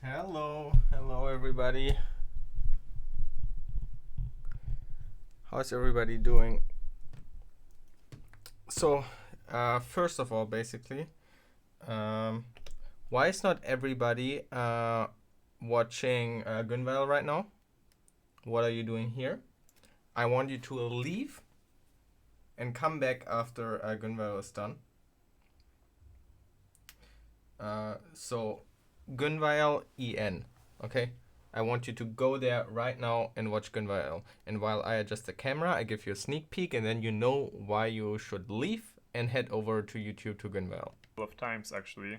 Hello everybody. How's everybody doing? So, first of all, basically, why is not everybody watching Gunval right now? What are you doing here? I want you to leave and come back after Gunval is done. So, Gunval EN, okay? I want you to go there right now and watch Gunval. And while I adjust the camera, I give you a sneak peek, and then you know why you should leave and head over to YouTube to Gunval. Of times actually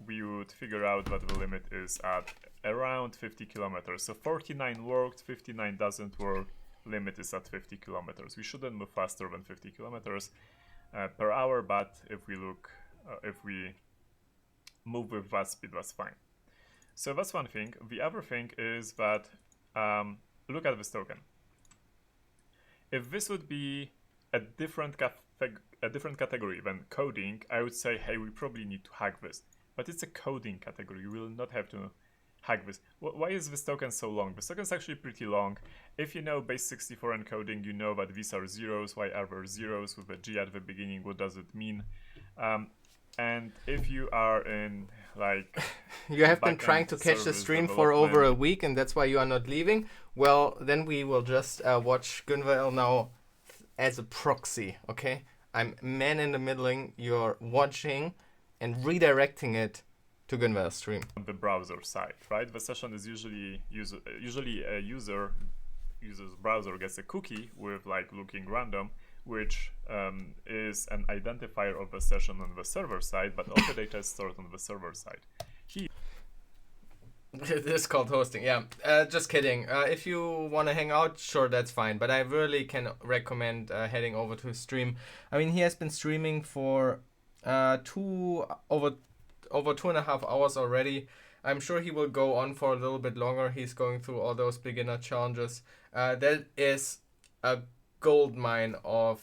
we would figure out that the limit is at around 50 kilometers. So 49 worked, 59 doesn't work, limit is at 50 kilometers. We shouldn't move faster than 50 kilometers per hour, but if we move with that speed, that's fine. So that's one thing. The other thing is that look at this token. If this would be a different category than coding, I would say, hey, we probably need to hack this. But it's a coding category. We will not have to hack this. Why is this token so long? This token is actually pretty long. If you know base 64 encoding, you know that these are zeros. Why are there zeros with a G at the beginning? What does it mean? And if you are in like you have been trying to catch the stream for over a week, and that's why you are not leaving. Well, then we will just watch Gunval now as a proxy, okay? I'm man in the middling. You're watching and redirecting it to Gunval's stream on the browser side, right? The session is usually a user's browser gets a cookie with like looking random, which is an identifier of the session on the server side, but all the data is stored on the server side. This is called hosting, yeah. Just kidding. If you want to hang out, sure, that's fine. But I really can recommend heading over to his stream. I mean, he has been streaming for over 2.5 hours already. I'm sure he will go on for a little bit longer. He's going through all those beginner challenges. That is a gold mine of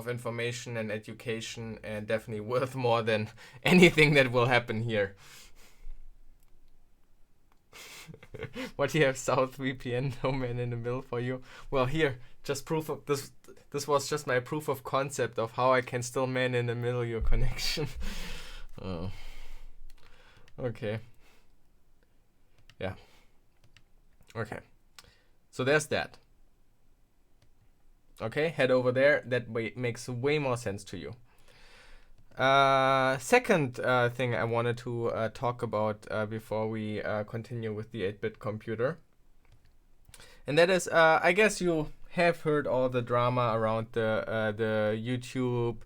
information and education, and definitely worth more than anything that will happen here. What, do you have South VPN, no man in the middle for you? Well, here, just proof of this. This was just my proof of concept of how I can still man in the middle your connection. Oh. Okay. Yeah. Okay. So there's that. Okay, head over there. That makes way more sense to you. Second thing I wanted to talk about before we continue with the 8-bit computer. And that is, I guess you have heard all the drama around the YouTube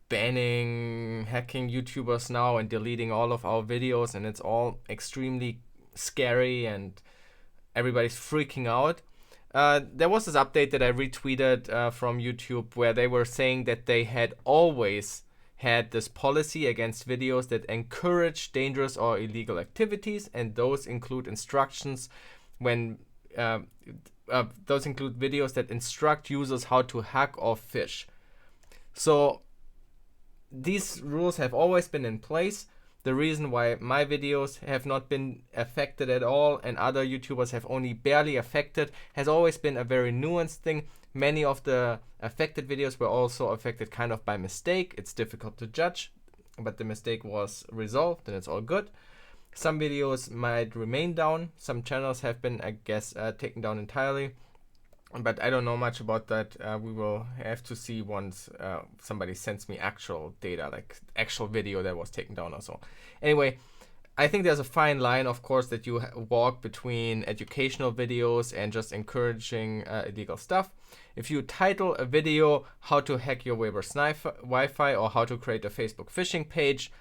banning, hacking YouTubers now and deleting all of our videos, and it's all extremely scary and everybody's freaking out. There was this update that I retweeted from YouTube where they were saying that they had always had this policy against videos that encourage dangerous or illegal activities, and those include instructions when those include videos that instruct users how to hack or phish. So these rules have always been in place. The reason why my videos have not been affected at all and other YouTubers have only barely affected has always been a very nuanced thing. Many of the affected videos were also affected kind of by mistake. It's difficult to judge, but the mistake was resolved and it's all good. Some videos might remain down. Some channels have been, I guess, taken down entirely. But I don't know much about that. We will have to see once somebody sends me actual data, like actual video that was taken down or so. Anyway, I think there's a fine line, of course, that you walk between educational videos and just encouraging illegal stuff. If you title a video, how to hack your Weber's Wi-Fi or how to create a Facebook phishing page,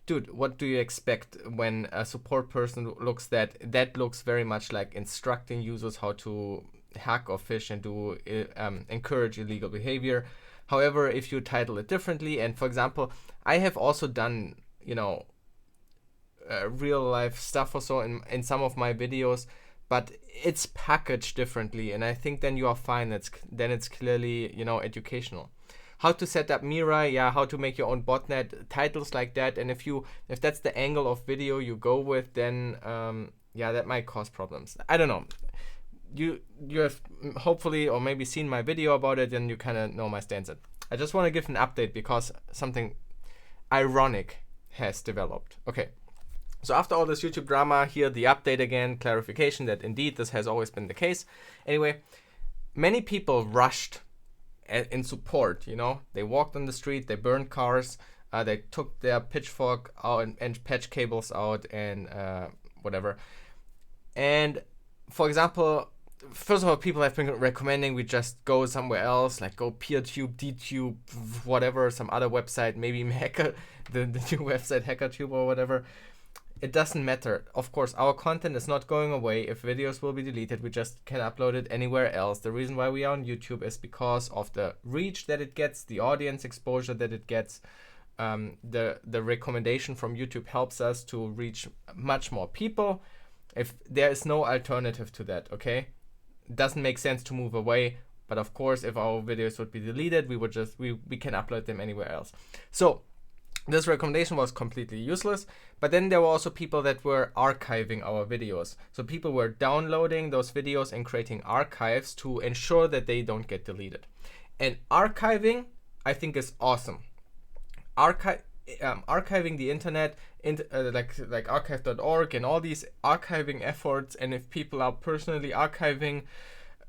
dude, what do you expect when a support person looks that looks very much like instructing users how to hack or phish and to encourage illegal behavior. However, if you title it differently, and for example, I have also done, real life stuff or so in some of my videos, but it's packaged differently, and I think then you are fine. Then it's clearly, educational. how to set up Mirai, yeah, how to make your own botnet, titles like that. And if that's the angle of video you go with, then yeah, that might cause problems. I don't know. You have hopefully or maybe seen my video about it, and you kind of know my stance. I just want to give an update because something ironic has developed. Okay. So after all this YouTube drama, here the update again, clarification that indeed this has always been the case. Anyway, many people rushed in support, you know. They walked on the street, they burned cars, they took their pitchfork out and patch cables out and whatever. And for example, first of all, people have been recommending we just go somewhere else, like go PeerTube, DTube, whatever, some other website, maybe Hacker, the new website HackerTube or whatever. It doesn't matter. Of course, our content is not going away. If videos will be deleted, we just can upload it anywhere else. The reason why we are on YouTube is because of the reach that it gets, the audience exposure that it gets. The recommendation from YouTube helps us to reach much more people. If there is no alternative to that, okay? It doesn't make sense to move away. But of course, if our videos would be deleted, we can upload them anywhere else. So this recommendation was completely useless, but then there were also people that were archiving our videos. So people were downloading those videos and creating archives to ensure that they don't get deleted. And archiving, I think, is awesome. Archiving the internet, like archive.org and all these archiving efforts, and if people are personally archiving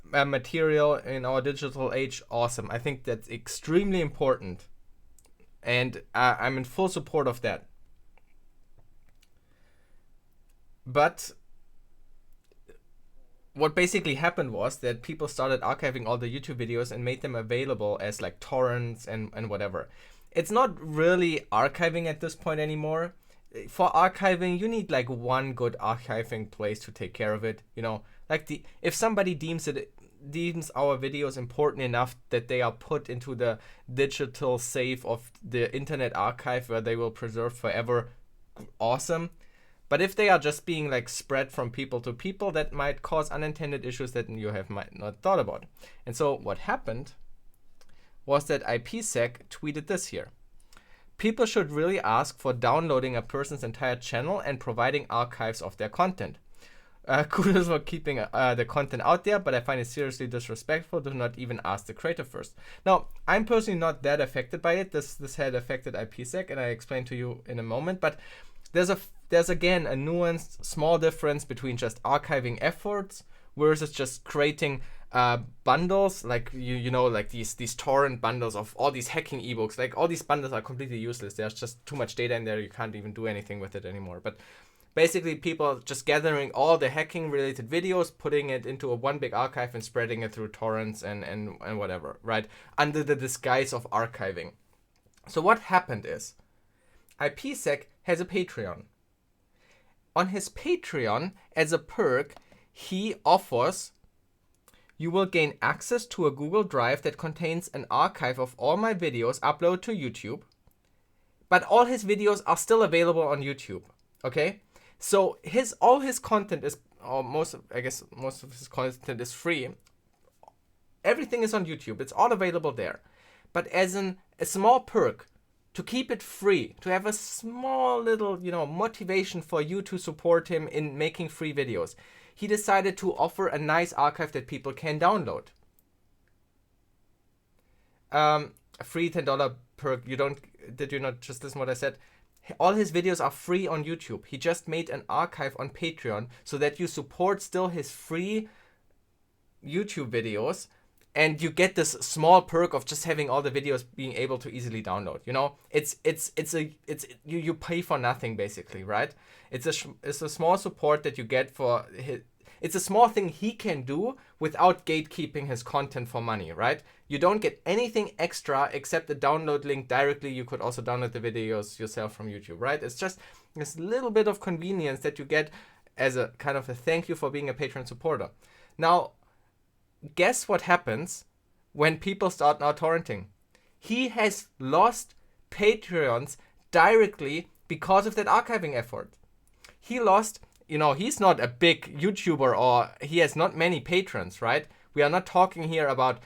material in our digital age, awesome. I think that's extremely important. And I'm in full support of that. But what basically happened was that people started archiving all the YouTube videos and made them available as like torrents and whatever. It's not really archiving at this point anymore. For archiving, you need like one good archiving place to take care of it. You know, like if somebody deems our videos important enough that they are put into the digital safe of the Internet Archive where they will preserve forever, awesome. But if they are just being like spread from people to people, that might cause unintended issues that you might not thought about. And so what happened was that IPsec tweeted this here. People should really ask for downloading a person's entire channel and providing archives of their content. Kudos for keeping the content out there, but I find it seriously disrespectful to not even ask the creator first. Now, I'm personally not that affected by it. This had affected IPsec, and I explain to you in a moment. But there's again a nuanced, small difference between just archiving efforts versus just creating bundles, like you know, like these torrent bundles of all these hacking ebooks. Like all these bundles are completely useless. There's just too much data in there. You can't even do anything with it anymore. But basically, people just gathering all the hacking related videos, putting it into a one big archive and spreading it through torrents and whatever, right? Under the disguise of archiving. So what happened is, IPsec has a Patreon. On his Patreon, as a perk, he offers, you will gain access to a Google Drive that contains an archive of all my videos uploaded to YouTube, but all his videos are still available on YouTube, okay? So all his content is, or most of his content is free. Everything is on YouTube. It's all available there. But as a small perk, to keep it free, to have a small little, motivation for you to support him in making free videos, he decided to offer a nice archive that people can download. A free $10 perk. Did you not just listen to what I said? All his videos are free on YouTube. He just made an archive on Patreon so that you support still his free YouTube videos, and you get this small perk of just having all the videos being able to easily download. You pay for nothing basically, right? It's a small support that you get for his. It's a small thing he can do without gatekeeping his content for money, right? You don't get anything extra except the download link directly. You could also download the videos yourself from YouTube, right? It's just this little bit of convenience that you get as a kind of a thank you for being a Patreon supporter. Now, guess what happens when people start now torrenting? He has lost Patreons directly because of that archiving effort. He lost... he's not a big YouTuber or he has not many patrons, right? We are not talking here about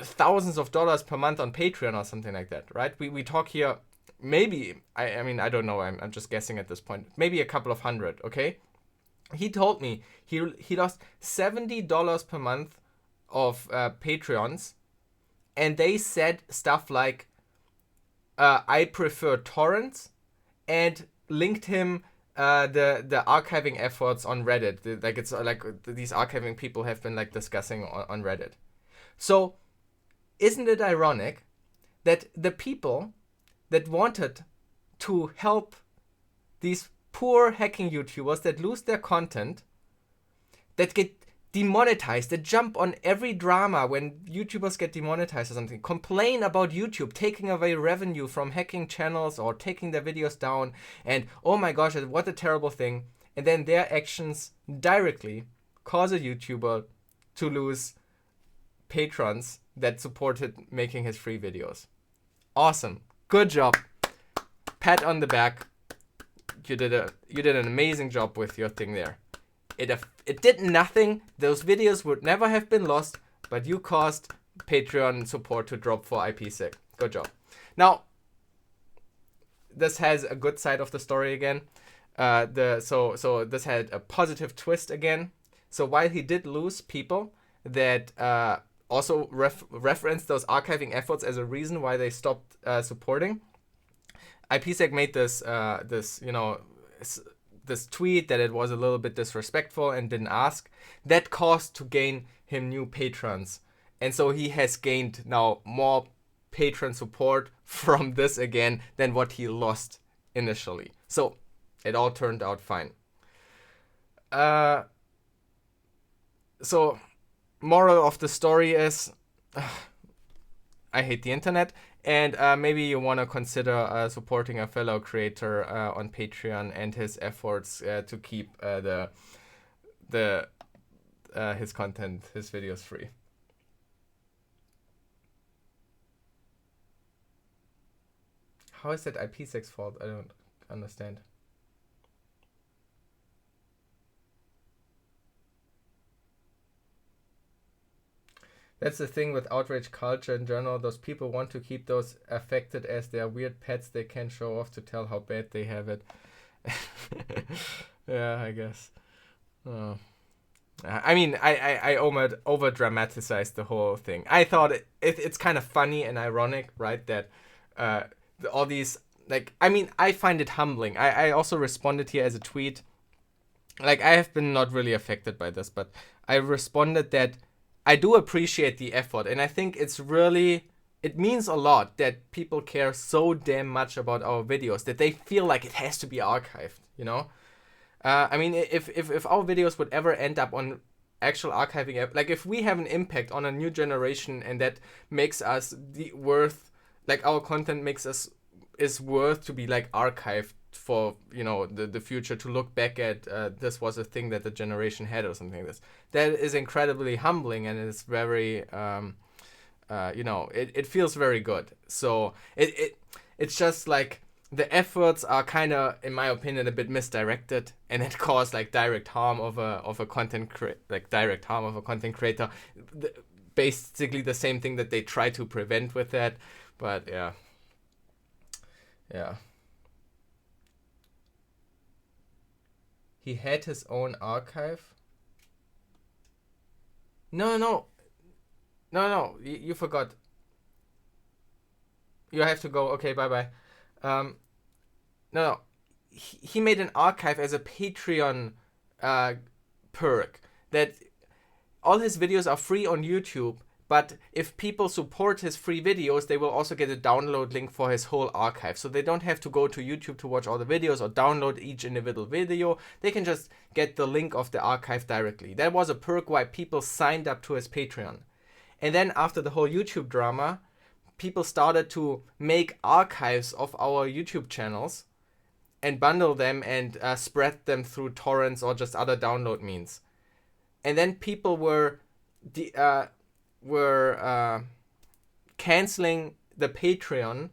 thousands of dollars per month on Patreon or something like that, right? We talk here, maybe, I mean, I don't know, I'm just guessing at this point, maybe a couple of hundred, okay? He told me he lost $70 per month of Patreons, and they said stuff like, I prefer torrents, and linked him the archiving efforts on Reddit. Like, it's like these archiving people have been like discussing on Reddit. So isn't it ironic that the people that wanted to help these poor hacking YouTubers that lose their content, that get demonetized, that jump on every drama when YouTubers get demonetized or something, complain about YouTube taking away revenue from hacking channels or taking their videos down, and oh my gosh, what a terrible thing, and then their actions directly cause a YouTuber to lose patrons that supported making his free videos. Awesome. Good job. Pat on the back. You did an amazing job with your thing there. It did nothing. Those videos would never have been lost, but you caused Patreon support to drop for IPsec. Good job. Now, this has a good side of the story again. So this had a positive twist again. So while he did lose people that also referenced those archiving efforts as a reason why they stopped supporting, IPsec made this tweet that it was a little bit disrespectful and didn't ask. That caused to gain him new patrons. And so he has gained now more patron support from this again than what he lost initially. So it all turned out fine. So moral of the story is, I hate the internet. And maybe you want to consider supporting a fellow creator on Patreon and his efforts to keep his content, his videos free. How is that IPsec's fault? I don't understand. That's the thing with outrage culture in general. Those people want to keep those affected as their weird pets they can show off to tell how bad they have it. Yeah, I guess. I mean, I over dramatized the whole thing. I thought it's kind of funny and ironic, right? That all these, like, I mean, I find it humbling. I also responded here as a tweet. Like, I have been not really affected by this, but I responded that I do appreciate the effort, and I think it means a lot that people care so damn much about our videos that they feel like it has to be archived, you know? I mean, if our videos would ever end up on actual archiving, like if we have an impact on a new generation and that makes us like our content is worth to be like archived for, you know, the future, to look back at this was a thing that the generation had or something like this. That is incredibly humbling, and it's very it feels very good. So it's just like the efforts are kind of, in my opinion, a bit misdirected, and it caused like direct harm of a content creator. Basically the same thing that they try to prevent with that, but yeah. He had his own archive. No. You forgot. You have to go. Okay, bye. No. He made an archive as a Patreon perk. That all his videos are free on YouTube, but if people support his free videos, they will also get a download link for his whole archive. So they don't have to go to YouTube to watch all the videos or download each individual video. They can just get the link of the archive directly. That was a perk why people signed up to his Patreon. And then after the whole YouTube drama, people started to make archives of our YouTube channels and bundle them and spread them through torrents or just other download means. And then people were canceling the Patreon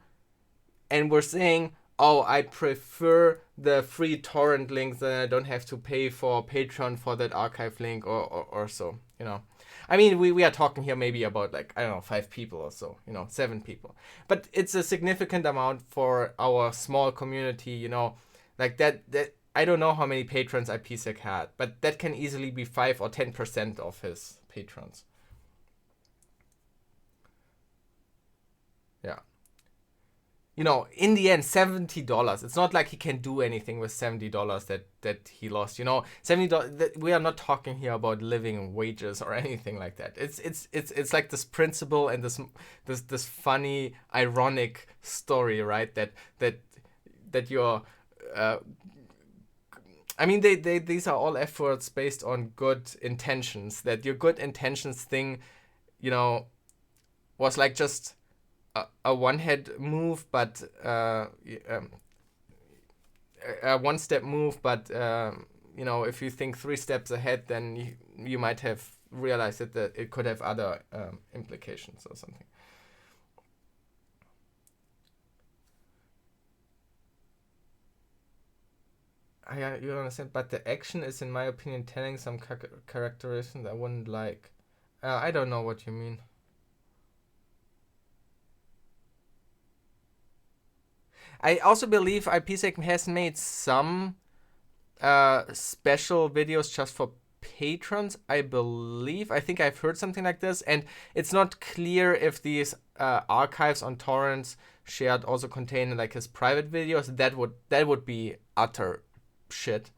and were saying, oh, I prefer the free torrent links, then I don't have to pay for Patreon for that archive link or so, you know. I mean, we are talking here maybe about like, I don't know, 5 people or so, you know, 7 people. But it's a significant amount for our small community, you know, like that I don't know how many patrons IPsec had, but that can easily be 5 or 10% of his patrons. Yeah. You know, in the end, $70. It's not like he can do anything with $70 that he lost. You know, $70. We are not talking here about living wages or anything like that. It's like this principle and this funny, ironic story, right? That you're. I mean, these are all efforts based on good intentions. That your good intentions thing, you know, was like just a one-head move, but a one-step move. But you know, if you think 3 steps ahead, then you might have realized that it could have other implications or something. You understand, but the action is, in my opinion, telling some characteristics I wouldn't like. I don't know what you mean. I also believe IPsec has made some special videos just for patrons, I believe. I think I've heard something like this, and it's not clear if these archives on torrents shared also contain like his private videos. That would be utter shit.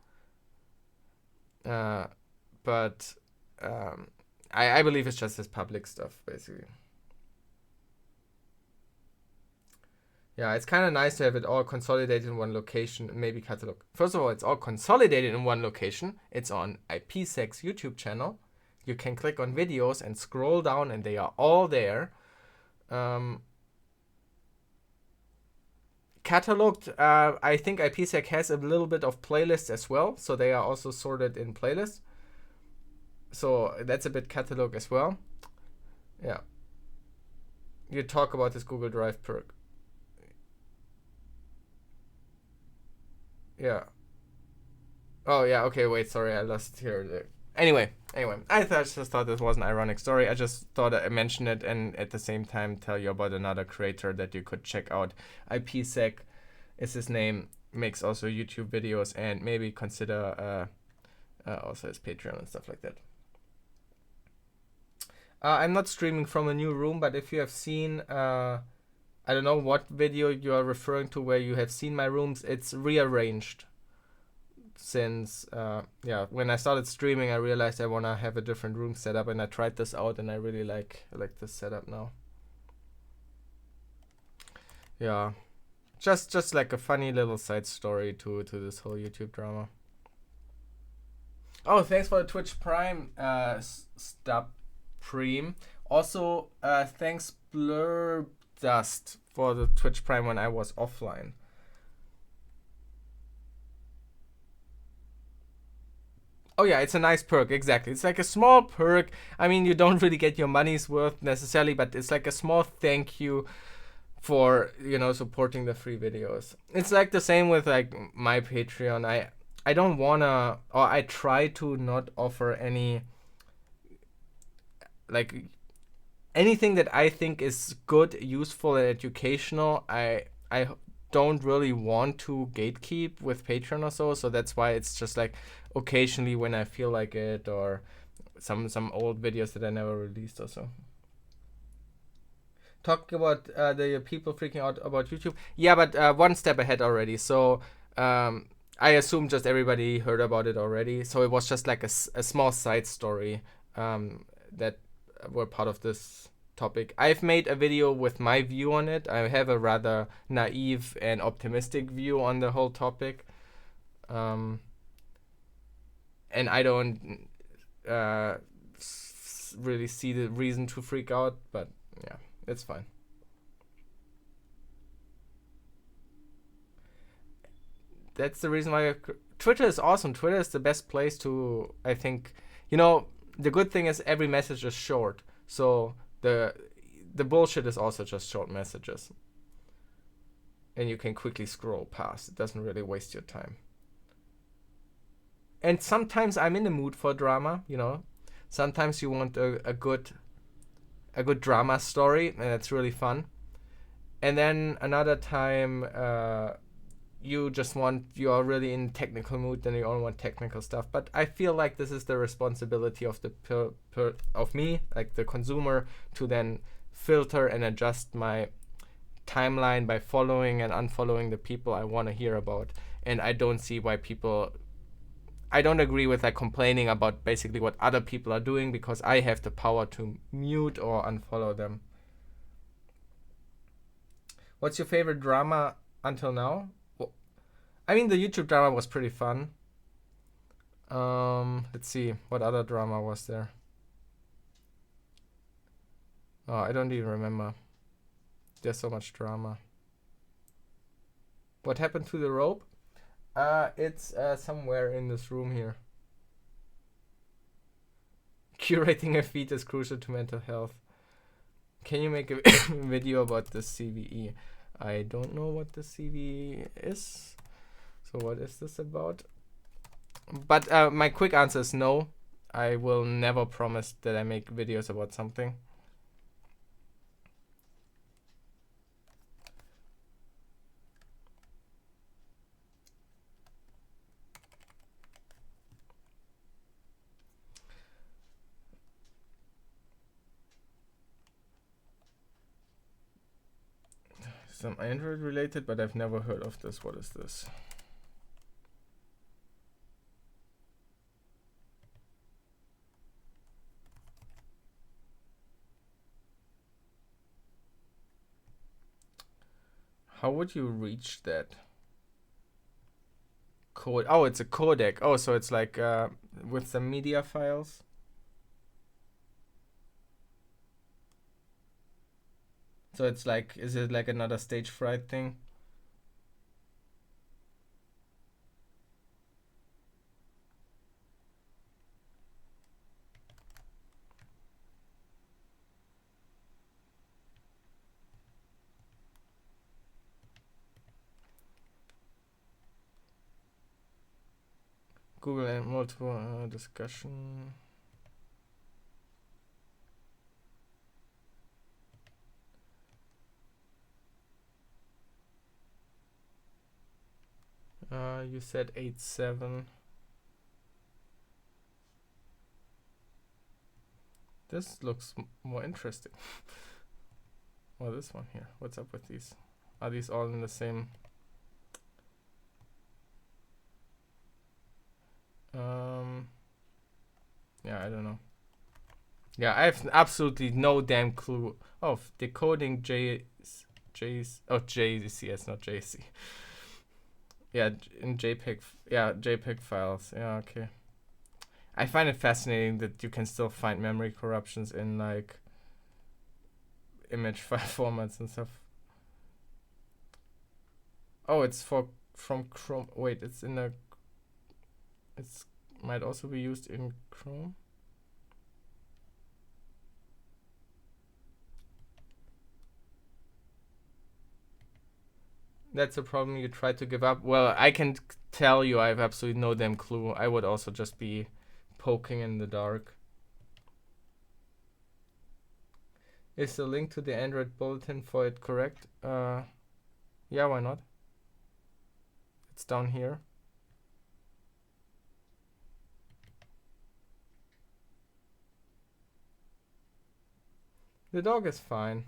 But I believe it's just his public stuff, basically. Yeah, it's kind of nice to have it all consolidated in one location, maybe catalog. First of all, it's all consolidated in one location. It's on IPsec's YouTube channel. You can click on videos and scroll down, and they are all there. Cataloged, I think IPsec has a little bit of playlists as well, so they are also sorted in playlists. So that's a bit cataloged as well. Yeah. You talk about this Google Drive perk. Yeah. Oh yeah. Okay. Wait. Sorry, I lost here. Anyway, I just thought this was an ironic story. I just thought I mentioned it, and at the same time tell you about another creator that you could check out. IPsec is his name. Makes also YouTube videos, and maybe consider also his Patreon and stuff like that. I'm not streaming from a new room, but if you have seen, I don't know what video you are referring to where you have seen my rooms, it's rearranged. Since, when I started streaming, I realized I want to have a different room setup, and I tried this out, and I really like this setup now. Yeah. Just like a funny little side story to this whole YouTube drama. Oh, thanks for the Twitch Prime stub Preem. Also, thanks Blur Dust for the Twitch Prime when I was offline. Oh yeah, it's a nice perk, exactly. It's like a small perk. I mean, you don't really get your money's worth necessarily, but it's like a small thank you for, you know, supporting the free videos. It's like the same with like my Patreon. I don't wanna, or I try to not offer any, like, anything that I think is good, useful, and educational. I don't really want to gatekeep with Patreon or so that's why it's just like occasionally when I feel like it, or some old videos that I never released or so. Talking about the people freaking out about YouTube. Yeah, but one step ahead already. So I assume just everybody heard about it already. So it was just like a small side story that were part of this topic. I've made a video with my view on it. I have a rather naive and optimistic view on the whole topic. And I don't really see the reason to freak out, but yeah, it's fine. That's the reason why Twitter is awesome. Twitter is the best place to, I think, you know, the good thing is every message is short. So the bullshit is also just short messages. and you can quickly scroll past. It doesn't really waste your time. And sometimes I'm in the mood for drama, you know. Sometimes you want a good drama story, and that's really fun. And then another time, you are really in technical mood, then you all want technical stuff. But I feel like this is the responsibility of of me, like the consumer, to then filter and adjust my timeline by following and unfollowing the people I want to hear about. And I don't see why I don't agree with like complaining about basically what other people are doing, because I have the power to mute or unfollow them. What's your favorite drama until now? Well, I mean, the YouTube drama was pretty fun. Let's see, what other drama was there? Oh, I don't even remember. There's so much drama. What happened to the rope? It's somewhere in this room here. Curating a feed is crucial to mental health. Can you make a video about the CVE? I don't know what the CVE is. So what is this about? But my quick answer is no. I will never promise that I make videos about something. Some Android related, but I've never heard of this. What is this? How would you reach that? Code. Oh, it's a codec. Oh, so it's like with some media files. So it's like, is it like another stage fright thing? Google and multiple discussion. You said 8.7. This looks more interesting. Well, this one here. What's up with these? Are these all in the same? Yeah, I don't know. Yeah, I have absolutely no damn clue of decoding JCS, not JC. Yeah, in JPEG. Yeah, JPEG files. Yeah, okay. I find it fascinating that you can still find memory corruptions in like image file formats and stuff. Oh, it's from Chrome. Wait, it's in a. It's might also be used in Chrome. That's a problem you try to give up. Well, I can tell you I have absolutely no damn clue. I would also just be poking in the dark. Is the link to the Android bulletin for it correct? Yeah, why not? It's down here. The dog is fine.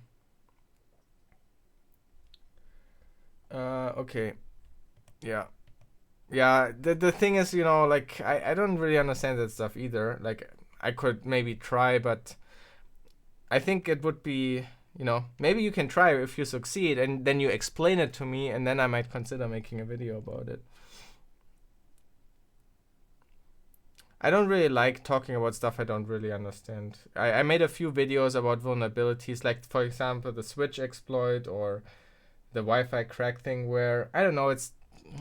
Okay. Yeah. Yeah, the thing is, you know, like, I don't really understand that stuff either. Like, I could maybe try, but I think it would be, you know, maybe you can try if you succeed, and then you explain it to me, and then I might consider making a video about it. I don't really like talking about stuff I don't really understand. I made a few videos about vulnerabilities, like, for example, the switch exploit or the Wi-Fi crack thing, where, I don't know, it's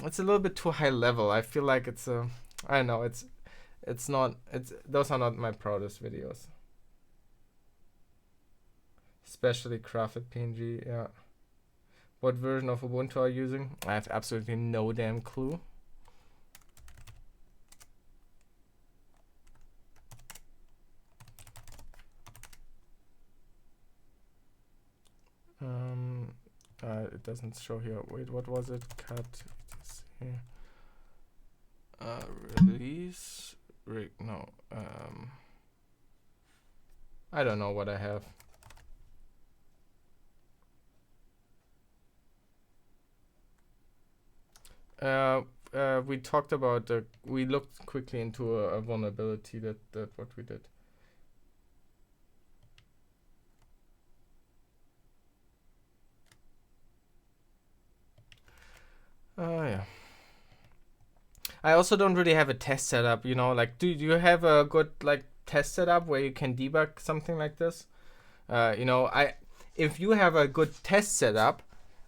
a little bit too high level. I feel like it's I don't know, it's not, those are not my proudest videos. Especially crafted PNG, yeah. What version of Ubuntu are you using? I have absolutely no damn clue. It doesn't show here. Wait, what was it? Cut. Release. No. I don't know what I have. We talked about we looked quickly into a vulnerability that what we did. Oh yeah. I also don't really have a test setup, you know, like do you have a good like test setup where you can debug something like this? You know, if you have a good test setup,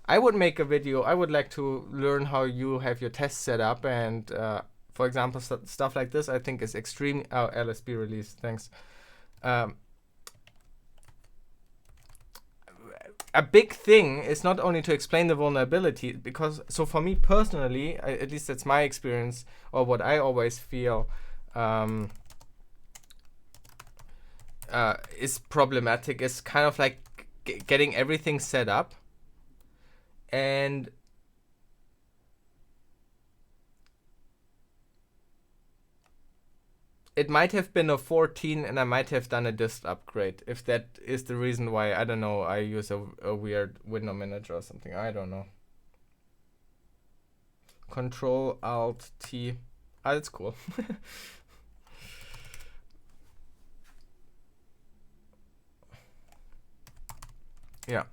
I would make a video. I would like to learn how you have your test set up, and for example, stuff like this I think is extreme. Oh, LSB release, thanks. A big thing is not only to explain the vulnerability, because so for me personally, at least that's my experience or what I always feel is problematic is kind of like getting everything set up, and it might have been a 14 and I might have done a dist upgrade. If that is the reason why, I don't know, I use a weird window manager or something. I don't know. Control Alt T. Ah, that's cool. Yeah.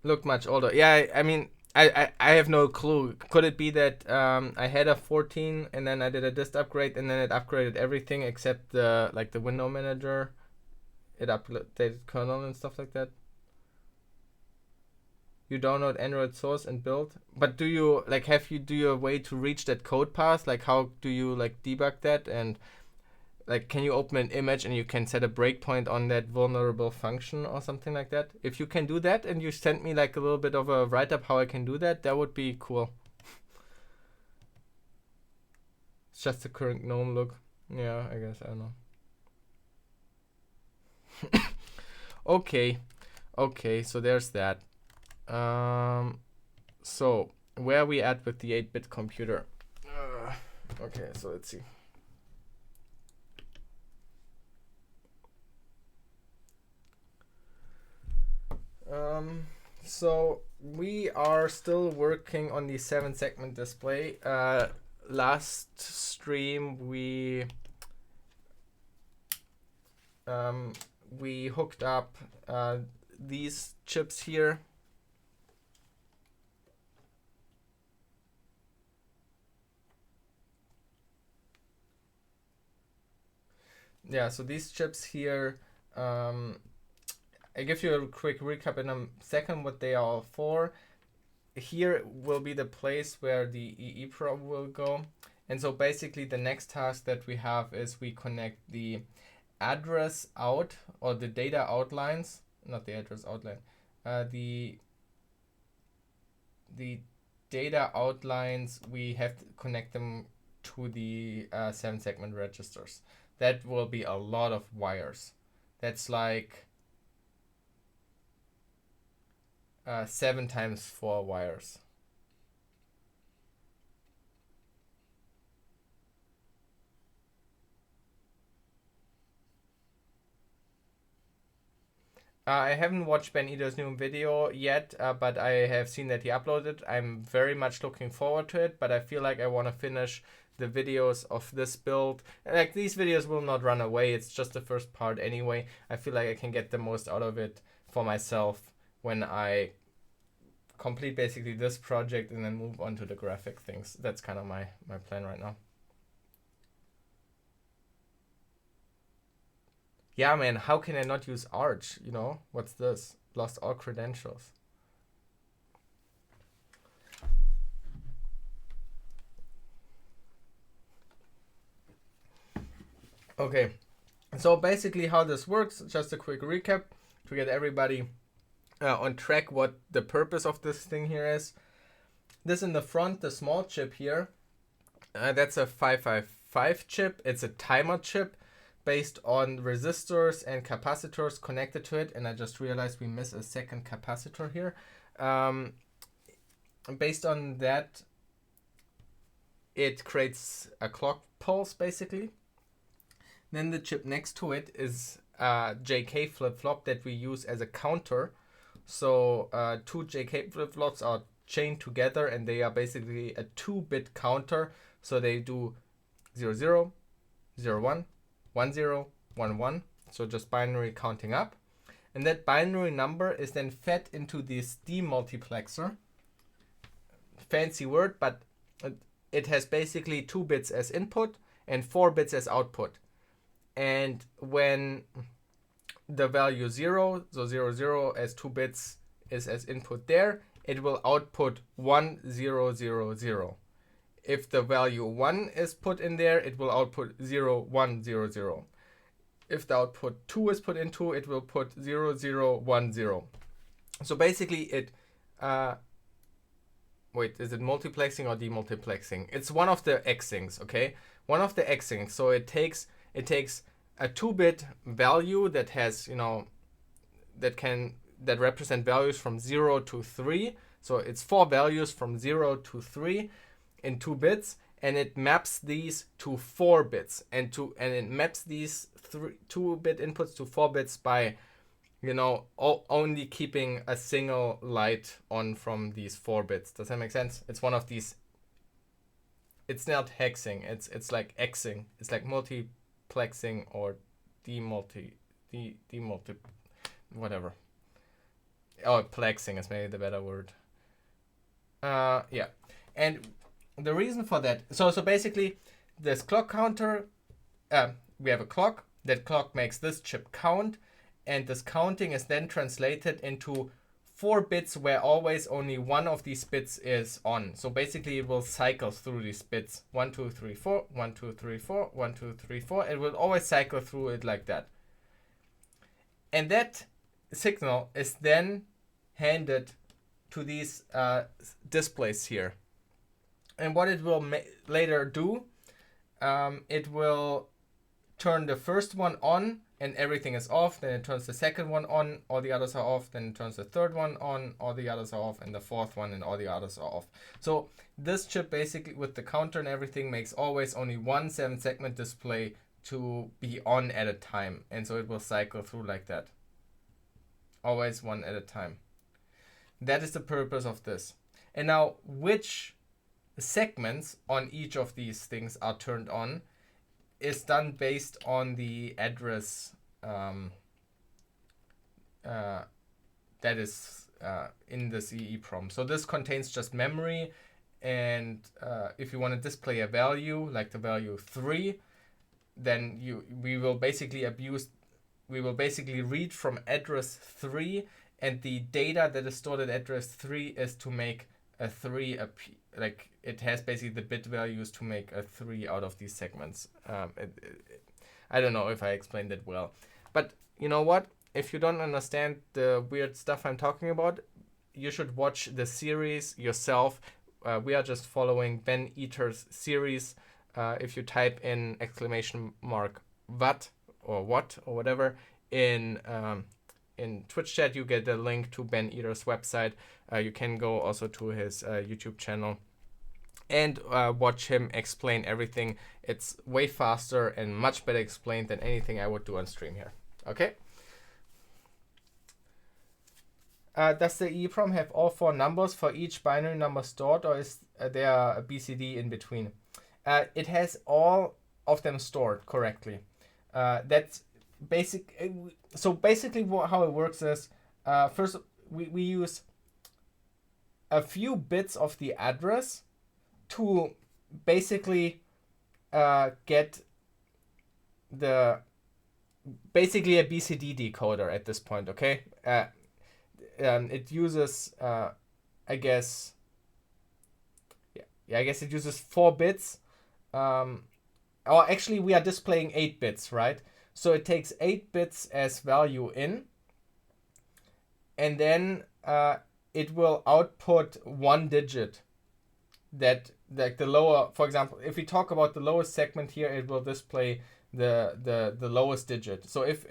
Look much older. Yeah, I mean, I have no clue. Could it be that I had a 14 and then I did a dist upgrade and then it upgraded everything except the like the window manager? It updated kernel and stuff like that. You download Android source and build, but do you like do you a way to reach that code path? Like how do you like debug that, and like can you open an image and you can set a breakpoint on that vulnerable function or something like that? If you can do that and you send me like a little bit of a write-up how I can do that, that would be cool. It's just the current GNOME look. Yeah, I guess, I don't know. Okay, so there's that. So where are we at with the 8-bit computer? Okay, so let's see. So we are still working on the 7-segment display. Last stream we hooked up these chips here. Yeah, so these chips here, I give you a quick recap in a second what they are for. Here will be the place where the EEPROM will go. And so basically the next task that we have is we connect the address out, or the data outlines, not the address outline, the data outlines, we have to connect them to the 7-segment registers. That will be a lot of wires. That's like 7 times 4 wires. I haven't watched Ben Eder's new video yet, but I have seen that he uploaded. I'm very much looking forward to it, but I feel like I want to finish the videos of this build. Like, these videos will not run away. It's just the first part anyway. I feel like I can get the most out of it for myself when I complete basically this project and then move on to the graphic things. That's kind of my plan right now. Yeah, man, how can I not use Arch? You know, what's this? Lost all credentials. Okay, so basically how this works, just a quick recap to get everybody on track what the purpose of this thing here is. This in the front, the small chip here, that's a 555 chip. It's a timer chip based on resistors and capacitors connected to it. And I just realized we miss a second capacitor here. Based on that, it creates a clock pulse basically. Then the chip next to it is a JK flip-flop that we use as a counter. So two JK flip-flops are chained together and they are basically a 2-bit counter. So they do 0, 0, 0, 1, 1, 0, 1, 1. So just binary counting up. And that binary number is then fed into this demultiplexer. Fancy word, but it has basically 2 bits as input and 4 bits as output. And when the value 0, so 0, 0 as 2 bits is as input there, it will output 1, 0, 0, 0. If the value 1 is put in there, it will output 0, 1, 0, 0. If the output 2 is put into, it will put 0, 0, 1, 0. So basically it... wait, is it multiplexing or demultiplexing? It's one of the Xings, okay? One of the Xings. So it takes a 2-bit value that has, that represent values from 0 to 3. So it's 4 values from 0 to 3 in 2 bits, and it maps these to 4 bits, and it maps these 2-bit inputs to 4 bits by only keeping a single light on from these 4 bits. Does that make sense? It's one of these. It's not hexing. It's like Xing. It's like multiplexing or demulti whatever. Oh, plexing is maybe the better word. Yeah, and the reason for that. So basically, this clock counter. We have a clock. That clock makes this chip count. And this counting is then translated into 4 bits where always only one of these bits is on. So basically it will cycle through these bits. 1, 2, 3, 4, 1, 2, 3, 4, 1, 2, 3, 4. It will always cycle through it like that. And that signal is then handed to these displays here. And what it will later do, it will turn the first one on and everything is off, then it turns the second one on, all the others are off, then it turns the third one on, all the others are off, and the fourth one and all the others are off. So this chip basically with the counter and everything makes always only one 7-segment display to be on at a time, and so it will cycle through like that. Always one at a time. That is the purpose of this. And now which segments on each of these things are turned on is done based on the address that is in this EEPROM. So this contains just memory, and if you want to display a value like the value 3, then we will basically read from address 3, and the data that is stored at address 3 is to make a 3 like it has basically the bit values to make a 3 out of these segments. I don't know if I explained it well, but you know what? If you don't understand the weird stuff I'm talking about, you should watch the series yourself. We are just following Ben Eater's series. If you type in !what or what or whatever in Twitch chat, you get a link to Ben Eater's website. You can go also to his YouTube channel and watch him explain everything. It's way faster and much better explained than anything I would do on stream here. Okay? Does the EEPROM have all 4 numbers for each binary number stored, or is there a BCD in between? It has all of them stored correctly. That's basic. So basically how it works is, first we use a few bits of the address to basically get basically a BCD decoder at this point, okay? It uses, I guess it uses 4 bits. Or actually we are displaying 8 bits, right? So it takes 8 bits as value in, and then it will output one digit. That, like the lower, for example, if we talk about the lowest segment here, it will display the lowest digit. So if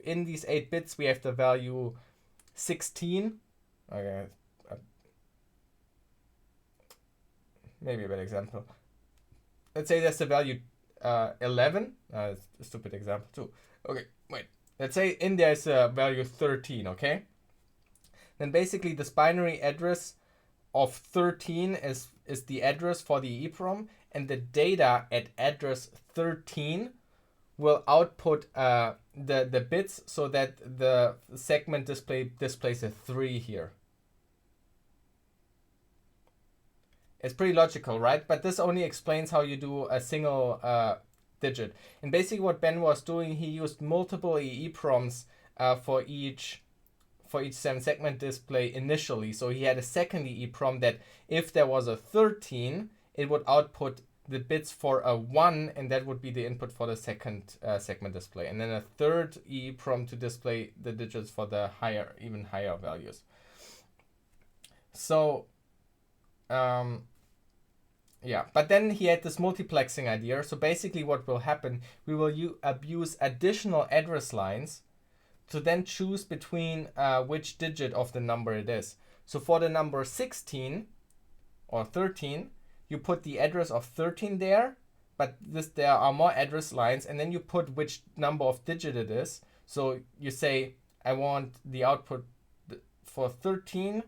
in these 8 bits we have the value 16, okay, maybe a better example. Let's say that's the value 11. It's a stupid example too. Okay, wait. Let's say in there is a value 13, okay? Then basically this binary address of 13 is the address for the EEPROM, and the data at address 13 will output the bits so that the segment displays a 3 here. It's pretty logical, right? But this only explains how you do a single digit. And basically what Ben was doing, he used multiple EEPROMs for each 7-segment display initially. So he had a second EEPROM that if there was a 13, it would output the bits for a 1, and that would be the input for the second segment display. And then a third EEPROM to display the digits for the even higher values. So, yeah, but then he had this multiplexing idea. So basically what will happen, we will abuse additional address lines to then choose between which digit of the number it is. So for the number 16 or 13, you put the address of 13 there, but there are more address lines, and then you put which number of digit it is. So you say, I want the output for 13,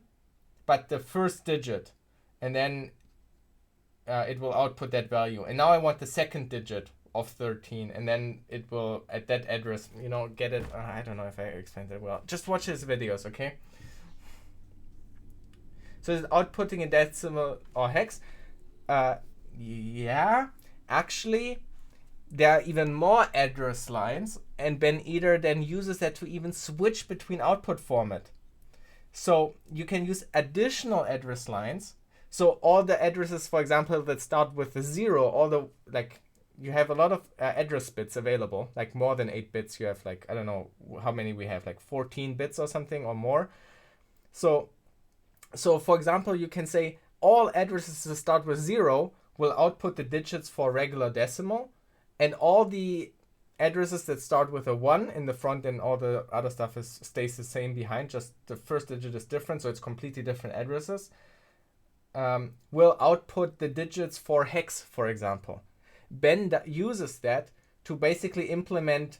but the first digit, and then it will output that value. And now I want the second digit of 13, and then it will, at that address, get it. I don't know if I explained that well. Just watch his videos, okay? So it's outputting in decimal or hex. Yeah, actually, there are even more address lines, and Ben Eder then uses that to even switch between output format. So you can use additional address lines. So all the addresses, for example, that start with a 0, you have a lot of address bits available, like more than 8 bits. You have I don't know how many we have, 14 bits or something or more. So for example, you can say all addresses that start with 0 will output the digits for regular decimal, and all the addresses that start with a 1 in the front and all the other stuff stays the same behind, just the first digit is different, so it's completely different addresses, will output the digits for hex, for example. Ben uses that to basically implement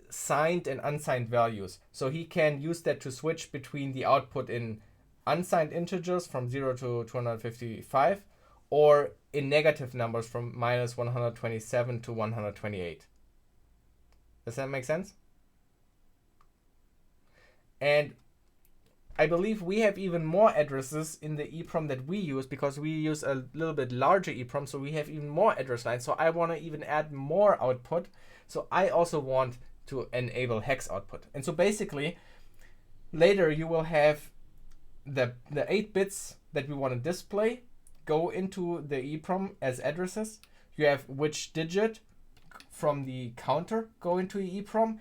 signed and unsigned values. So he can use that to switch between the output in unsigned integers from 0 to 255, or in negative numbers from minus 127 to 128. Does that make sense? And I believe we have even more addresses in the EEPROM that we use, because we use a little bit larger EEPROM, so we have even more address lines. So I want to even add more output. So I also want to enable hex output. And so basically, later you will have the 8 bits that we want to display go into the EEPROM as addresses. You have which digit from the counter go into EEPROM,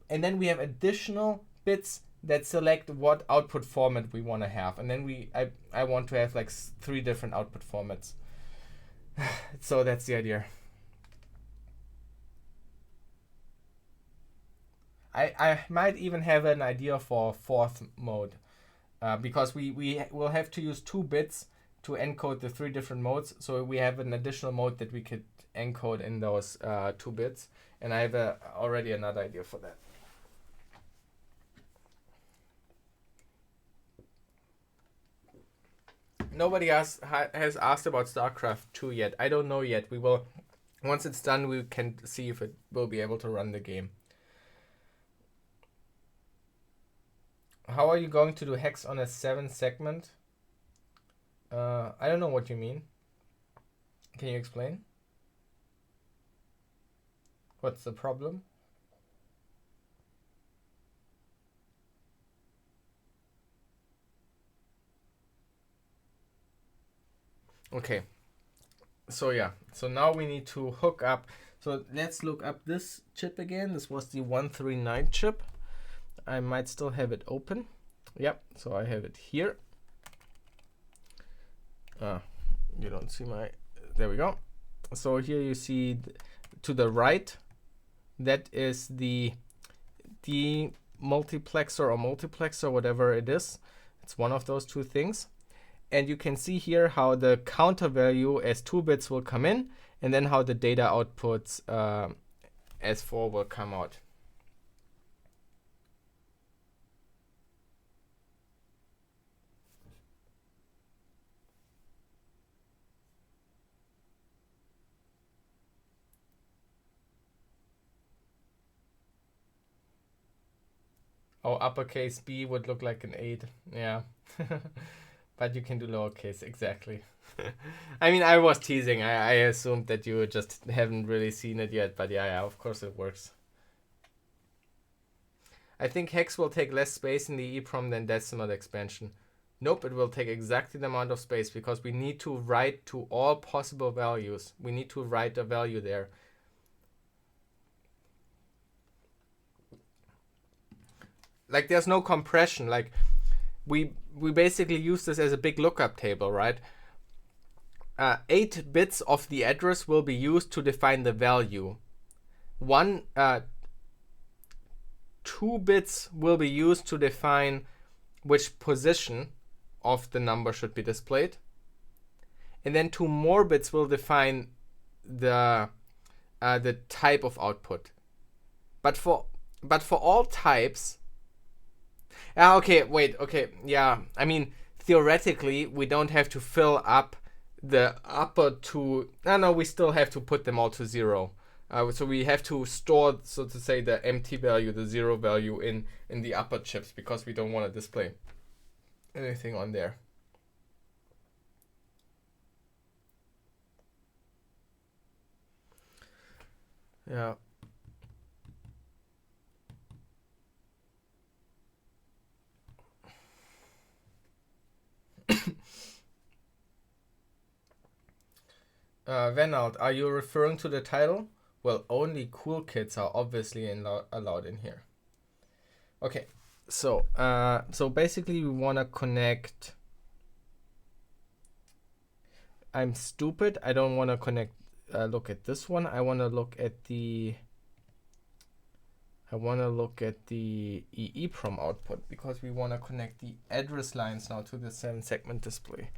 and then we have additional bits that select what output format we want to have. And then I want to have 3 different output formats. So that's the idea. I might even have an idea for 4th mode, because we will have to use 2 bits to encode the 3 different modes. So we have an additional mode that we could encode in those 2 bits. And I have already another idea for that. Nobody has asked about StarCraft 2 yet. I don't know yet. We will, once it's done, we can see if it will be able to run the game. How are you going to do hex on a 7-segment? I don't know what you mean. Can you explain? What's the problem? Okay. So yeah. So now we need to hook up. So let's look up this chip again. This was the 139 chip. I might still have it open. Yep, so I have it here. You don't see my, there we go. So here you see to the right, that is the multiplexer or multiplexer, whatever it is. It's one of those two things. And you can see here how the counter value as 2 bits will come in, and then how the data outputs as 4 will come out. Oh, uppercase B would look like an 8. Yeah. But you can do lowercase, exactly. I mean, I was teasing. I assumed that you just haven't really seen it yet. But yeah, of course it works. I think hex will take less space in the EEPROM than decimal expansion. Nope, it will take exactly the amount of space because we need to write to all possible values. We need to write a value there. Like there's no compression. Like we basically use this as a big lookup table, right? 8 bits of the address will be used to define the value. 2 bits will be used to define which position of the number should be displayed. And then 2 more bits will define the type of output. But for all types, okay, wait, okay, yeah. I mean, theoretically, we don't have to fill up the upper two. No, we still have to put them all to 0. So we have to store, so to say, the empty value, the 0 value in the upper chips because we don't want to display anything on there. Yeah. Venald, are you referring to the title? Well, only cool kids are obviously allowed in here. Okay, so basically we want to connect. I'm stupid. I don't want to connect. Look at this one. I want to look at the EEPROM output because we want to connect the address lines now to the 7-segment display.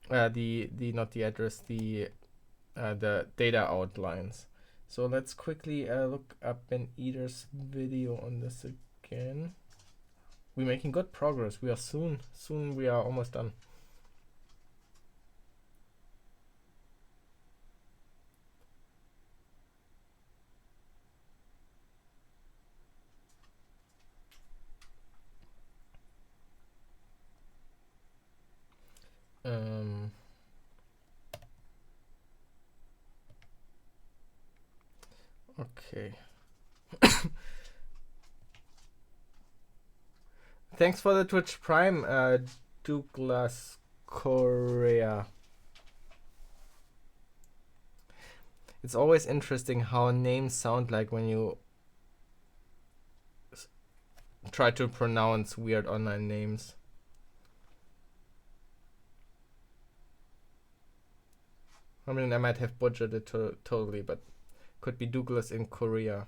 Not the address, the data outlines. So let's quickly look up Ben Eater's video on this again. We're making good progress. We are soon we are almost done. Okay. Thanks for the Twitch Prime, Douglas Korea. It's always interesting how names sound like when you try to pronounce weird online names. I mean, I might have butchered it totally, but could be Douglas in Korea.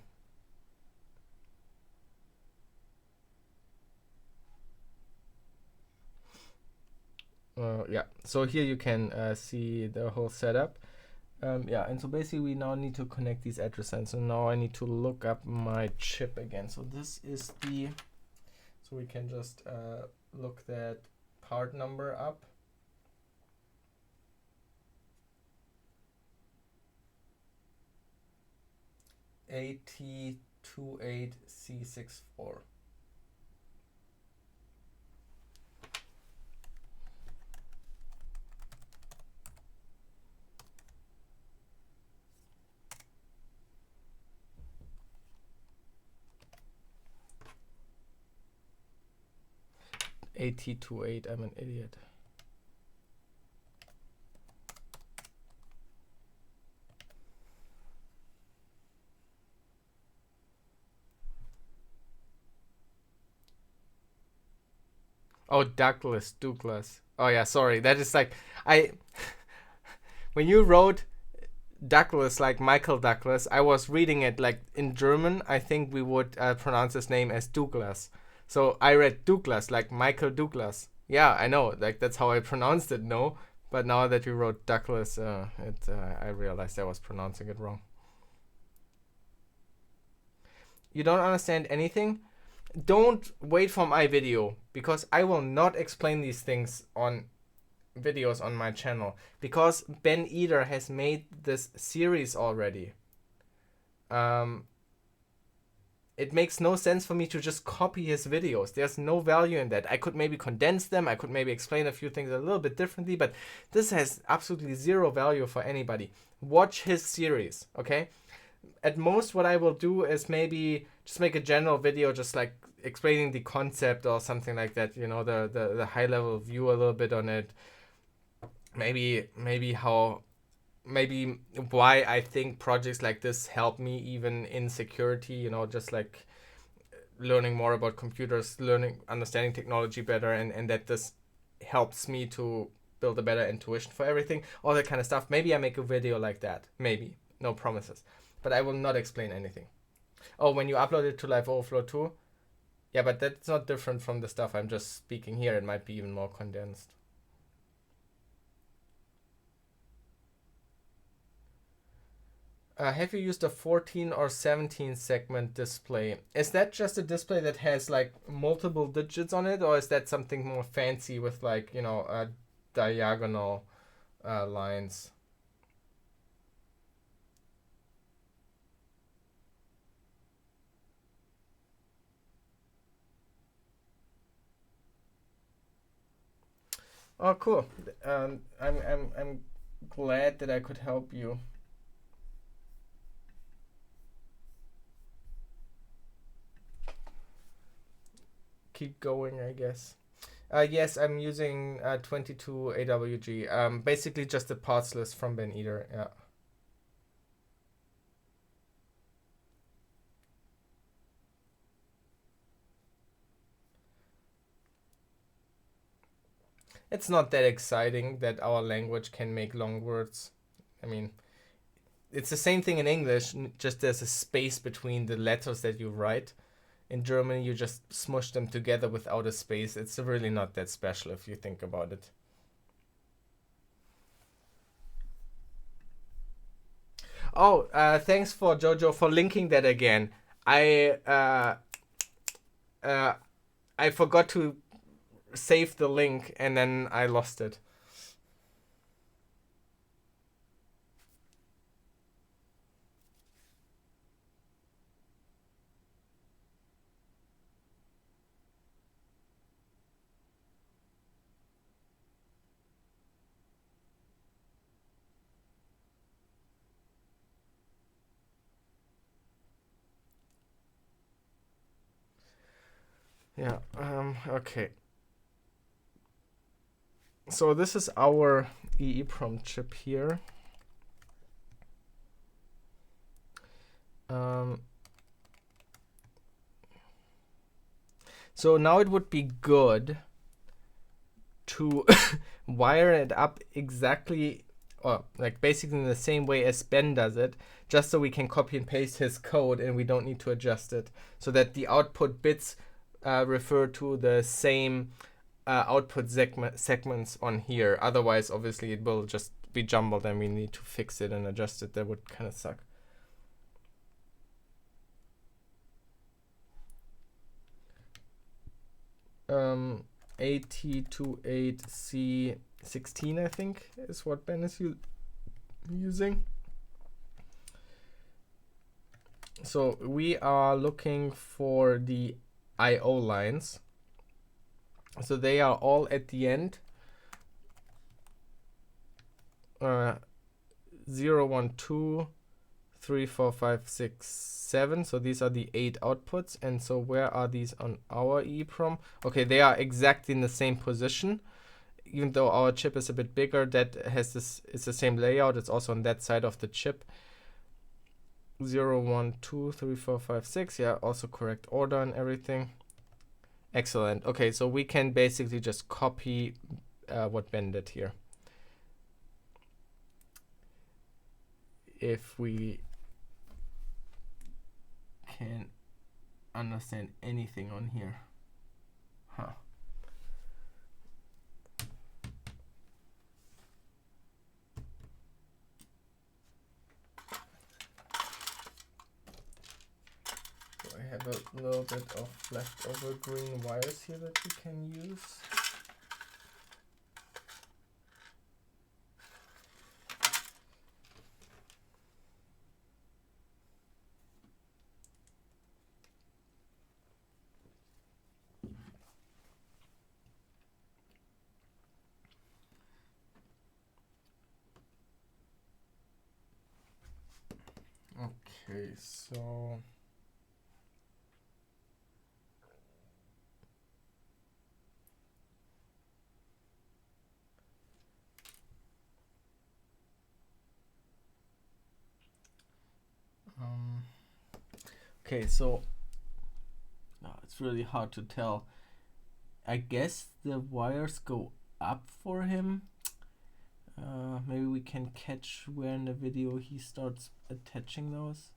Yeah, so here you can see the whole setup. Yeah, and so basically we now need to connect these address lines. So now I need to look up my chip again. So this is so we can just look that part number up. AT28C64. AT28, I'm an idiot. Oh, Douglas. Oh yeah, sorry. That is like I when you wrote Douglas like Michael Douglas, I was reading it like in German. I think we would pronounce his name as Douglas. So I read Douglas like Michael Douglas. Yeah, I know. Like that's how I pronounced it. No, but now that you wrote Douglas, I realized I was pronouncing it wrong. You don't understand anything? Don't wait for my video because I will not explain these things on videos on my channel because Ben Eder has made this series already. It makes no sense for me to just copy his videos. There's no value in that. I could maybe condense them. I could maybe explain a few things a little bit differently, but this has absolutely zero value for anybody. Watch his series, okay? At most, what I will do is maybe just make a general video, just like explaining the concept or something like that. You know, the high level view a little bit on it. Maybe why I think projects like this help me even in security. You know, just like learning more about computers, understanding technology better, and that this helps me to build a better intuition for everything, all that kind of stuff. Maybe I make a video like that. Maybe. No promises. But I will not explain anything. Oh, when you upload it to liveoverflow too? Yeah, but that's not different from the stuff I'm just speaking here. It might be even more condensed. Have you used a 14 or 17 segment display? Is that just a display that has like multiple digits on it, or is that something more fancy with like, you know, diagonal lines? Oh, cool. I'm glad that I could help you. Keep going, I guess. Yes, I'm using 22 AWG. Basically just the parts list from Ben Eder. Yeah. It's not that exciting that our language can make long words. I mean, it's the same thing in English, just there's a space between the letters that you write. In German, you just smush them together without a space. It's really not that special if you think about it. Oh, thanks for Jojo for linking that again. I uh, I forgot to save the link and then I lost it. Yeah. Okay. So this is our EEPROM chip here. So now it would be good to wire it up exactly, or like basically in the same way as Ben does it, just so we can copy and paste his code and we don't need to adjust it, so that the output bits refer to the same output segments on here. Otherwise, obviously, it will just be jumbled and we need to fix it and adjust it. That would kind of suck. AT28C16, I think, is what Ben is using. So we are looking for the I/O lines. So they are all at the end. 0, 1, 2, 3, 4, 5, 6, 7. So these are the 8 outputs. And so where are these on our EEPROM? Okay, they are exactly in the same position. Even though our chip is a bit bigger, that has this, it's the same layout. It's also on that side of the chip. 0, 1, 2, 3, 4, 5, 6. Yeah, also correct order and everything. Excellent. Okay, so we can basically just copy what Ben did here. If we can understand anything on here. Huh. So I have a little bit of leftover green wires here that we can use. Okay, so okay, so it's really hard to tell. I guess the wires go up for him. Maybe we can catch where in the video he starts attaching those.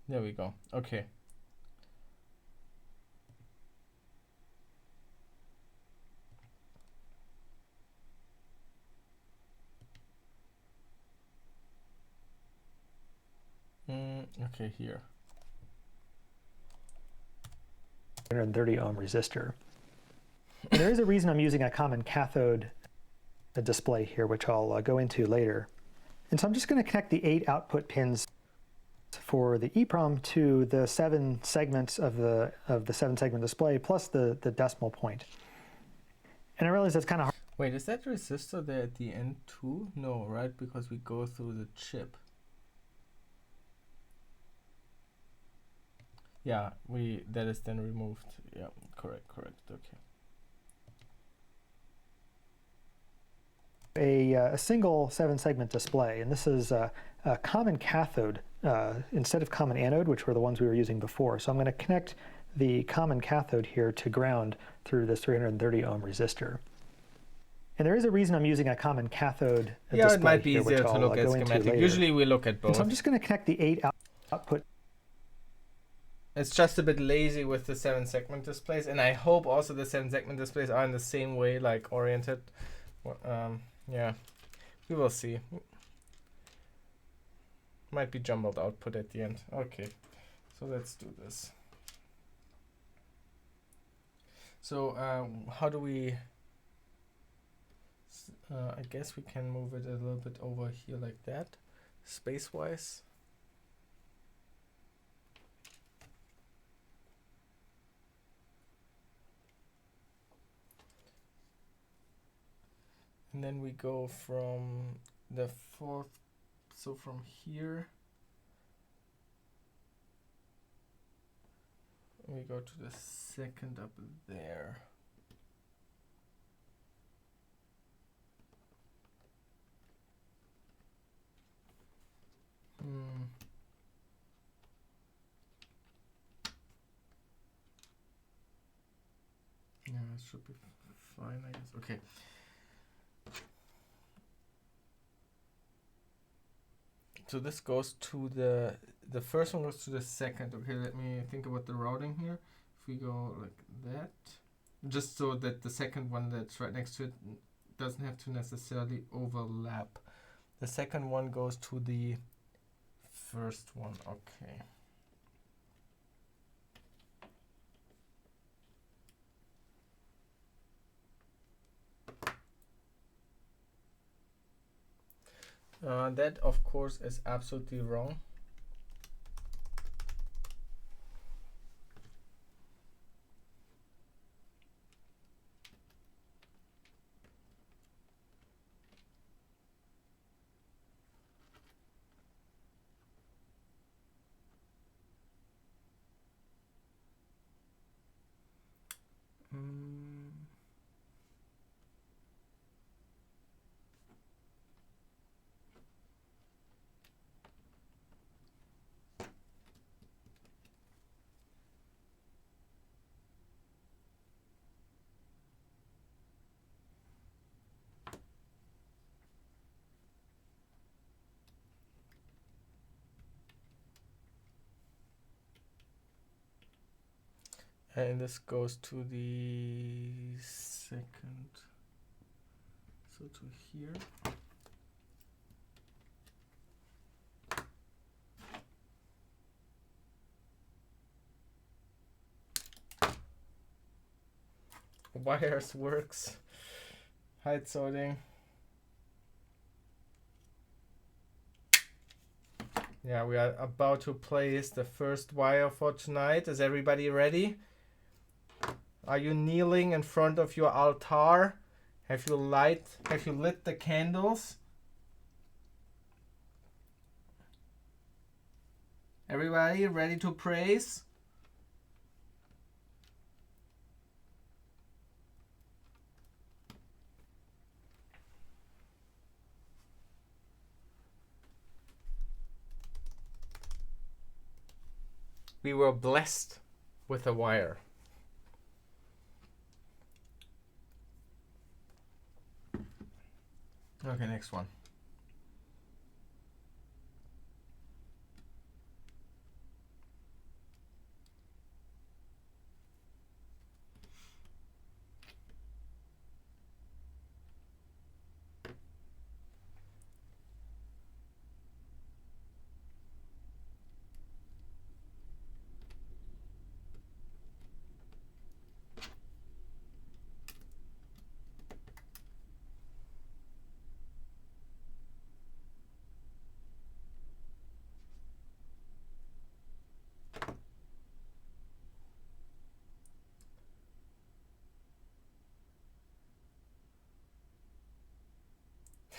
There we go. Okay. Okay, here. 130 ohm resistor. And there is a reason I'm using a common cathode display here, which I'll go into later. And so I'm just going to connect the 8 output pins for the EEPROM to the 7 segments of the 7-segment display plus the decimal point. And I realize that's kind of hard. Wait, is that resistor there at the end too? No, right? Because we go through the chip. Yeah, that is then removed. Yeah, correct. Okay. A single 7-segment display, and this is a common cathode instead of common anode, which were the ones we were using before. So I'm going to connect the common cathode here to ground through this 330 ohm resistor. And there is a reason I'm using a common cathode display it might be here, easier to look at schematic. Usually we look at both. And so I'm just going to connect the 8 output. It's just a bit lazy with the 7-segment displays, and I hope also the 7-segment displays are in the same way, like oriented. Yeah, we will see. Might be jumbled output at the end. Okay, so let's do this. So how do we... I guess we can move it a little bit over here like that, space-wise. And then we go from the 4th, so from here, we go to the 2nd up there. Yeah, it should be fine, I guess. Okay. So this goes to the first one goes to the 2nd. Okay, let me think about the routing here. If we go like that, just so that the 2nd one that's right next to it doesn't have to necessarily overlap. The 2nd one goes to the 1st one. Okay. That of course is absolutely wrong. And this goes to the second, so to here. Wires works. Height sorting. Yeah, we are about to place the first wire for tonight. Is everybody ready? Are you kneeling in front of your altar? Have you lit the candles? Everybody ready to praise? We were blessed with a wire. Okay, next one.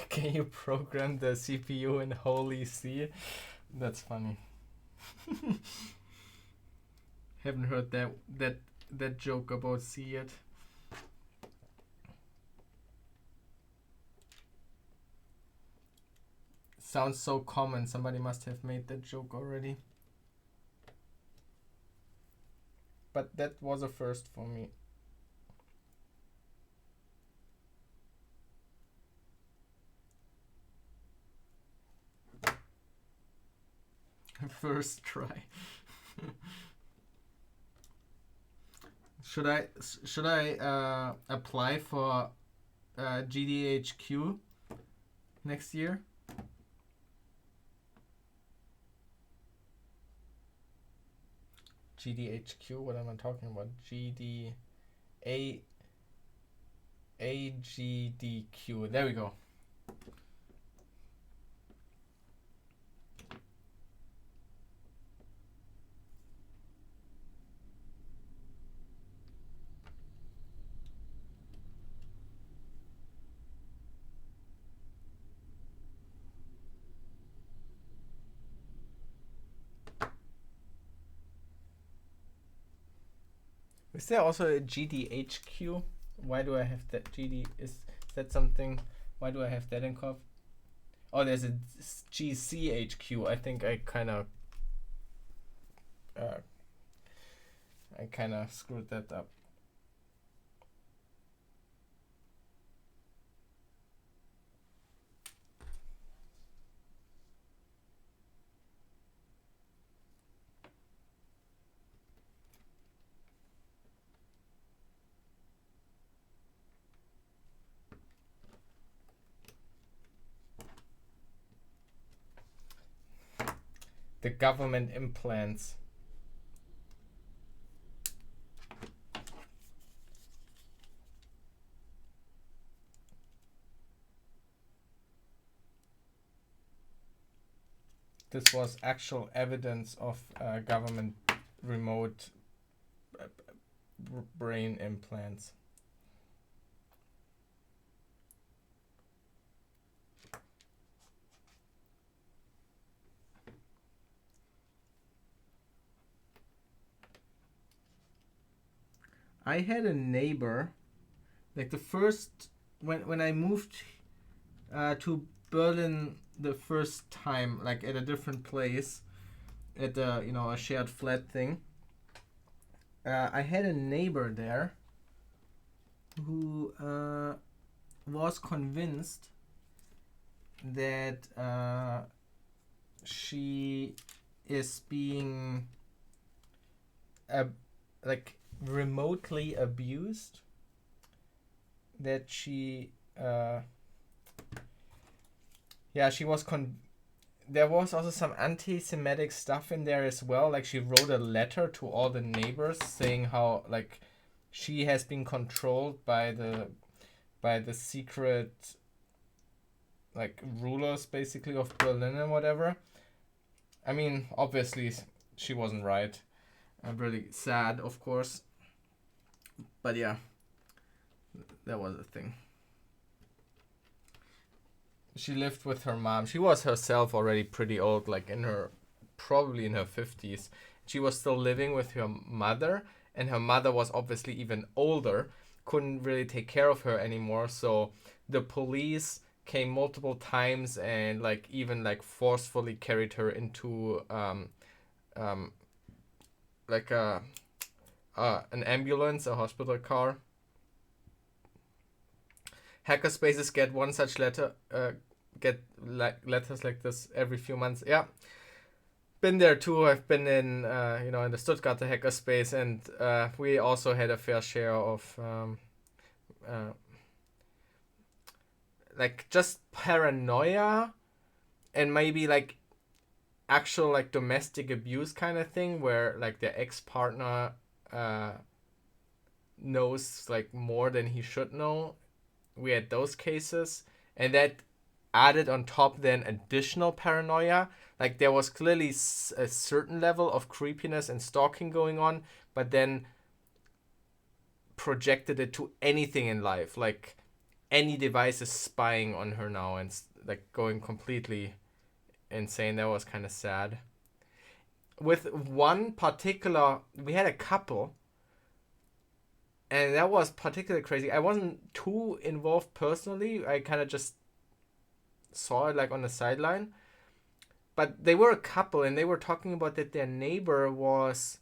Can you program the CPU in Holy C? That's funny. Haven't heard that joke about C yet. Sounds so common. Somebody must have made that joke already. But that was a first for me. First try. Should I apply for GDHQ next year? GDHQ, what am I talking about? AGDQ. There we go. Is there also a GDHQ? Why do I have that? Is that something? Why do I have that in conf? Oh, there's a GCHQ. I think I kind of screwed that up. The government implants. This was actual evidence of government remote brain implants. I had a neighbor, like the first, when I moved to Berlin the first time, like at a different place, at a shared flat thing. I had a neighbor there who was convinced that she is being like remotely abused. That she, she was there was also some anti-Semitic stuff in there as well. Like, she wrote a letter to all the neighbors saying how, like, she has been controlled by the secret, like, rulers basically of Berlin and whatever. I mean, obviously she wasn't right. I'm really sad, of course. But yeah, that was a thing. She lived with her mom. She was herself already pretty old, like probably in her 50s. She was still living with her mother, and her mother was obviously even older, couldn't really take care of her anymore. So the police came multiple times and like even like forcefully carried her into like an ambulance, a hospital car. Hackerspaces get one such letter, letters like this every few months. Yeah, been there too. I've been in, in the Stuttgart hackerspace, and we also had a fair share of, like, just paranoia, and maybe like actual like domestic abuse kind of thing, where like their ex-partner knows like more than he should know. We had those cases, and that added on top then additional paranoia. Like, there was clearly a certain level of creepiness and stalking going on, but then projected it to anything in life. Like, any device is spying on her now and like going completely insane. That was kind of sad. With one particular, we had a couple, and that was particularly crazy. I wasn't too involved personally. I kind of just saw it like on the sideline. But they were a couple, and they were talking about that their neighbor was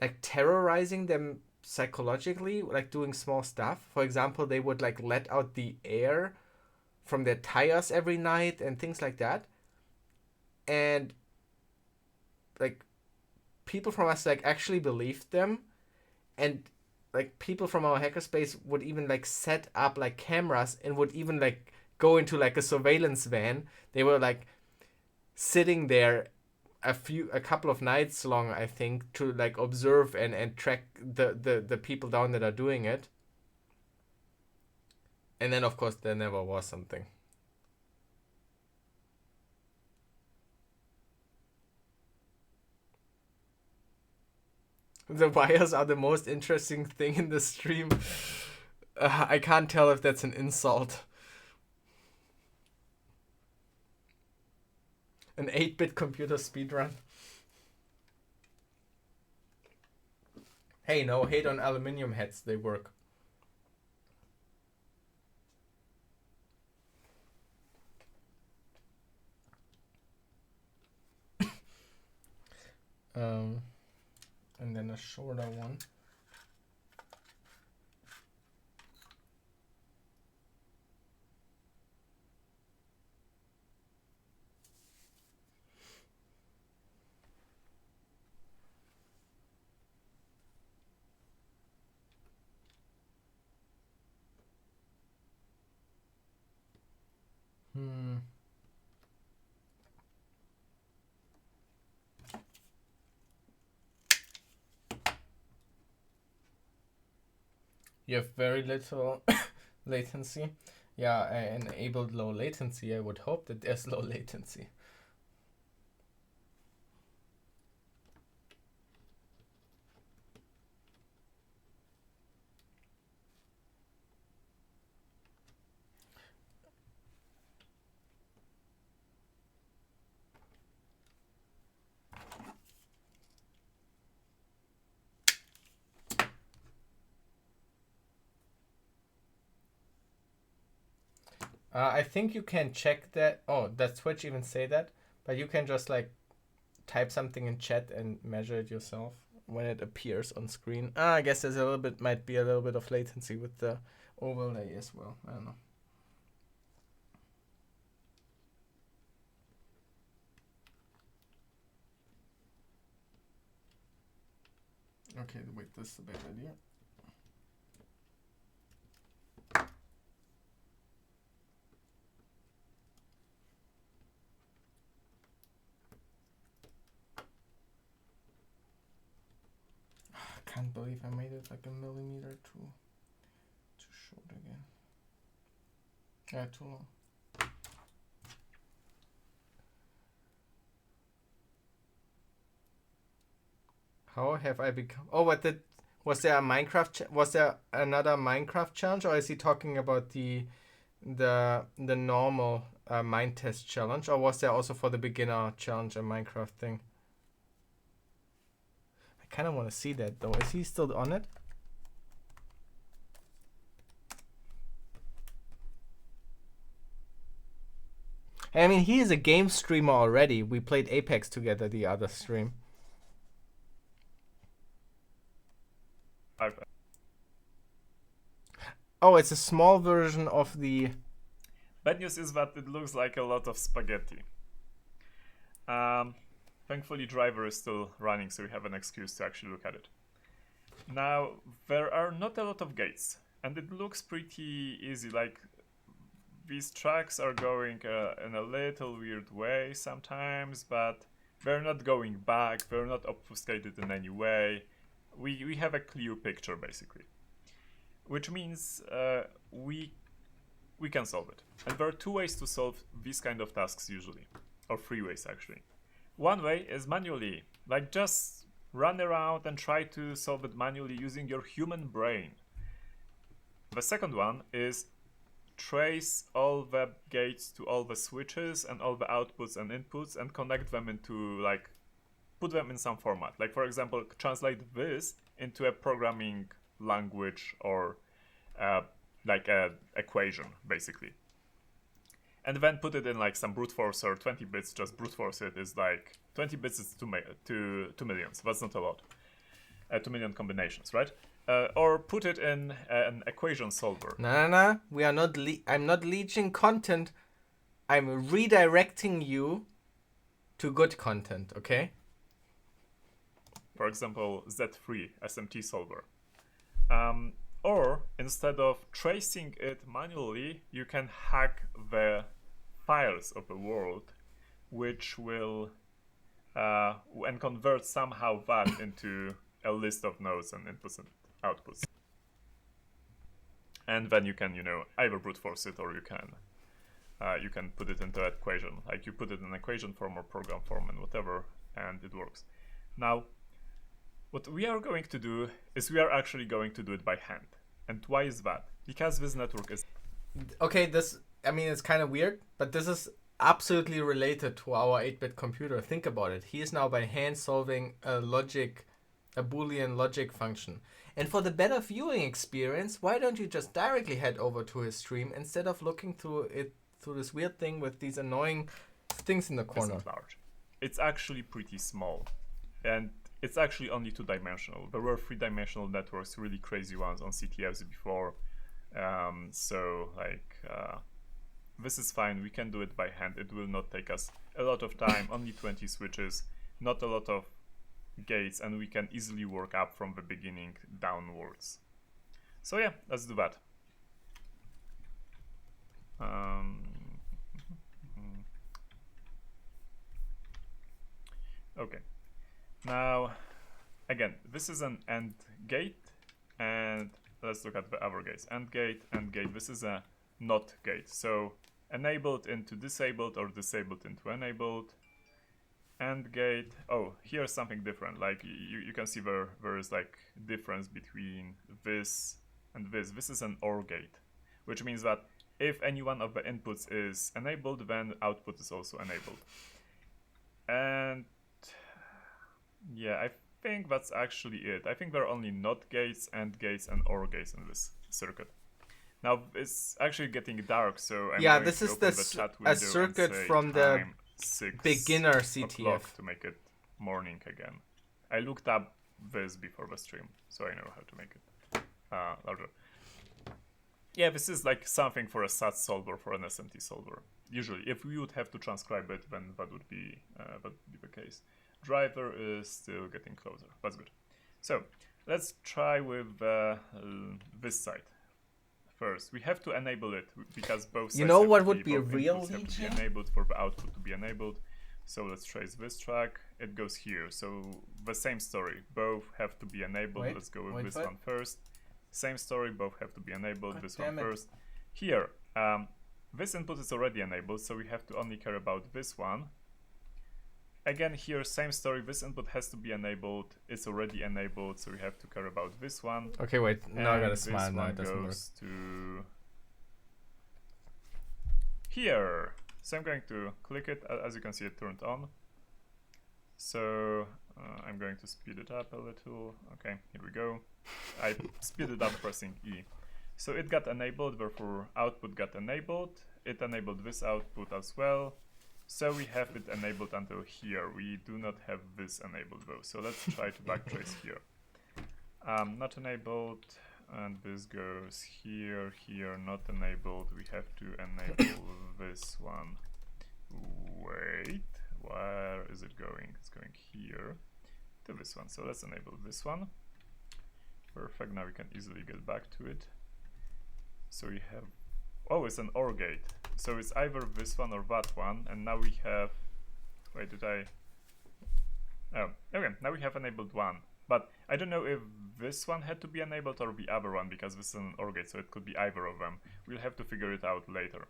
like terrorizing them psychologically, like doing small stuff. For example, they would like let out the air from their tires every night and things like that. And like people from us like actually believed them, and like people from our hackerspace would even like set up like cameras and would even like go into like a surveillance van. They were like sitting there a couple of nights long, I think, to like observe and track the people down that are doing it. And then of course there never was something. The wires are the most interesting thing in the stream. I can't tell if that's an insult. An 8-bit computer speedrun. Hey, no hate on aluminium heads, they work. And then a shorter one. You have very little latency. Yeah, I enabled low latency. I would hope that there's low latency. I think you can check that. Oh, does Twitch even say that? But you can just like type something in chat and measure it yourself when it appears on screen. I guess there's might be a little bit of latency with the overlay as well. I don't know. Okay, wait, this is a bad idea. I can't believe I made it like a millimeter too short again. Yeah, too long. How have I become? Oh, what did? Was there a Minecraft? Was there another Minecraft challenge, or is he talking about the normal mind test challenge, or was there also for the beginner challenge a Minecraft thing? I kind of want to see that though. Is he still on it? I mean, he is a game streamer already. We played Apex together the other stream. Oh, it's a small version of the... Bad news is that it looks like a lot of spaghetti. Thankfully, driver is still running, so we have an excuse to actually look at it. Now, there are not a lot of gates, and it looks pretty easy. Like, these tracks are going in a little weird way sometimes, but they're not going back, they're not obfuscated in any way. We have a clear picture, basically. Which means we can solve it. And there are two ways to solve these kind of tasks usually, or three ways actually. One way is manually, like just run around and try to solve it manually using your human brain. The second one is trace all the gates to all the switches and all the outputs and inputs and connect them into, like, put them in some format. Like, for example, translate this into a programming language or like a equation, basically. And then put it in like some brute force or 20 bits, just brute force it is like 20 bits is 2 millions. That's not a lot. 2 million combinations, right? Or put it in an equation solver. No. We are not. I'm not leeching content. I'm redirecting you to good content. Okay. For example, Z3 SMT solver. Or instead of tracing it manually, you can hack the files of the world, which will and convert somehow that into a list of nodes and inputs and outputs. And then you can, either brute force it, or you can put it into an equation. Like, you put it in equation form or program form and whatever, and it works. Now, what we are going to do is we are actually going to do it by hand. And why is that? Because this network is... Okay, it's kind of weird, but this is absolutely related to our 8-bit computer. Think about it. He is now by hand solving a Boolean logic function. And for the better viewing experience, why don't you just directly head over to his stream instead of looking through this weird thing with these annoying things in the corner? It's not large. It's actually pretty small. And it's actually only 2-dimensional. There were 3-dimensional networks, really crazy ones on CTFs before. This is fine. We can do it by hand. It will not take us a lot of time. Only 20 switches, not a lot of gates, and we can easily work up from the beginning downwards. So yeah, let's do that. Okay. Now, again, this is an AND gate, and let's look at the other gates. AND gate, AND gate. This is a NOT gate. So enabled into disabled or disabled into enabled. AND gate. Oh, here's something different. Like, you can see there is like difference between this and this. This is an OR gate, which means that if any one of the inputs is enabled, then output is also enabled. And yeah, I think that's actually it. I think there are only NOT gates, AND gates, and OR gates in this circuit. Now it's actually getting dark, so I'm going this to is open the chat window a circuit and say from the 6 beginner CTF o'clock to make it morning again. I looked up this before the stream, so I know how to make it larger. Yeah, this is like something for a SAT solver, for an SMT solver. Usually, if we would have to transcribe it, then that would be the case. Driver is still getting closer. That's good. So let's try with this side. First, we have to enable it because both sides You know have what to would be a both real inputs have to be lead? enabled for the output to be enabled. So let's trace this track. It goes here. So the same story. Both have to be enabled. Wait, Let's go with wait this for it. one first. Same story. Both have to be enabled. God this damn one it. first. Here, this input is already enabled, so we have to only care about this one. Again, here, same story. This input has to be enabled. It's already enabled, so we have to care about this one. Okay, wait. Now I gotta And smile. this Now one it doesn't work. goes to here. So I'm going to click it. As you can see, it turned on. So I'm going to speed it up a little. Okay, here we go. I speed it up pressing E. So it got enabled, therefore output got enabled. It enabled this output as well. So we have it enabled until here. We do not have this enabled though. So let's try to backtrace here. Not enabled, and this goes here, here, not enabled. We have to enable this one. Wait, where is it going? It's going here to this one. So let's enable this one. Perfect, now we can easily get back to it. So we have, oh, it's an OR gate. So it's either this one or that one, and now we have, wait, did I, oh, okay, now we have enabled one. But I don't know if this one had to be enabled or the other one, because this is an OR gate, so it could be either of them. We'll have to figure it out later.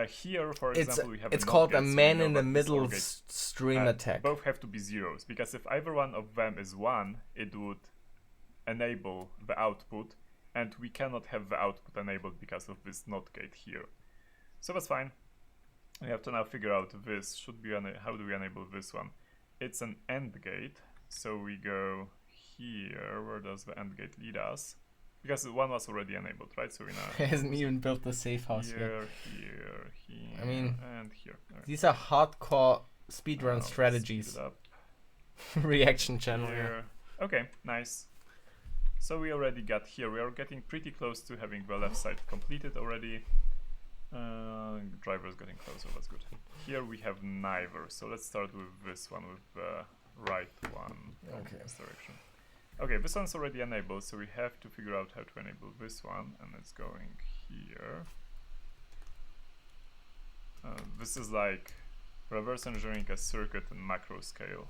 Here, for example, we have it's a NOT called gate, a so we man know in the that this middle OR gate, stream attack. both have to be zeros, because if either one of them is 1, it would enable the output, and we cannot have the output enabled because of this NOT gate here. So that's fine. We have to now figure out this. Should be how do we enable this one? It's an AND gate, so we go here. Where does the AND gate lead us? Because one was already enabled, right? So we now He hasn't even built the safe house yet. here, I mean, and here. Okay. These are hardcore speedrun Now, strategies. speed it up. Reaction channel. Yeah. Here. Okay, nice. So we already got here. We are getting pretty close to having the left side completed already. Driver is getting closer, that's good. Here we have neither, so let's start with this one, with the right one. Okay. This direction. Okay, this one's already enabled, so we have to figure out how to enable this one, and it's going here. This is like reverse engineering a circuit in macro scale.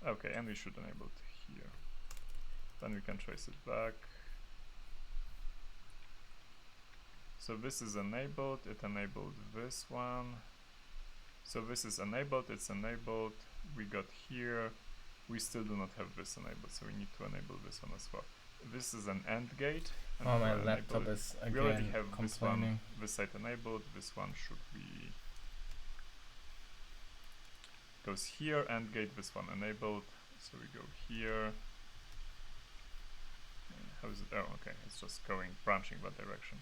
Okay, and we should enable it here. Then we can trace it back. So this is enabled, it enabled this one. So this is enabled, it's enabled. We got here. We still do not have this enabled, so we need to enable this one as well. This is an AND gate. And Oh, we my will laptop enable it. is We already again have this one, complaining. this side enabled. This one should be goes here, AND gate. This one enabled. So we go here. How is it? Oh, okay. It's just going branching that direction.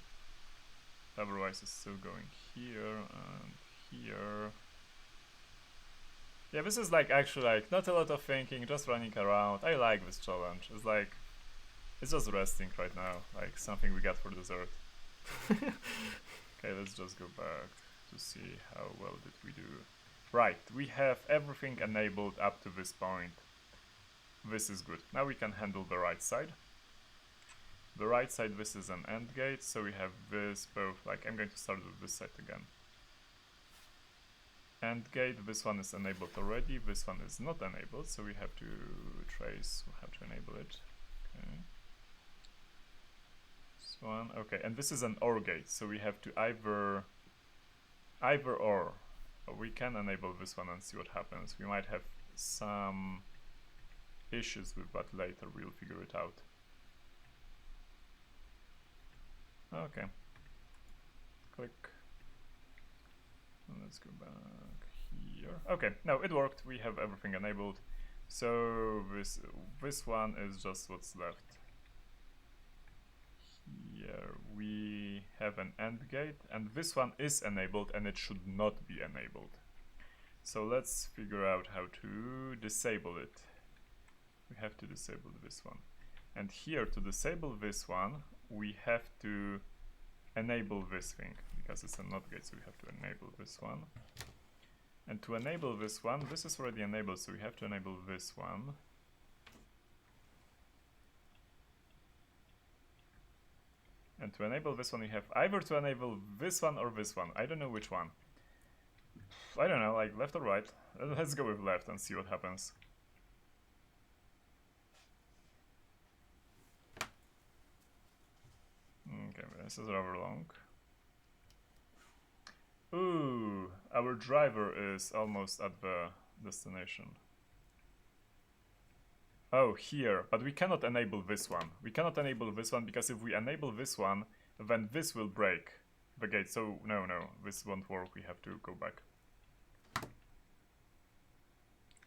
Otherwise, it's still going here and here. Yeah, this is like actually like not a lot of thinking, just running around. I like this challenge. It's like it's just resting right now, like something we got for dessert. Okay, let's just go back to see how well did we do. Right, we have everything enabled up to this point. This is good. Now we can handle the right side. The right side, this is an AND gate, so we have this both, like I'm going to start with this side again. AND gate, this one is enabled already, this one is not enabled, so we have to trace how to enable it. Okay. This one, okay, and this is an OR gate, so we have to either or. We can enable this one and see what happens. We might have some issues with that later, we'll figure it out. Okay. Click. And let's go back here. Okay, no, it worked. We have everything enabled. So this one is just what's left. Here we have an AND gate, and this one is enabled, and it should not be enabled. So let's figure out how to disable it. We have to disable this one. And here, to disable this one, we have to enable this thing, because it's a NOT gate, so we have to enable this one. And to enable this one, this is already enabled, so we have to enable this one. And to enable this one, we have either to enable this one or this one. I don't know which one. I don't know, like left or right. Let's go with left and see what happens. Okay, this is rather long. Ooh, our driver is almost at the destination. Oh, here, but we cannot enable this one. We cannot enable this one because if we enable this one, then this will break the gate. So no, this won't work. We have to go back.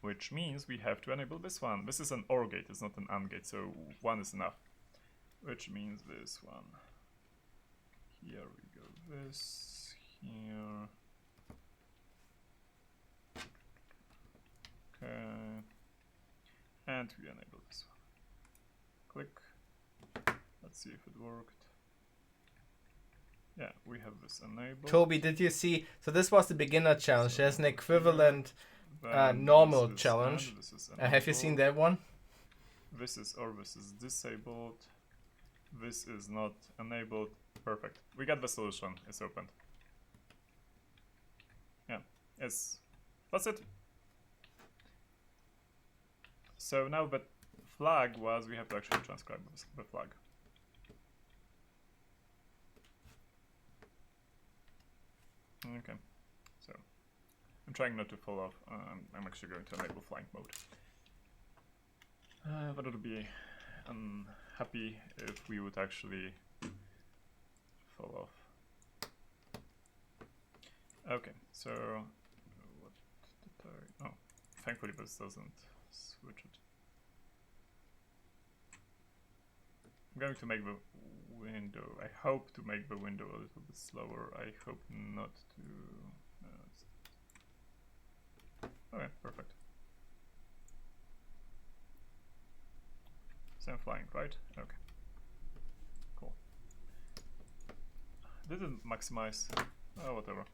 Which means we have to enable this one. This is an OR gate, it's not an AND gate, so one is enough. Which means this one. Here we go, this, here. Okay. And we enable this one. Click. Let's see if it worked. Yeah, we have this enabled. Toby, did you see? So this was the beginner challenge. There's an equivalent normal challenge. Have you seen that one? This is disabled. This is not enabled. Perfect. We got the solution. It's opened. Yeah, that's it. So now the flag was, we have to actually transcribe the flag. Okay, so I'm trying not to fall off. I'm actually going to enable flying mode. But it would be unhappy if we would actually fall off. Okay, so what did I... Oh, thankfully this doesn't switch it. I'm going to make the window. I hope to make the window a little bit slower. I hope not to... Okay, perfect. Same flying, right? Okay. Cool. Didn't maximize. Oh, whatever.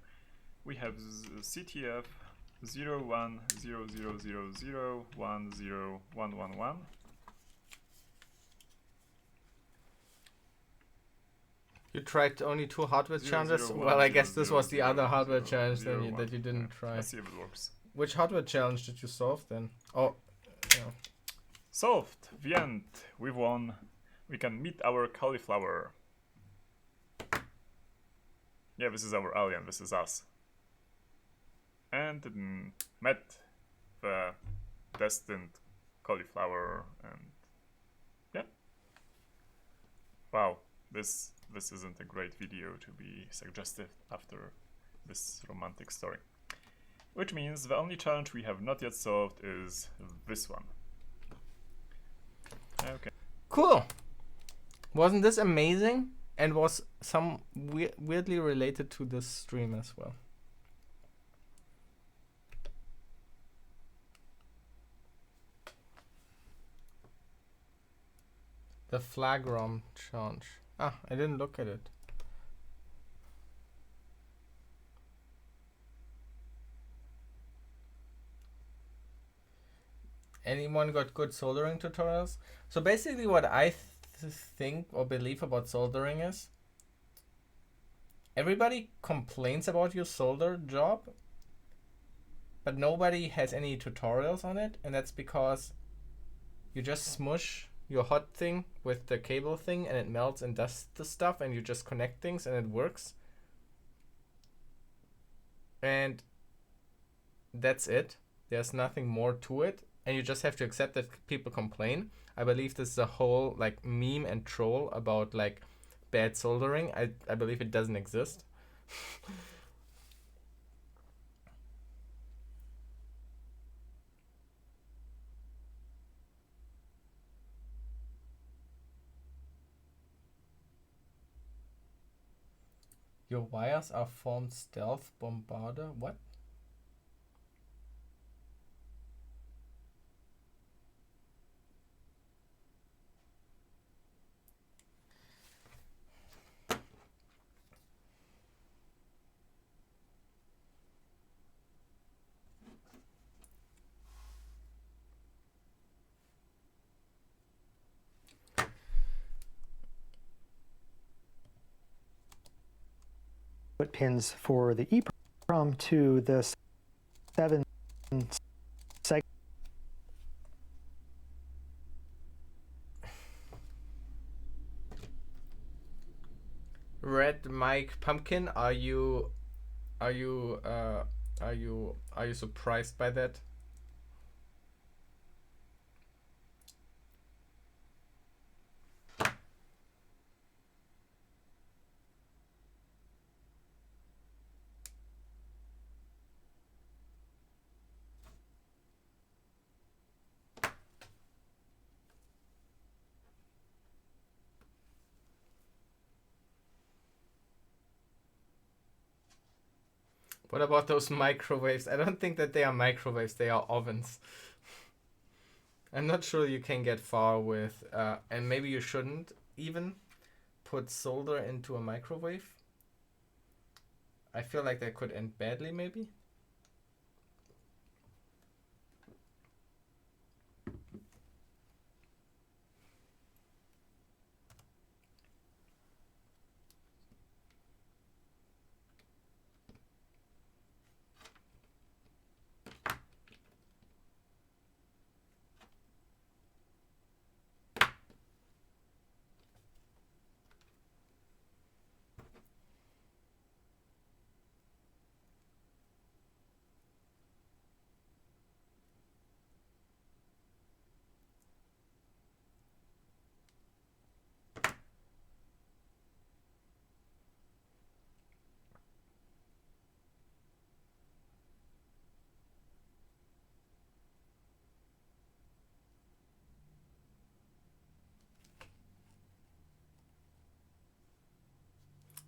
We have CTF 010000101111. You tried only 2 hardware challenges? Well, I guess this was the other hardware challenge that you didn't try. Let's see if it works. Which hardware challenge did you solve then? Oh, yeah. Solved! The end! We've won. We can meet our cauliflower. Yeah, this is our alien, this is us. And met the destined cauliflower and... yeah. Wow, this isn't a great video to be suggested after this romantic story. Which means the only challenge we have not yet solved is this one. Okay. Cool. Wasn't this amazing? And was some weirdly related to this stream as well. The flag ROM challenge. Ah, I didn't look at it. Anyone got good soldering tutorials? So basically what I think or believe about soldering is everybody complains about your solder job, but nobody has any tutorials on it, and that's because you just smush your hot thing with the cable thing and it melts and does the stuff, and you just connect things and it works. And that's it. There's nothing more to it. And you just have to accept that people complain. I believe this is a whole like meme and troll about like bad soldering. I believe it doesn't exist. Your wires are formed stealth bombarder. What? pins for the EEPROM to the 7 segment. Red Mike Pumpkin, are you surprised by that? What about those microwaves? I don't think that they are microwaves, they are ovens. I'm not sure you can get far with, and maybe you shouldn't even put solder into a microwave. I feel like that could end badly, maybe.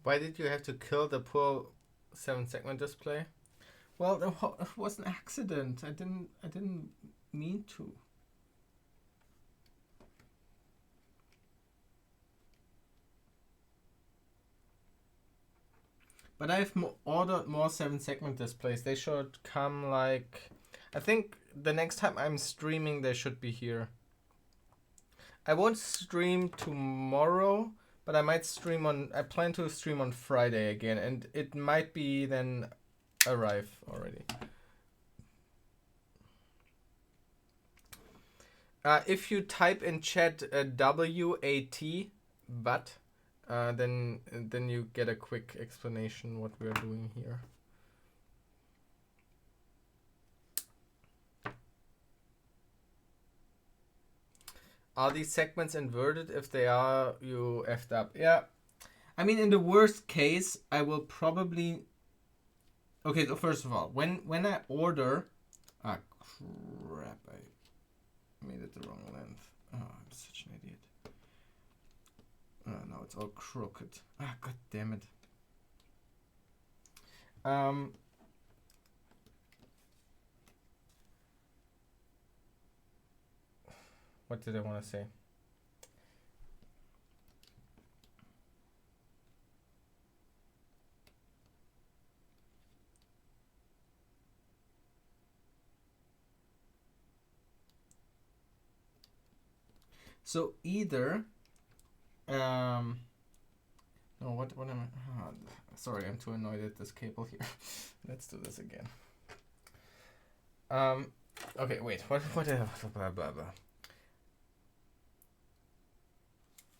Why did you have to kill the poor 7-segment display? Well, it was an accident. I didn't mean to. But I've ordered more 7-segment displays. They should come like, I think the next time I'm streaming, they should be here. I won't stream tomorrow, but I might stream I plan to stream on Friday again, and it might be then arrive already. If you type in chat WAT, but then you get a quick explanation what we're doing here. Are these segments inverted? If they are, you effed up. Yeah. I mean, in the worst case, I will probably... Okay, so first of all, when I order... Ah, crap. I made it the wrong length. Oh, I'm such an idiot. Now it's all crooked. Ah, god damn it. What did I want to say? So either, no, what am I? Oh, sorry, I'm too annoyed at this cable here. Let's do this again. Okay, wait. What? Blah blah blah.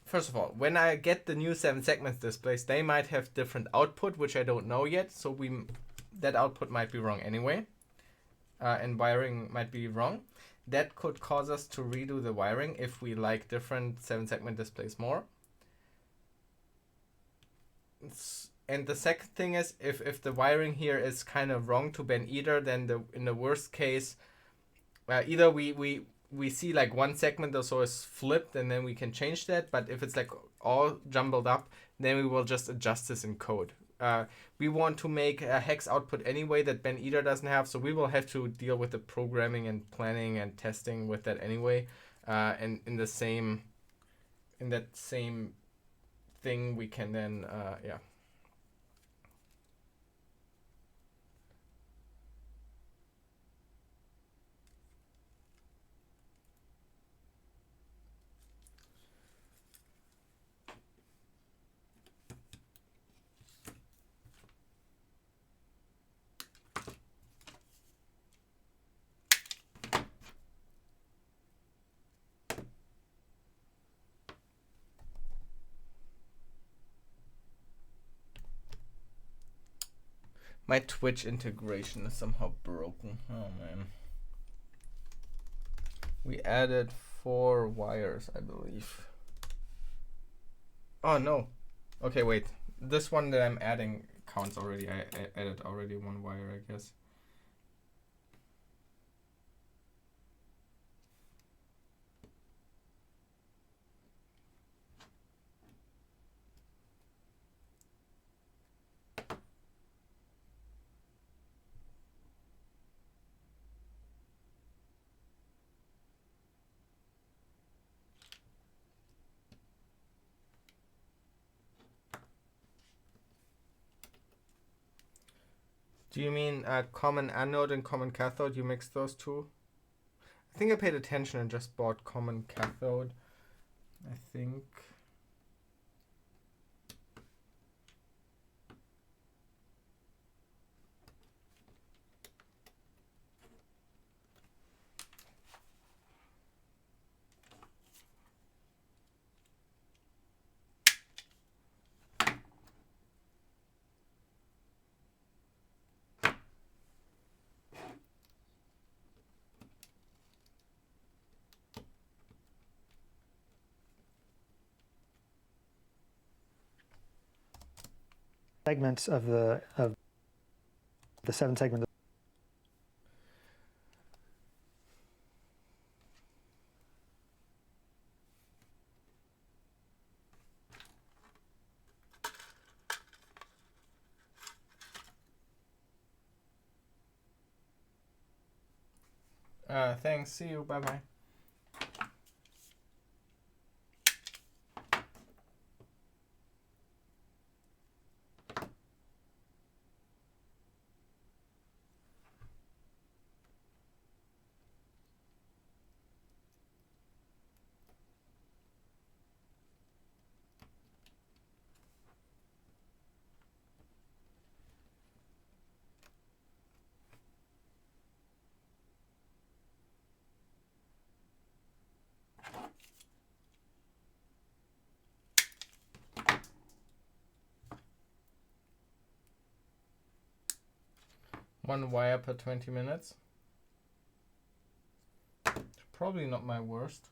First of all, when I get the new 7-segment displays, they might have different output, which I don't know yet. So that output might be wrong anyway, and wiring might be wrong. That could cause us to redo the wiring if we like different 7-segment displays more. And the second thing is, if the wiring here is kind of wrong to Ben either, then in the worst case, either we see like one segment or so is flipped and then we can change that. But if it's like all jumbled up, then we will just adjust this in code. We want to make a hex output anyway that Ben Eater doesn't have, so we will have to deal with the programming and planning and testing with that anyway. And in that same thing, we can then yeah. My Twitch integration is somehow broken. Oh man. We added 4 wires, I believe. Oh no. Okay, wait. This one that I'm adding counts already. I added already 1 wire, I guess. Do you mean common anode and common cathode? You mix those two? I think I paid attention and just bought common cathode. I think. Segments of the 7 segments. Thanks. See you. Bye bye. One wire per 20 minutes. Probably not my worst.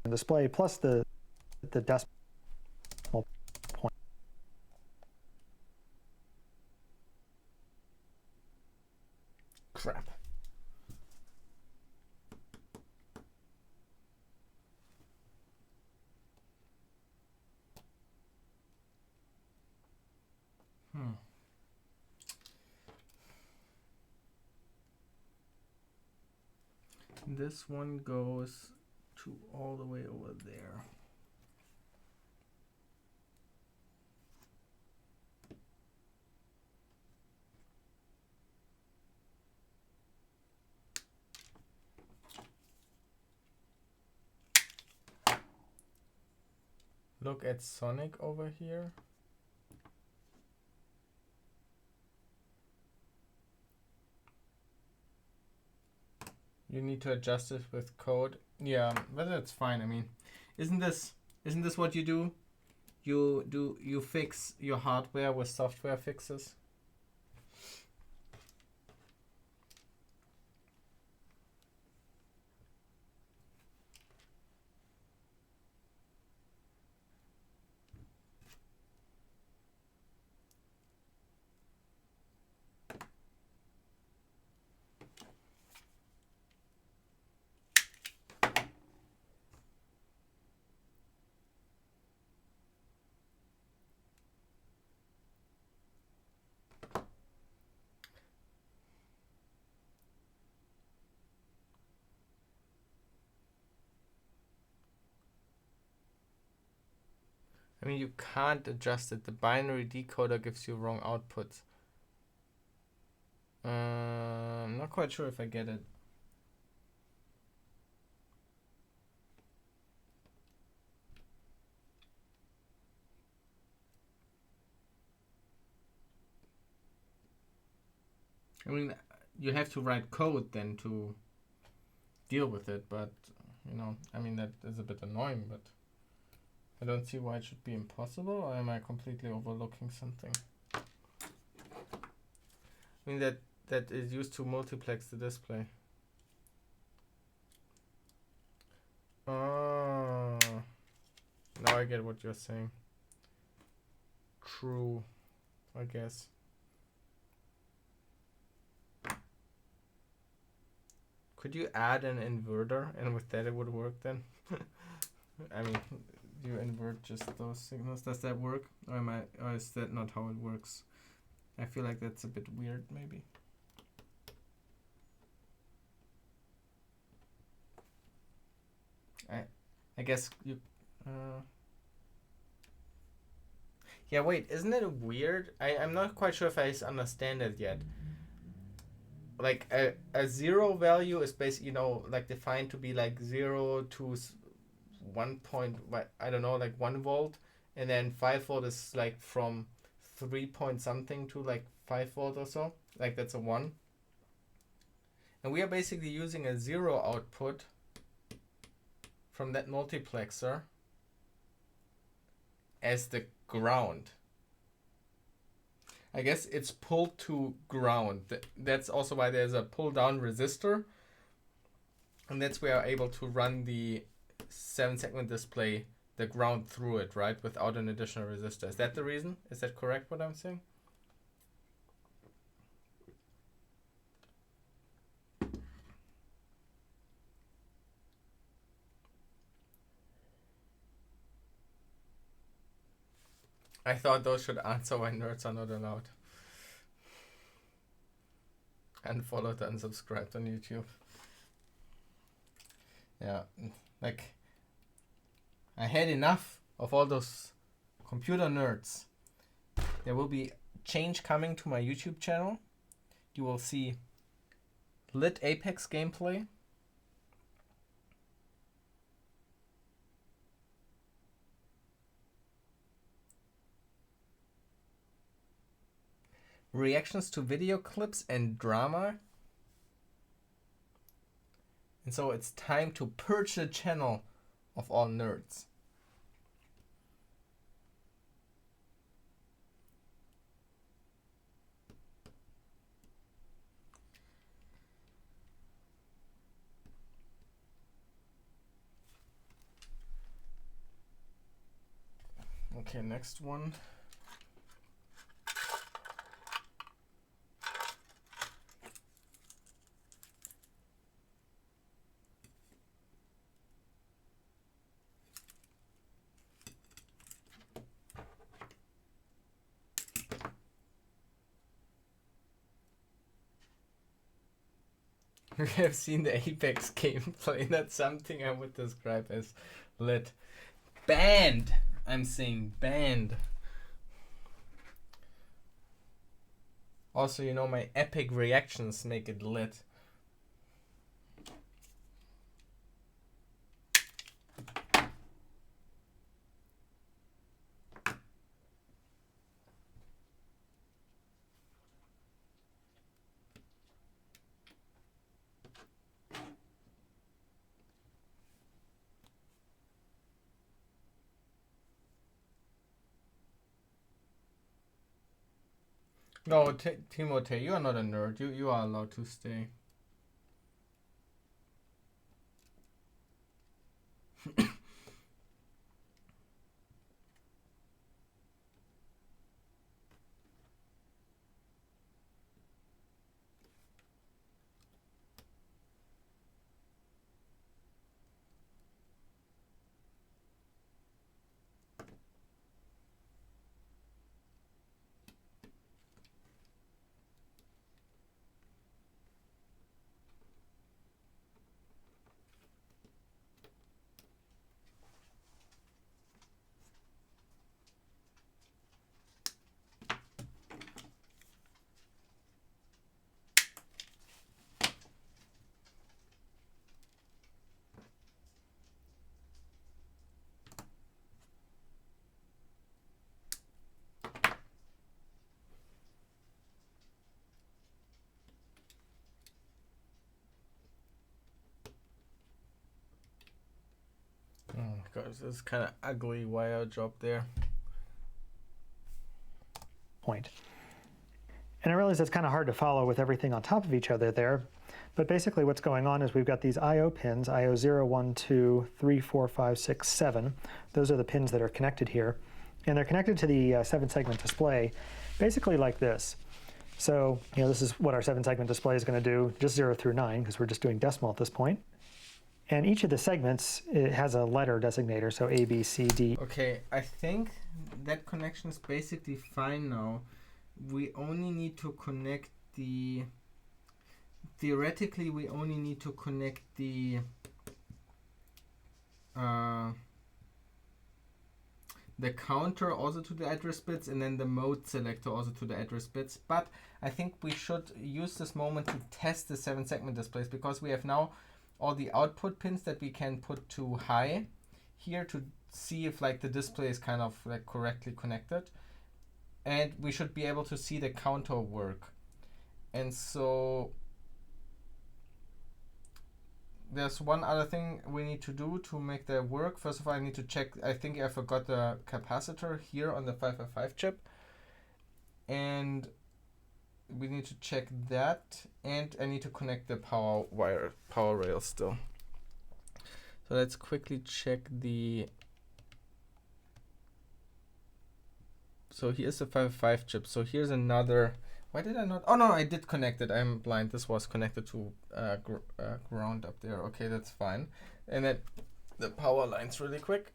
Display plus the decimal point. Crap. This one goes to all the way over there. Look at Sonic over here. You need to adjust it with code. Yeah, but that's fine. I mean, isn't this what you do? You fix your hardware with software fixes? I mean, you can't adjust it. The binary decoder gives you wrong outputs. I'm not quite sure if I get it. I mean, you have to write code then to deal with it, but you know, I mean, that is a bit annoying, but I don't see why it should be impossible, or am I completely overlooking something? I mean, that is used to multiplex the display. Oh, now I get what you're saying. True, I guess. Could you add an inverter and with that it would work then? I mean, do you invert just those signals? Does that work? Or is that not how it works? I feel like that's a bit weird maybe. I guess you yeah, wait, isn't it weird? I'm not quite sure if I understand it yet. Like a zero value is basically, you know, like defined to be like 0 to 1 point, I don't know, like 1 volt, and then 5 volt is like from 3 point something to like 5 volt or so, like that's a 1. And we are basically using a 0 output from that multiplexer as the ground. I guess it's pulled to ground. That's also why there's a pull down resistor, and that's where we are able to run the 7-segment display, the ground through it, right, without an additional resistor. Is that the reason? Is that correct what I'm saying? I thought those should answer why nerds are not allowed. Unfollowed and unsubscribed on YouTube. Yeah, like I had enough of all those computer nerds. There will be change coming to my YouTube channel. You will see lit Apex gameplay. Reactions to video clips and drama. And so it's time to purge the channel of all nerds. Okay, next one. We have seen the Apex gameplay. That's something I would describe as lit. Banned! I'm saying banned. Also, you know, my epic reactions make it lit. No, Timothée, you are not a nerd. You are allowed to stay. Oh gosh, this is kind of ugly wire job there. Point. And I realize it's kind of hard to follow with everything on top of each other there, but basically what's going on is we've got these I/O pins, I/O 0, 1, 2, 3, 4, 5, 6, 7. Those are the pins that are connected here. And they're connected to the 7-segment display, basically like this. So, this is what our 7-segment display is going to do, just 0 through 9, because we're just doing decimal at this point. And each of the segments, it has a letter designator, so A, B, C, D. Okay, I think that connection is basically fine now. We only need to connect the... Theoretically, we only need to connect the counter also to the address bits, and then the mode selector also to the address bits. But I think we should use this moment to test the 7-segment displays, because we have now all the output pins that we can put to high here to see if like the display is kind of like correctly connected, and we should be able to see the counter work. And so there's one other thing we need to do to make that work. First of all, I need to check, I think I forgot the capacitor here on the 555 chip, and we need to check that, and I need to connect the power rail still. So let's quickly check the... So here's the 555 chip. So here's another... Why did I not... Oh no, I did connect it. I'm blind. This was connected to ground up there. Okay, that's fine. And then the power lines really quick.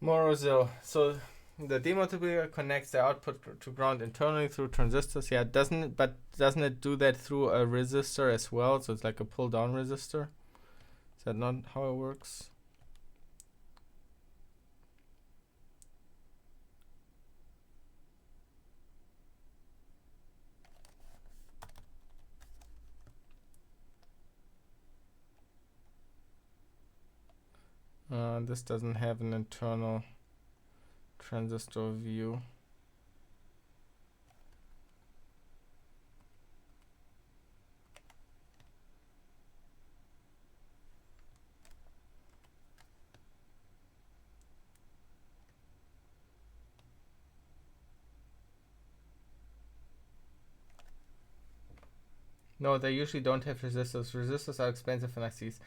Morozil. So the demultiplier connects the output to ground internally through transistors. Yeah, doesn't it do that through a resistor as well? So it's like a pull down resistor. Is that not how it works? This doesn't have an internal transistor view. No, they usually don't have resistors. Resistors are expensive in ICs.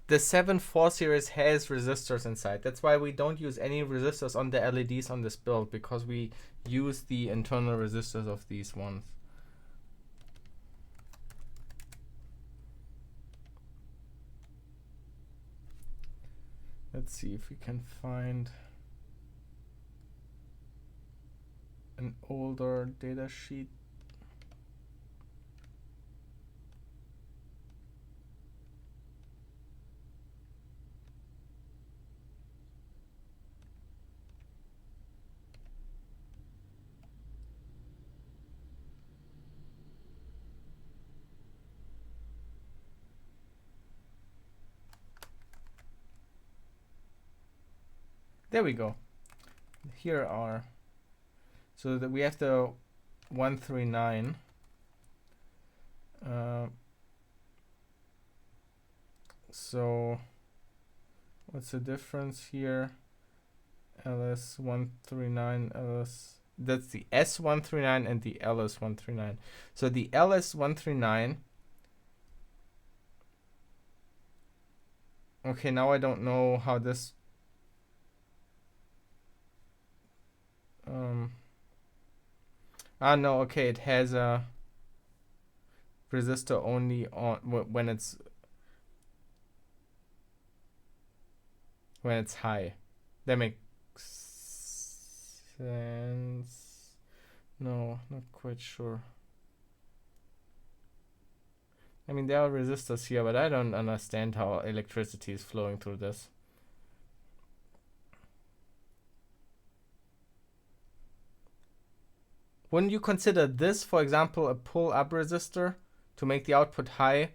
The 7.4 series has resistors inside. That's why we don't use any resistors on the LEDs on this build, because we use the internal resistors of these ones. Let's see if we can find an older data sheet. There we go. Here are, so that we have the 139. So what's the difference here? LS139, that's the S139 and the LS139. So the LS139, okay, now I don't know how this no, okay, it has a resistor only on when it's high. That makes sense. No, not quite sure. I mean, there are resistors here, but I don't understand how electricity is flowing through this. wouldn't you consider this, for example, a pull-up resistor to make the output high?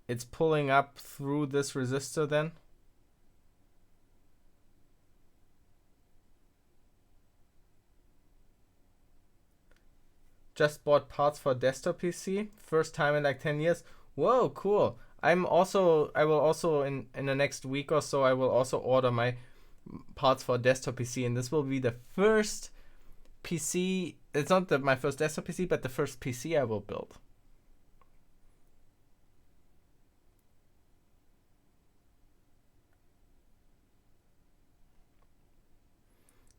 It's pulling up through this resistor then? Just bought parts for desktop PC. First time in like 10 years. Whoa, cool. I will also in the next week or so, I will also order my parts for desktop PC. And this will be the first PC. It's not my first desktop PC, but the first PC I will build.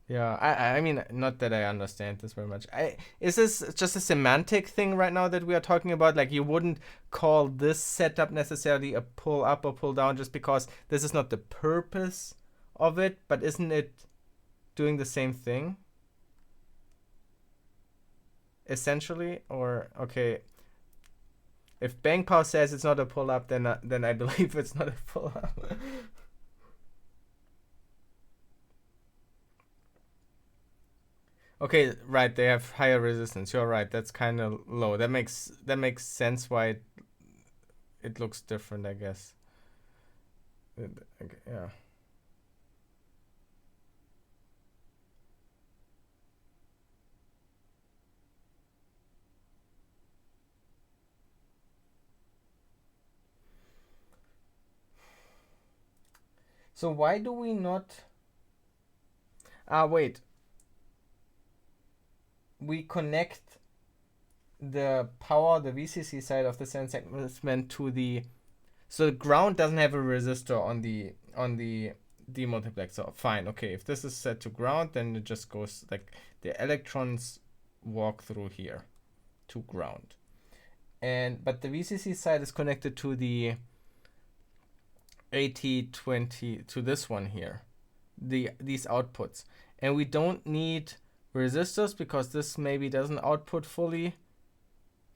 Yeah, I mean, not that I understand this very much. Is this just a semantic thing right now that we are talking about? Like, you wouldn't call this setup necessarily a pull up or pull down just because this is not the purpose of it, but isn't it doing the same thing? Essentially, or okay. If Bang Pow says it's not a pull up, then I believe it's not a pull up. Okay, right, they have higher resistance. You're right, that's kind of low. That makes sense why it looks different, I guess. Yeah. So why do we not... wait. We connect the power, the VCC side of the sense segment to the... So the ground doesn't have a resistor on the demultiplexer. Fine, okay. If this is set to ground, then it just goes like the electrons walk through here to ground. But the VCC side is connected to the AT20, to this one here, these outputs. And we don't need resistors because this maybe doesn't output fully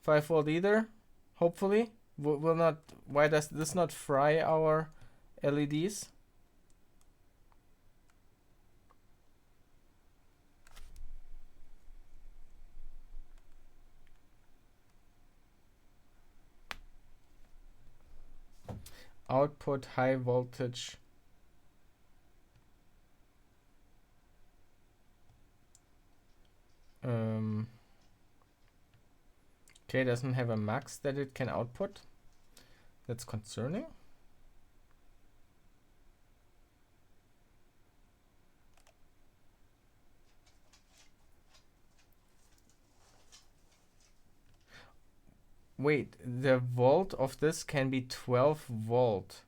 5 volt either, hopefully. Will not. Why does this not fry our LEDs? Output high voltage. Okay, doesn't have a max that it can output. That's concerning. Wait, the volt of this can be 12 volt.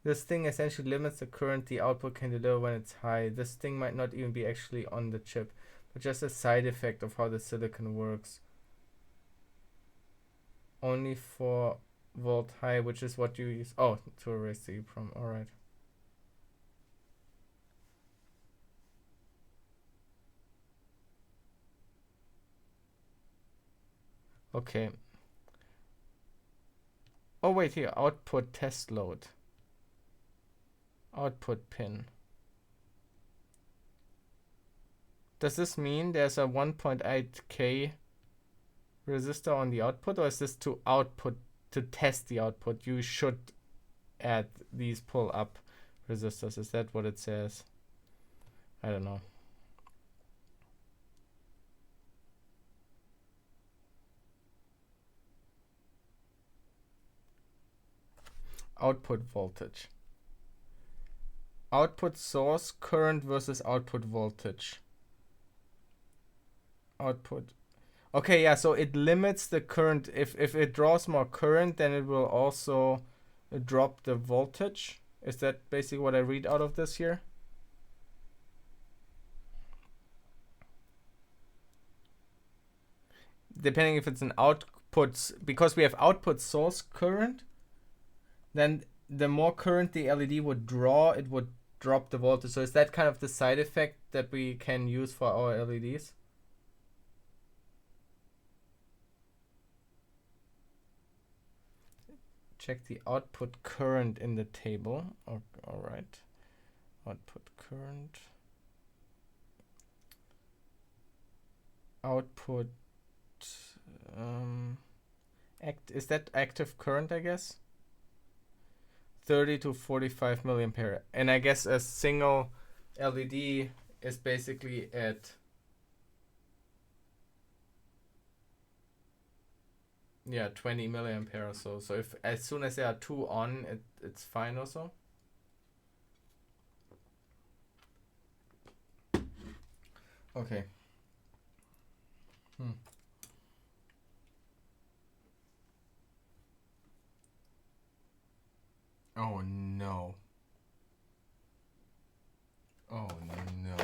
This thing essentially limits the current the output can deliver when it's high. This thing might not even be actually on the chip, but just a side effect of how the silicon works. Only 4 volt high, which is what you use. Oh, to erase the EEPROM. Alright. Okay. Oh, wait, here. Output test load. Output pin. Does this mean there's a 1.8K resistor on the output, or is this to test the output? You should add these pull up resistors. Is that what it says? I don't know. Output voltage. Output source current versus output voltage. Output. Okay, yeah, so it limits the current. If it draws more current, then it will also drop the voltage. Is that basically what I read out of this here? Depending if it's an output, because we have output source current, then the more current the LED would draw, it would drop the voltage. So is that kind of the side effect that we can use for our LEDs? Check the output current in the table. Oh, all right. Output current. Output. Is that active current, I guess? 30 to 45 milliampere. And I guess a single LED is basically at 20 milliampere or so. So if as soon as there are two on, it's fine also. Okay. Oh no. Oh no.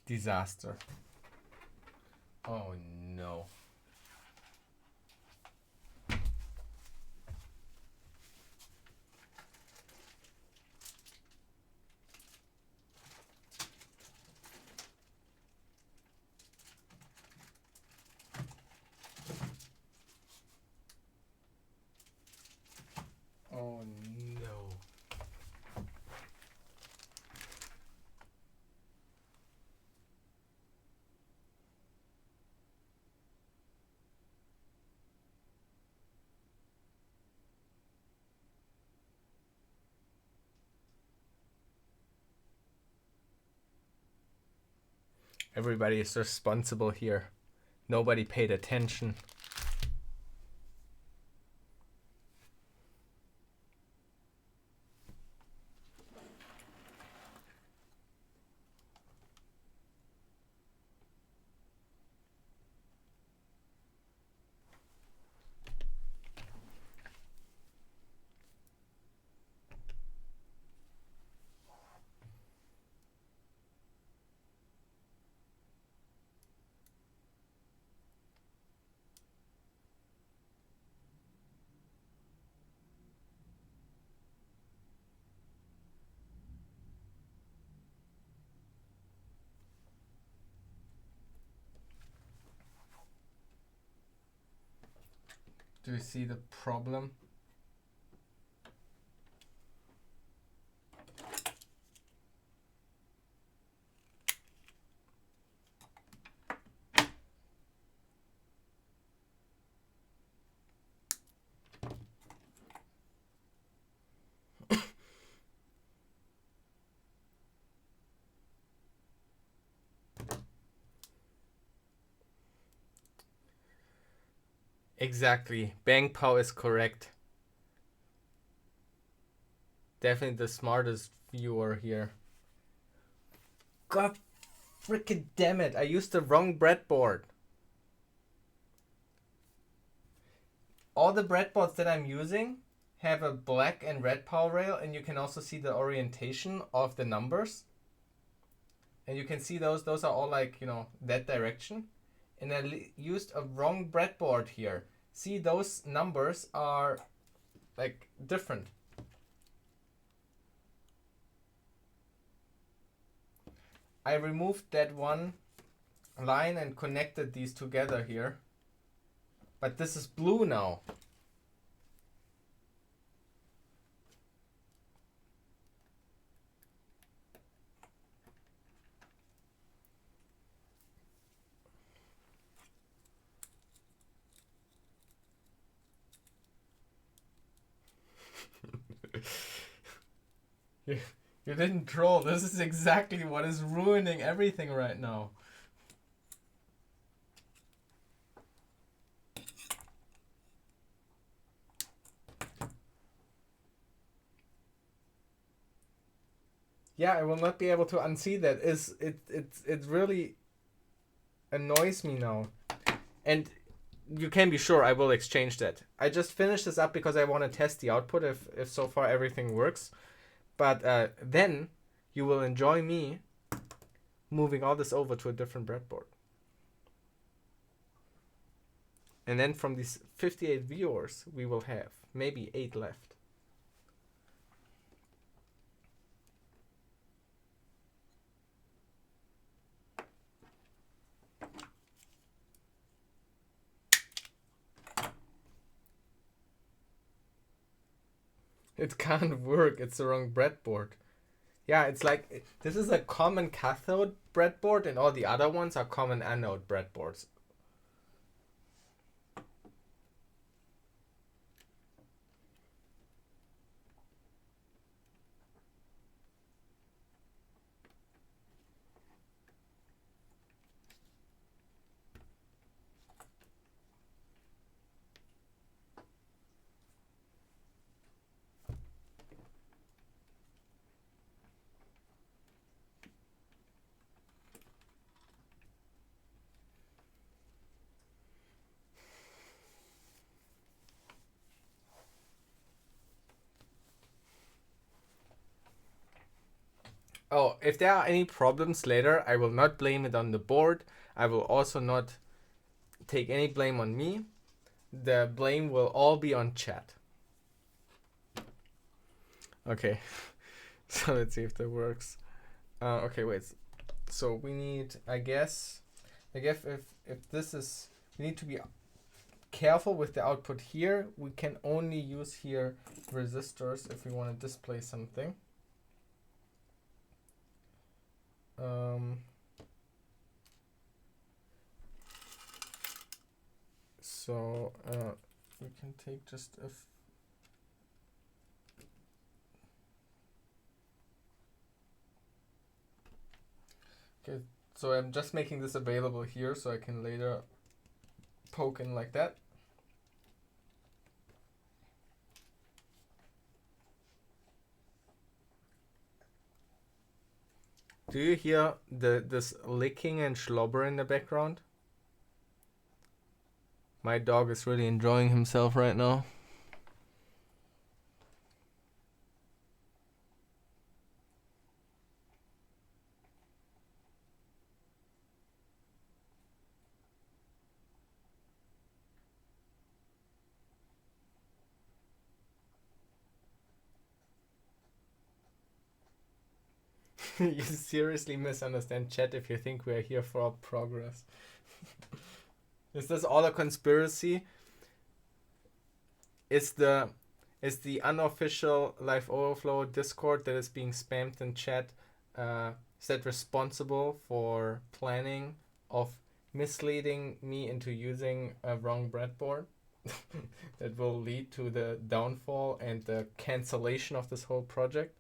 Disaster. Oh no. Oh no. Everybody is responsible here. Nobody paid attention. Do you see the problem? Exactly. Bang Pao is correct. Definitely the smartest viewer here. God freaking damn it. I used the wrong breadboard. All the breadboards that I'm using have a black and red power rail, and you can also see the orientation of the numbers. And you can see those are all like, that direction. And I used a wrong breadboard here. See, those numbers are like different. I removed that one line and connected these together here. But this is blue now. You didn't troll. This is exactly what is ruining everything right now. Yeah, I will not be able to unsee that. It really annoys me now. And you can be sure I will exchange that. I just finished this up because I want to test the output if so far everything works. But then you will enjoy me moving all this over to a different breadboard. And then from these 58 viewers, we will have maybe 8 left. It can't work. It's the wrong breadboard. Yeah, it's like this is a common cathode breadboard, and all the other ones are common anode breadboards. Oh, if there are any problems later, I will not blame it on the board. I will also not take any blame on me. The blame will all be on chat. Okay, so let's see if that works. Okay, wait. So we need, I guess if this is, we need to be careful with the output here. We can only use here resistors if we want to display something. So we can take just a okay, so I'm just making this available here so I can later poke in like that. Do you hear this licking and slobber in the background? My dog is really enjoying himself right now. You seriously misunderstand chat if you think we're here for progress. Is this all a conspiracy? Is the unofficial Live Overflow Discord that is being spammed in chat, is that responsible for planning of misleading me into using a wrong breadboard that will lead to the downfall and the cancellation of this whole project?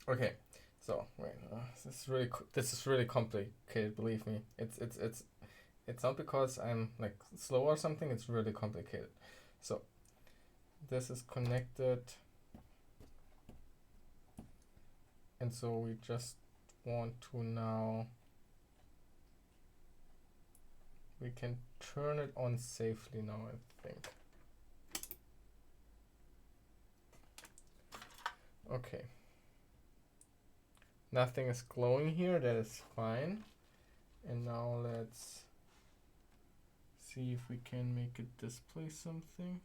Okay, so wait, this is really complicated. Believe me, it's not because I'm like slow or something. It's really complicated. So this is connected, and so we just want to now we can turn it on safely now. I think. Okay. Nothing is glowing here, that is fine. And now let's see if we can make it display something.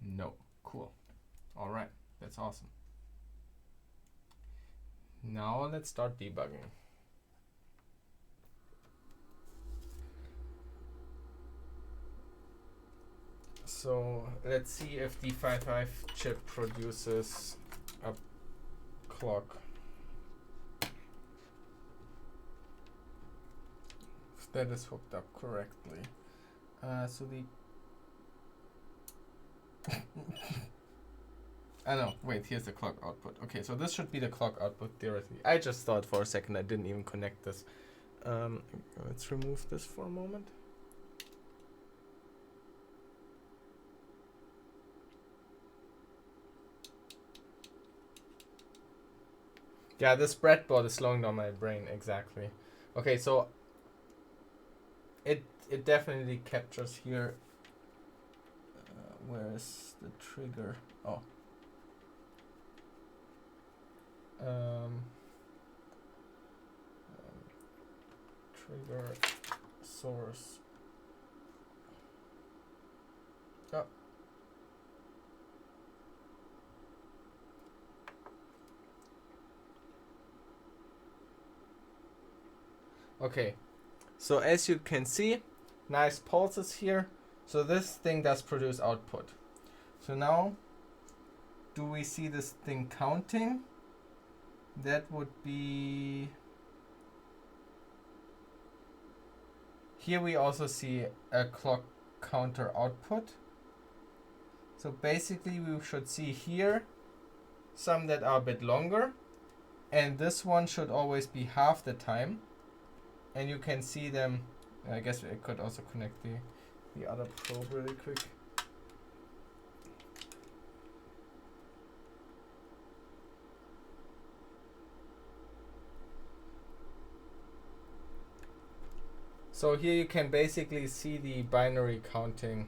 No, cool. All right, that's awesome. Now let's start debugging. So let's see if the 5.5 chip produces a clock. If that is hooked up correctly. So the I know, wait, here's the clock output. Okay, so this should be the clock output theoretically. I just thought for a second I didn't even connect this. Let's remove this for a moment. Yeah, this breadboard is slowing down my brain, exactly. Okay, so it definitely captures here. Where's the trigger? Oh. Trigger source. Oh. Okay, so as you can see, nice pulses here. So this thing does produce output. So now, do we see this thing counting? That would be... Here we also see a clock counter output. So basically we should see here some that are a bit longer. And this one should always be half the time. And you can see them. I guess I could also connect the other probe really quick. So here you can basically see the binary counting.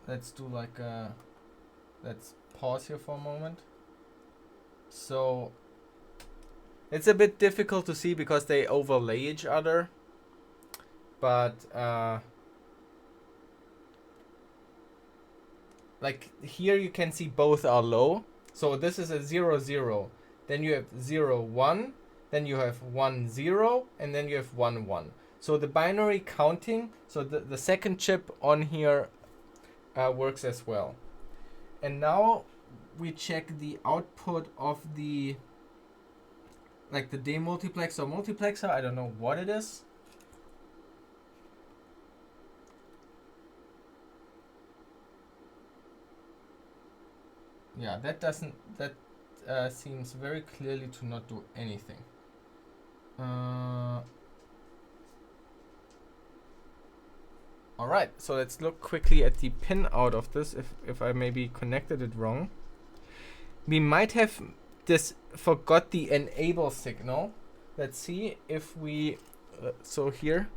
Let's do like a... Let's pause here for a moment. So it's a bit difficult to see because they overlay each other. But like here you can see both are low. So this is a 0 0. Then you have 0 1. Then you have 1 0. And then you have 1 1. So the binary counting, so the second chip on here works as well. And now we check the output of the like the demultiplexer or multiplexer. I don't know what it is. Yeah, that seems very clearly to not do anything. Alright, so let's look quickly at the pin out of this, if I maybe connected it wrong. We might have forgot the enable signal. Let's see if we, so here,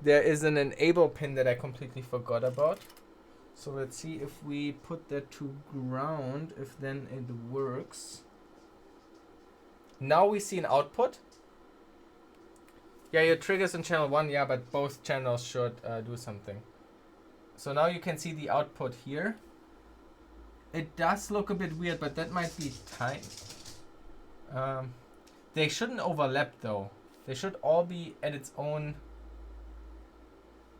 there is an enable pin that I completely forgot about. So let's see if we put that to ground, if then it works. Now we see an output. Yeah, your trigger's on channel 1, yeah, but both channels should do something. So now you can see the output here. It does look a bit weird, but that might be time. They shouldn't overlap though. They should all be at its own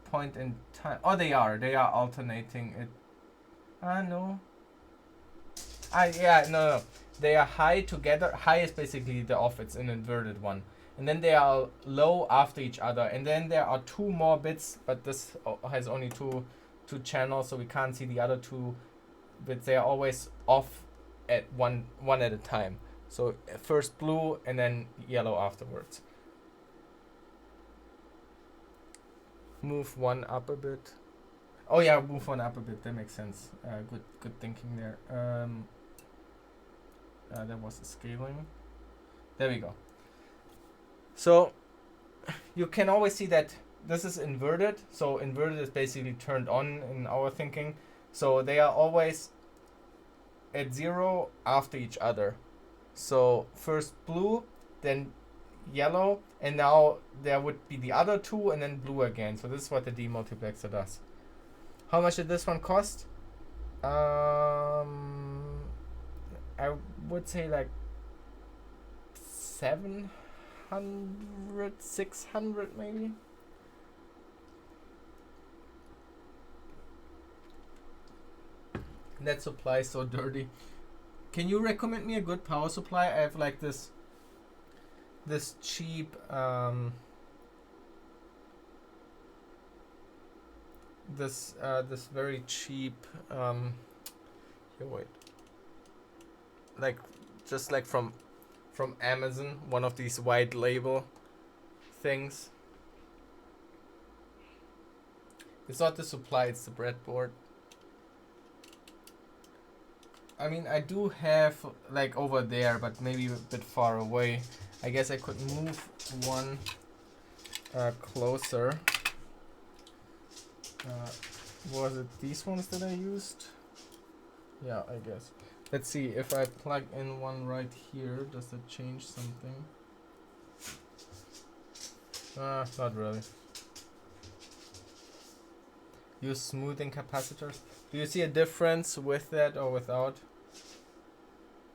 point in time. Oh, they are alternating it. No. Yeah, no. They are high together. High is basically the off, it's an inverted one. And then they are low after each other. And then there are 2 more bits, but this has only two channels, so we can't see the other 2 bits. They are always off at one at a time. So first blue and then yellow afterwards. Move one up a bit. Oh yeah, move one up a bit. That makes sense. Good thinking there. There was a scaling. There we go. So you can always see that this is inverted. So inverted is basically turned on in our thinking. So they are always at 0 after each other. So first blue, then yellow, and now there would be the other 2 and then blue again. So this is what the demultiplexer does. How much did this one cost? I would say like 700, 600 maybe. That supply is so dirty. Can you recommend me a good power supply? I have like this cheap this very cheap here, wait, like just like from Amazon, one of these white label things. It's not the supply, it's the breadboard. I mean, I do have like over there, but maybe a bit far away. I guess I could move one closer. Was it these ones that I used? Yeah, I guess. Let's see, if I plug in one right here, does that change something? Not really. Use smoothing capacitors. Do you see a difference with that or without?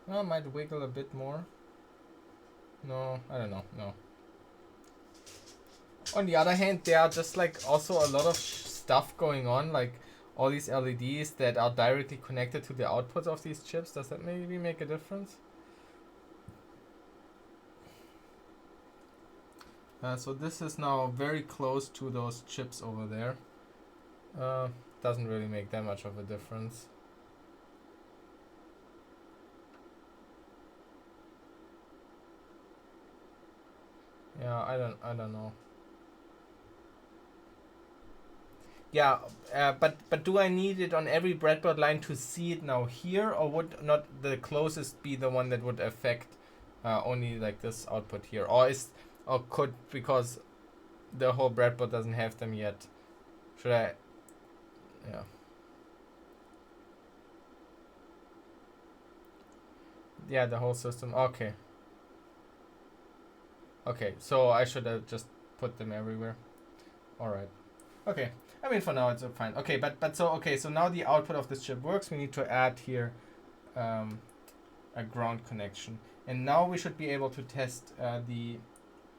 Well, it might wiggle a bit more. No, I don't know. No. On the other hand, there are just like also a lot of stuff going on, like all these LEDs that are directly connected to the outputs of these chips. Does that maybe make a difference? So this is now very close to those chips over there. Doesn't really make that much of a difference. Yeah, I don't know. Yeah, but do I need it on every breadboard line to see it now here, or would not the closest be the one that would affect only like this output here, or could, because the whole breadboard doesn't have them yet? Should I? Yeah. Yeah, the whole system. Okay. Okay, so I should have just put them everywhere. All right. Okay. I mean, for now it's fine. Okay, so now the output of this chip works. We need to add here a ground connection, and now we should be able to test the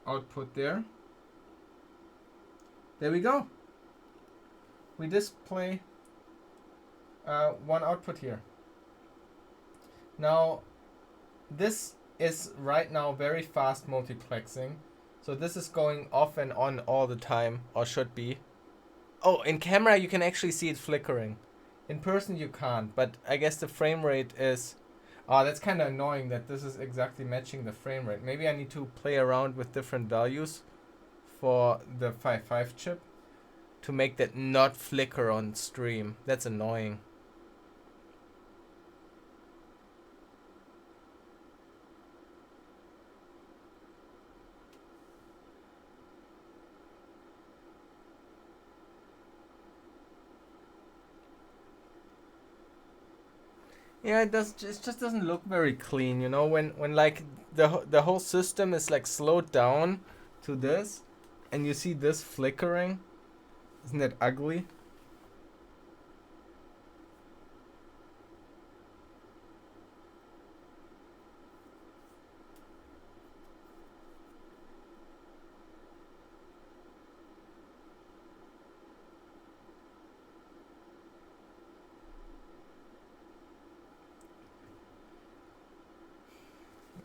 output there. There we go. We display one output here. Now, this is right now very fast multiplexing. So this is going off and on all the time, or should be. Oh, in camera you can actually see it flickering. In person you can't, but I guess the frame rate is... Oh, that's kind of annoying that this is exactly matching the frame rate. Maybe I need to play around with different values for the 5.5 chip to make that not flicker on stream. That's annoying. Yeah, it does. It just doesn't look very clean, you know. When like the whole system is like slowed down to this, and you see this flickering, isn't that ugly?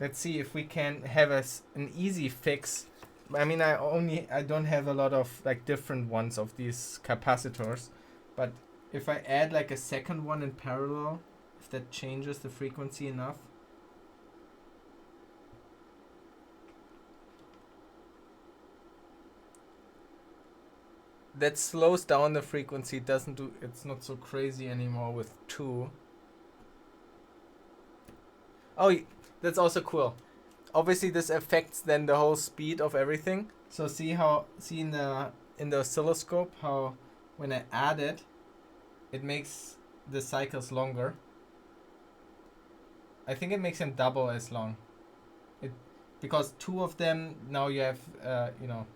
Let's see if we can have an easy fix. I mean, I don't have a lot of like different ones of these capacitors, but if I add like a second one in parallel, if that changes the frequency enough. That slows down the frequency. It's not so crazy anymore with 2. Oh, that's also cool. Obviously this affects then the whole speed of everything. So see in the oscilloscope how when I add it, it makes the cycles longer. I think it makes them double as long. Because 2 of them now you have you know.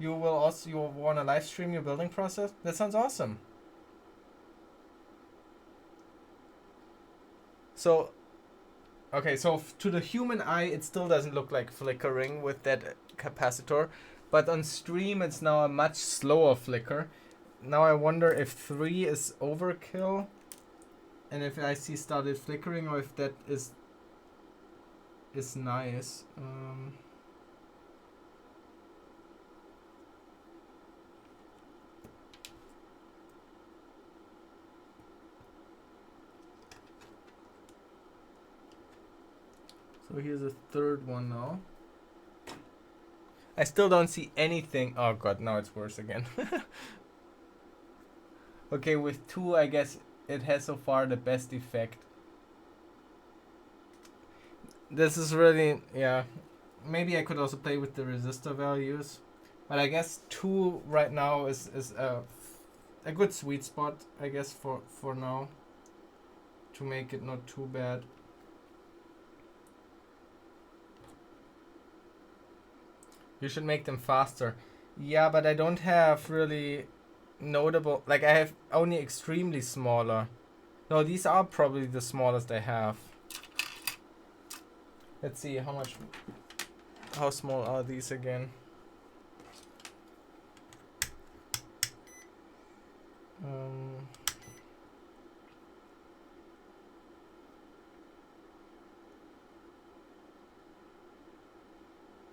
You want to live stream your building process? That sounds awesome. So, okay, so to the human eye, it still doesn't look like flickering with that capacitor, but on stream, it's now a much slower flicker. Now I wonder if 3 is overkill, and if I see started flickering, or if that is nice. So here's a third one now. I still don't see anything. Oh god, now it's worse again. Okay, with 2 I guess it has so far the best effect. This is really, yeah. Maybe I could also play with the resistor values. But I guess 2 right now is a good sweet spot, I guess, for now. To make it not too bad. You should make them faster. Yeah, but I don't have really notable. Like I have only extremely smaller. No, these are probably the smallest I have. Let's see how much. How small are these again? Um,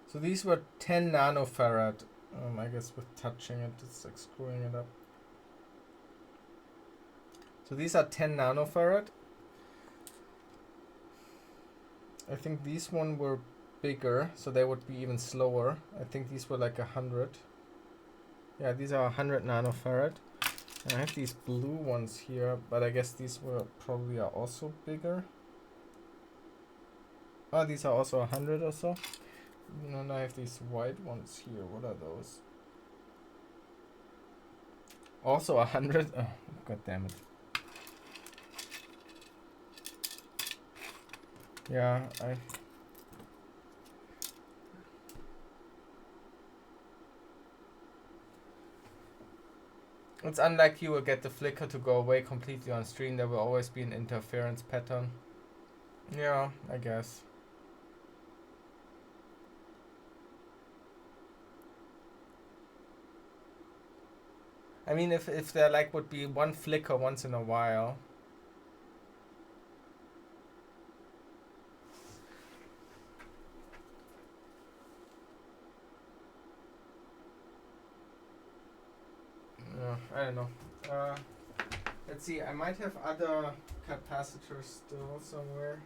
so these were 10 nanofarad. I guess with touching it, it's like screwing it up. So these are 10 nanofarad. I think these one were bigger, so they would be even slower. I think these were like 100. Yeah, these are 100 nanofarad. And I have these blue ones here, but I guess these were probably are also bigger. Oh, these are also 100 or so. And then I have these white ones here. What are those? Also 100. Oh, god damn it. Yeah, it's unlikely you will get the flicker to go away completely on stream. There will always be an interference pattern. Yeah, I guess. I mean, if there like would be one flicker once in a while. I don't know. Let's see. I might have other capacitors still somewhere.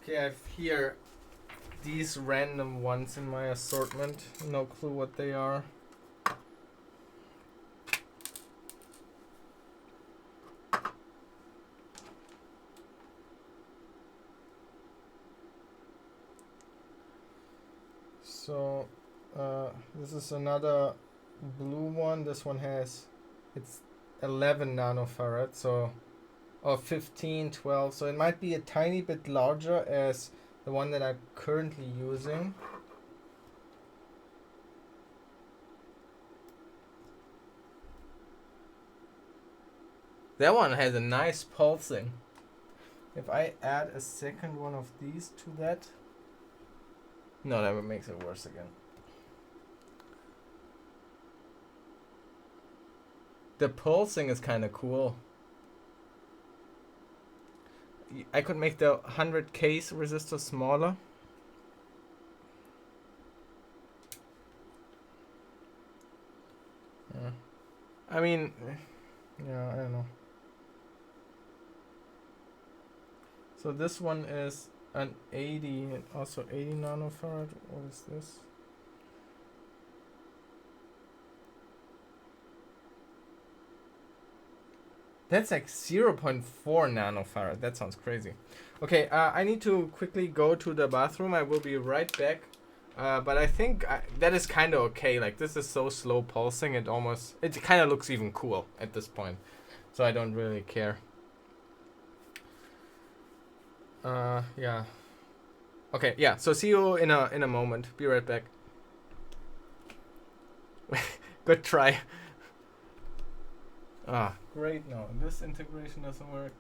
Okay, I have here these random ones in my assortment. No clue what they are. So, this is another blue one. This one it's 11 nanofarad, so, or 15, 12. So it might be a tiny bit larger as the one that I'm currently using. That one has a nice pulsing. If I add a second one of these to that, no, that makes it worse again. The pulsing is kind of cool. I could make the 100K resistor smaller. Yeah. I mean, yeah, I don't know. So this one is an 80, also 80 nanofarad. What is this? That's like 0.4 nanofarad. That sounds crazy. Okay, I need to quickly go to the bathroom. I will be right back. But I think that is kind of okay. Like, this is so slow pulsing, it kind of looks even cool at this point. So I don't really care. Yeah. Okay, yeah. So see you in a moment. Be right back. Good try. Great. No, this integration doesn't work.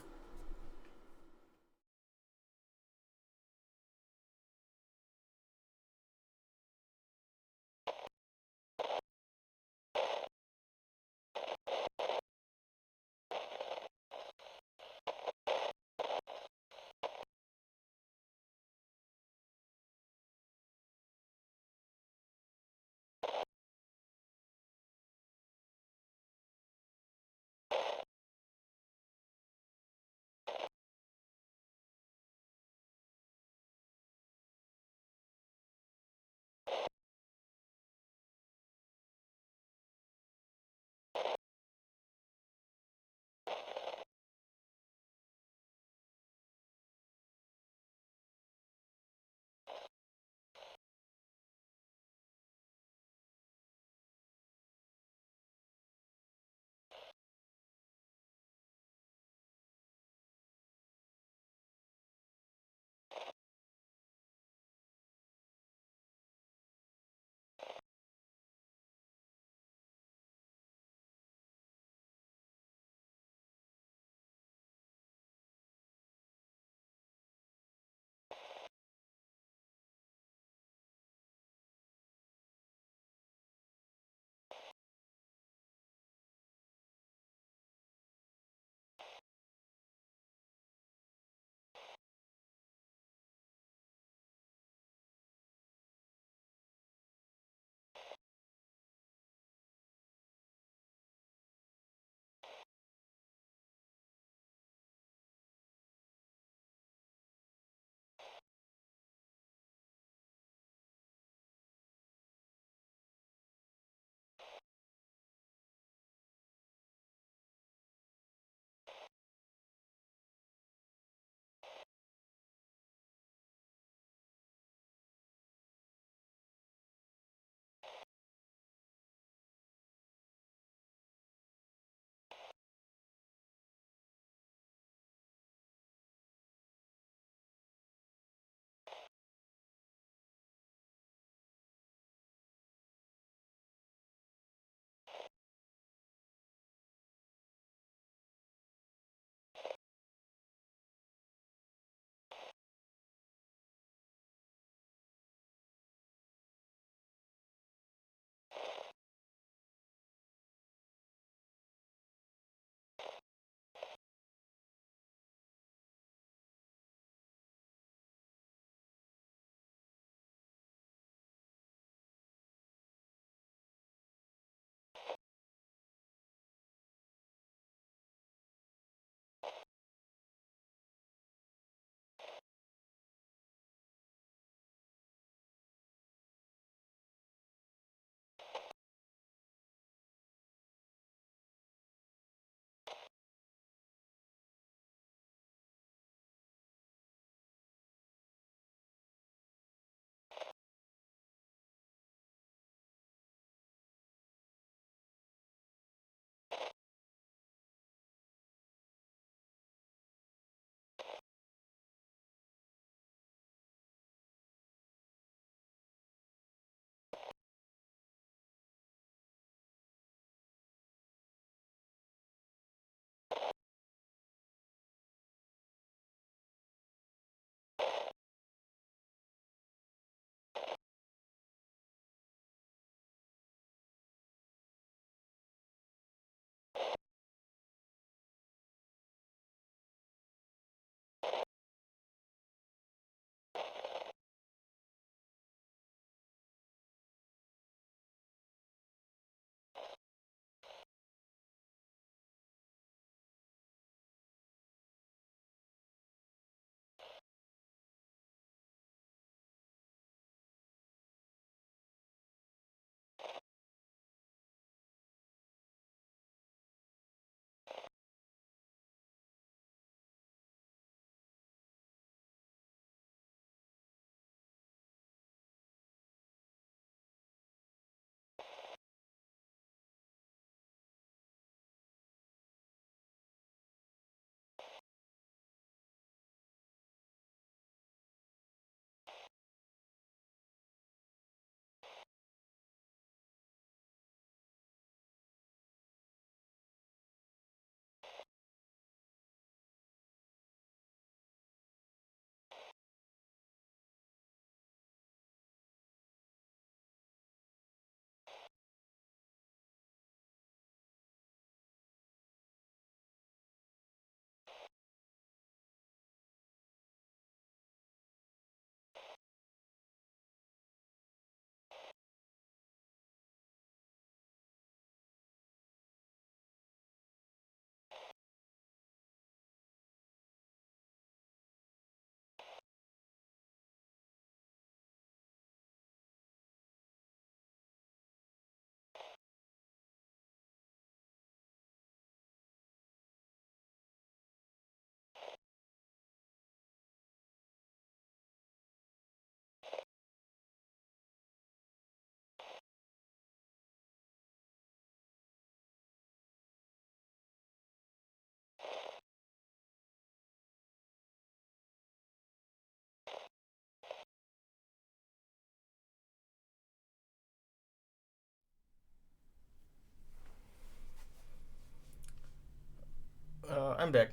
I'm back.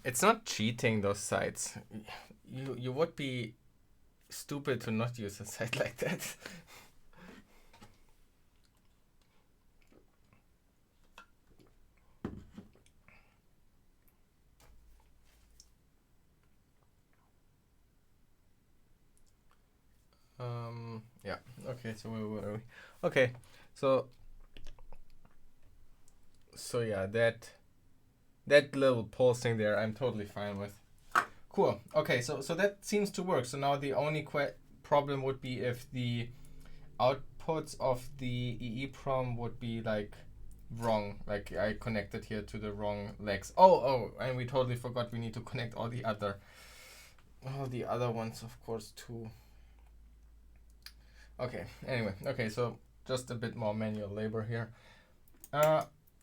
It's not cheating, those sites. You would be stupid to not use a site like that. Yeah. Okay. So where were we? Okay. So yeah, that little pulsing there, I'm totally fine with. Cool. Okay. So that seems to work. So now the only problem would be if the outputs of the EEPROM would be like wrong. Like I connected here to the wrong legs. Oh, and we totally forgot we need to connect all the other ones, of course, too. Okay, anyway, okay, so just a bit more manual labor here.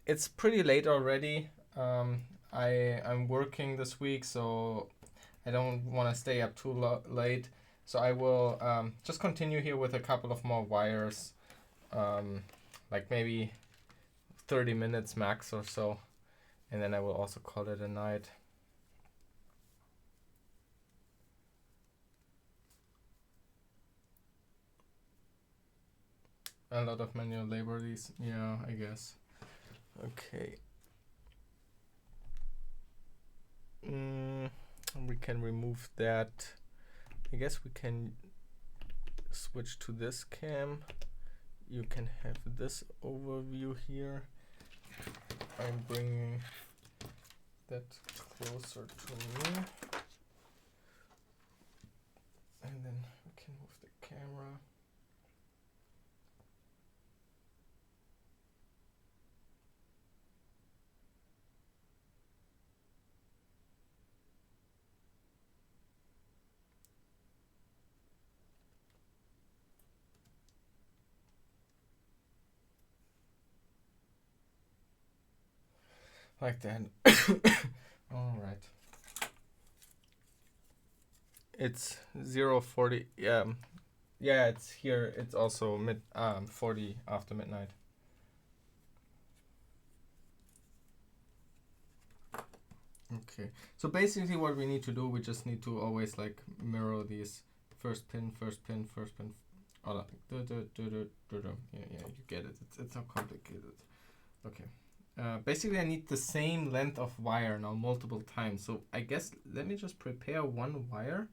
It's pretty late already. I'm working this week, so I don't want to stay up too late. So I will just continue here with a couple of more wires, like maybe 30 minutes max or so. And then I will also call it a night. A lot of manual labor, these. Yeah, I guess. Okay. We can remove that. I guess we can switch to this cam. You can have this overview here. I'm bringing that closer to me. And then we can move the camera. Like that. All right. It's 0:40. Yeah, it's here. It's also 40 after midnight. Okay. So basically, what we need to do, we just need to always like mirror these first pin, first pin, first pin. Oh, like, yeah, you get it. It's not complicated. Okay. Basically, I need the same length of wire now multiple times. So I guess let me just prepare one wire,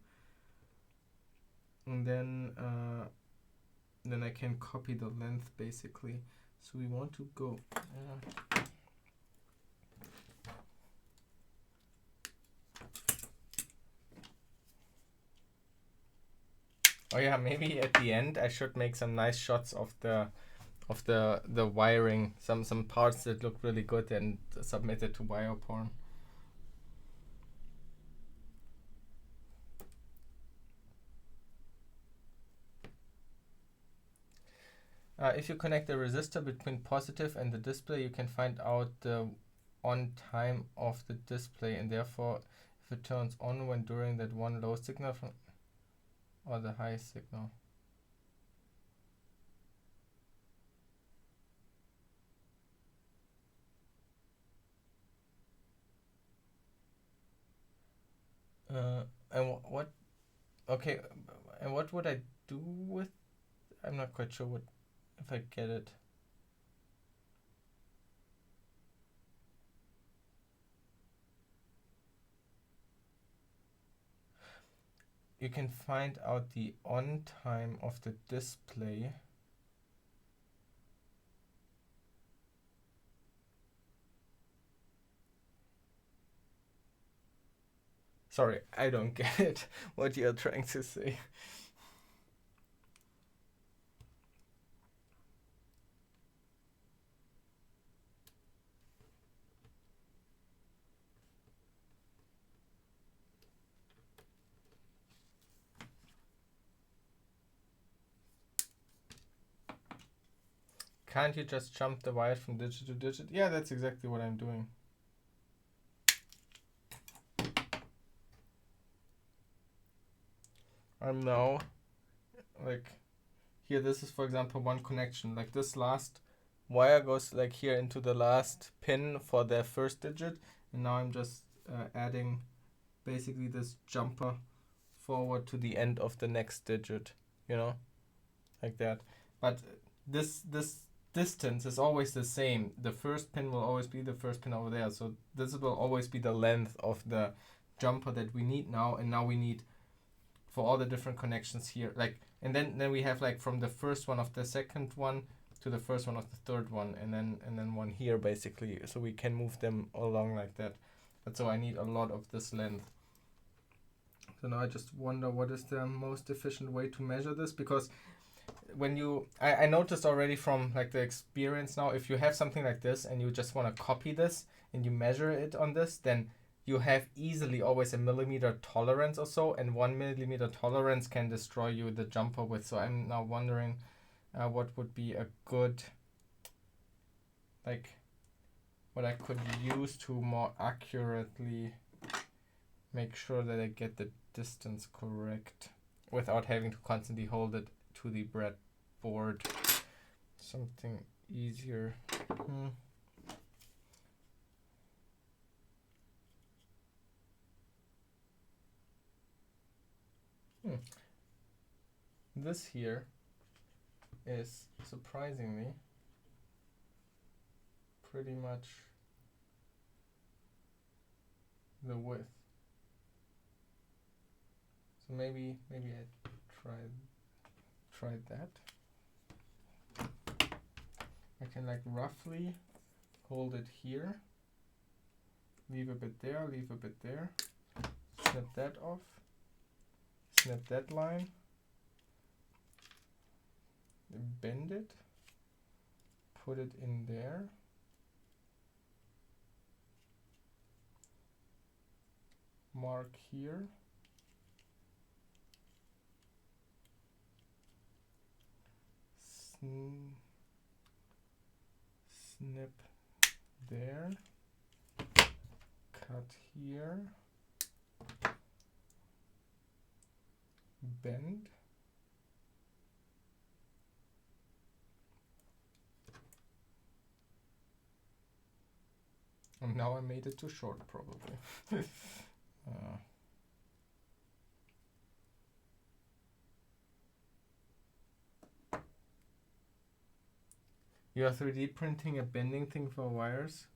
and then I can copy the length basically. So we want to go. Oh yeah, maybe at the end I should make some nice shots of the wiring, some parts that look really good and submit it to wire porn. If you connect a resistor between positive and the display, you can find out the on time of the display, and therefore if it turns on when during that one low signal from or the high signal. And what? Okay, and what would I do with? I'm not quite sure what if I get it. You can find out the on time of the display. Sorry, I don't get what you're trying to say. Can't you just jump the wires from digit to digit? Yeah, that's exactly what I'm doing. I'm now like here, this is, for example, one connection. Like this last wire goes like here into the last pin for the first digit. And now I'm just adding basically this jumper forward to the end of the next digit, you know, like that. But this distance is always the same. The first pin will always be the first pin over there. So this will always be the length of the jumper that we need now. And now we need for all the different connections here, like, and then we have like from the first one of the second one to the first one of the third one, and then one here basically, so we can move them along like that. But so I need a lot of this length. So now I just wonder what is the most efficient way to measure this, because when you I noticed already from like the experience now, if you have something like this and you just want to copy this and you measure it on this, then you have easily always a millimeter tolerance or so, and 1 millimeter tolerance can destroy you the jumper width. So I'm now wondering what would be a good, like, what I could use to more accurately make sure that I get the distance correct without having to constantly hold it to the breadboard. Something easier. This here is surprisingly pretty much the width. So maybe I tried that. I can like roughly hold it here, leave a bit there, leave a bit there, snip that off, snip that line, bend it, put it in there, mark here, snip there, cut here, bend, and now I made it too short probably. You are 3D printing a bending thing for wires?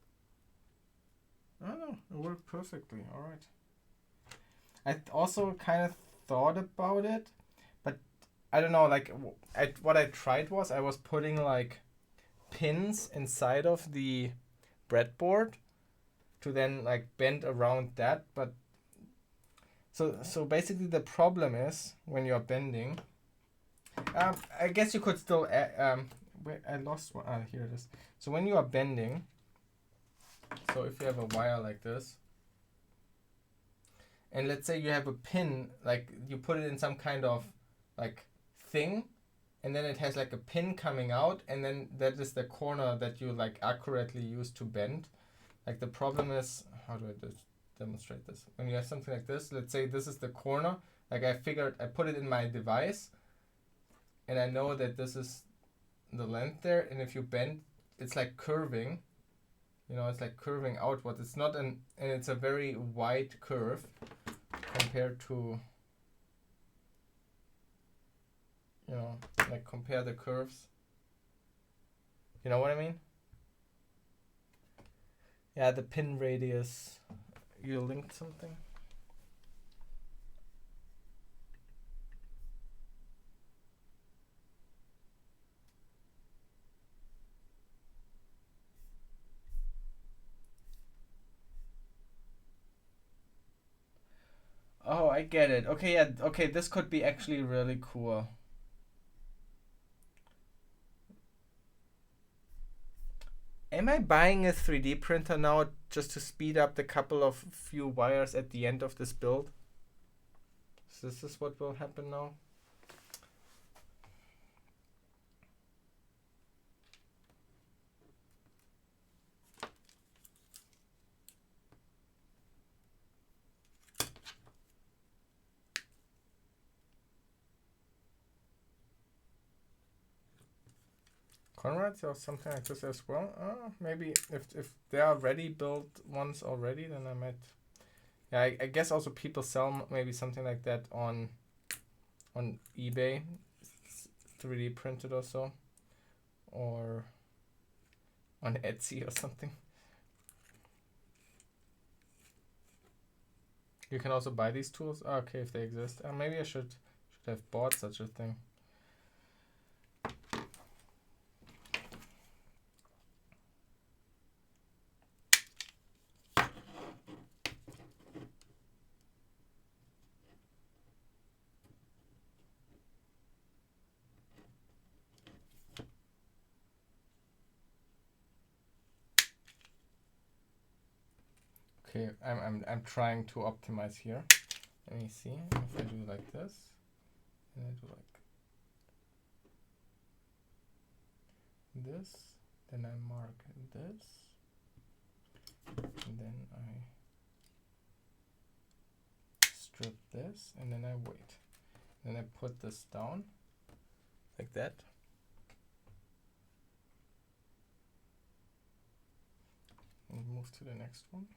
Oh no, it worked perfectly. All right. I also kind of thought about it, but I don't know. Like, what I tried was I was putting like pins inside of the breadboard to then like bend around that. But so basically the problem is when you're bending. I guess you could still. Wait, I lost one. Here it is. So when you are bending, so if you have a wire like this, and let's say you have a pin, like you put it in some kind of like thing, and then it has like a pin coming out, and then that is the corner that you like accurately use to bend. Like the problem is, how do I demonstrate this? When you have something like this, let's say this is the corner, like I put it in my device, and I know that this is the length there, and if you bend, it's like curving, you know, it's like curving outward. It's not and it's a very wide curve compared to, you know, like compare the curves, you know what I mean? Yeah, the pin radius, you linked something? Oh, I get it. Okay, yeah, okay, this could be actually really cool. Am I buying a 3D printer now just to speed up the couple of few wires at the end of this build? So this is what will happen now? Conrads or something like this as well. Maybe if there are ready built ones already, then I might. Yeah, I guess also people sell maybe something like that on eBay, 3D printed or so, or on Etsy or something. You can also buy these tools. Okay, if they exist. Maybe I should have bought such a thing. Okay, I'm trying to optimize here. Let me see if I do like this, and I do like this, then I mark this, and then I strip this, and then I wait. Then I put this down like that. And move to the next one.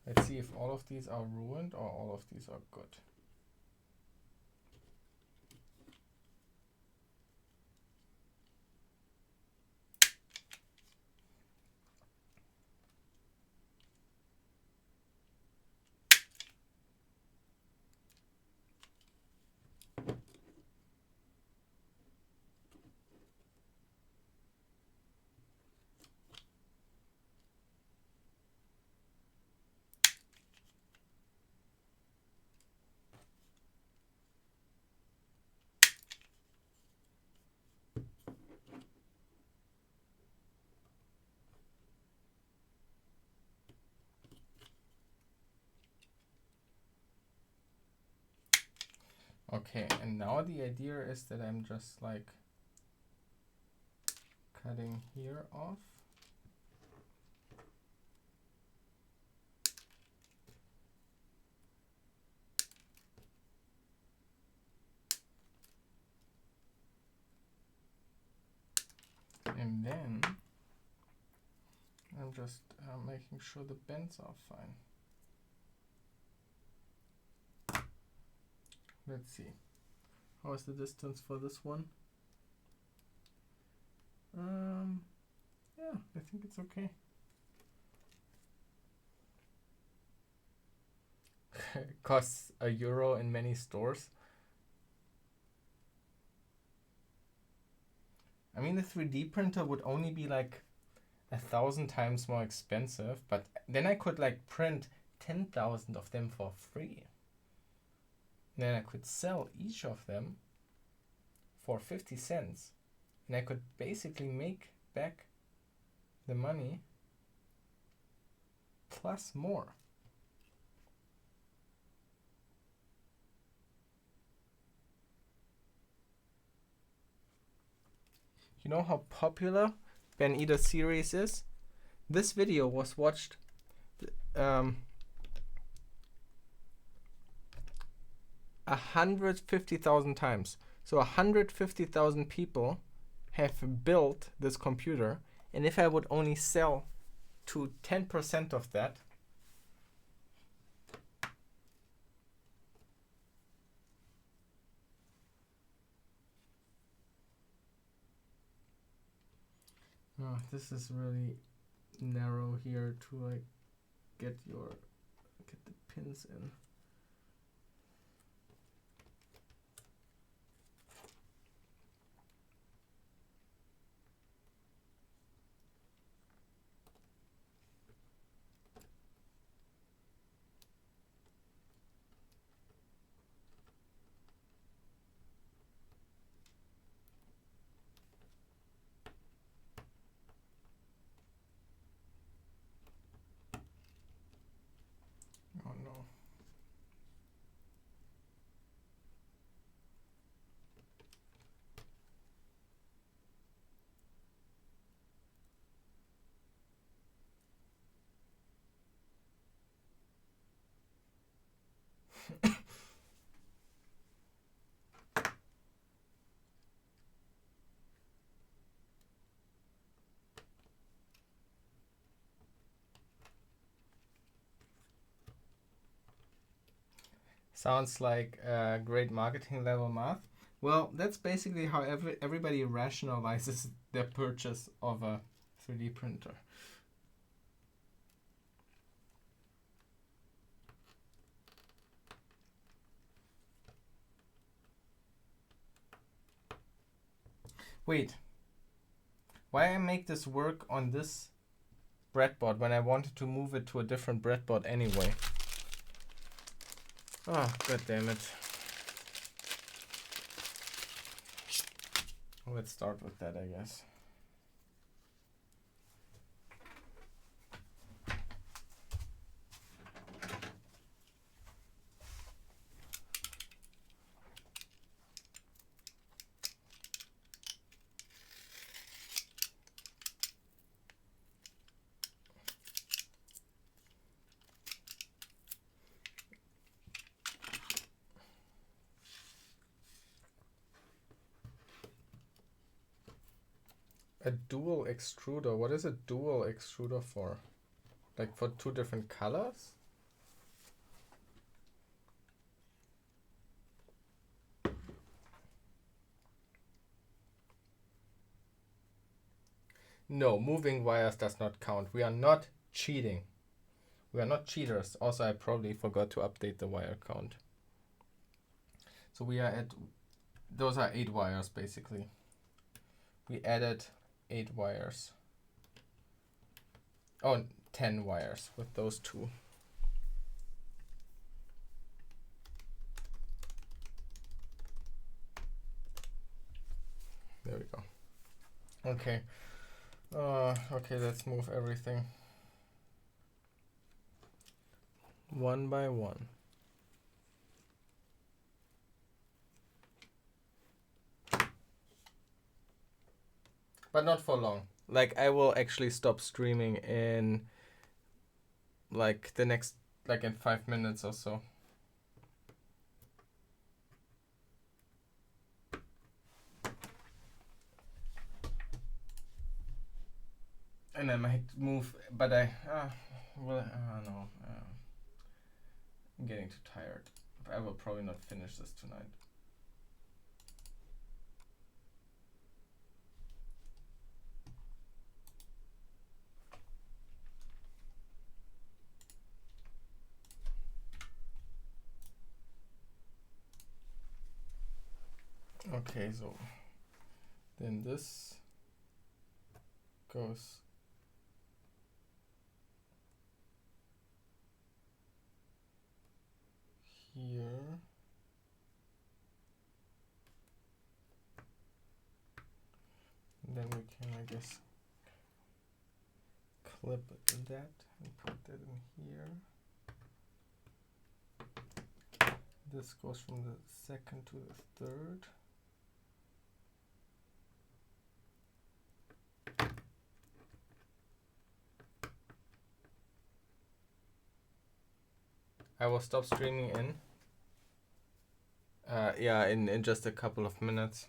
Let's see if all of these are ruined or all of these are good. Okay, and now the idea is that I'm just like cutting here off. And then I'm just making sure the bends are fine. Let's see. How is the distance for this one? Yeah, I think it's okay. It costs €1 in many stores. I mean, the 3D printer would only be like 1,000 times more expensive, but then I could like print 10,000 of them for free. Then I could sell each of them for 50 cents. And I could basically make back the money plus more. You know how popular Ben Eda's series is? This video was watched 150,000 times. So 150,000 people have built this computer, and if I would only sell to 10% of that, this is really narrow here to like get the pins in. Oh no. Sounds like great marketing level math. Well, that's basically how everybody rationalizes their purchase of a 3D printer. Wait, why I make this work on this breadboard when I wanted to move it to a different breadboard anyway? Oh, god damn it. Let's start with that, I guess. A dual extruder. What is a dual extruder for? Like for two different colors? No, moving wires does not count. We are not cheating. We are not cheaters. Also, I probably forgot to update the wire count. So we are at, those are 8 wires basically. We added 8 wires. Oh, 10 wires with those two. There we go. Okay. Okay, let's move everything one by one. But not for long. Like, I will actually stop streaming in like the next, like in 5 minutes or so. And I might move, but I no. I'm getting too tired. I will probably not finish this tonight. Okay, so then this goes here. And then we can, I guess, clip that and put that in here. This goes from the second to the third. I will stop streaming in. Yeah, in just a couple of minutes.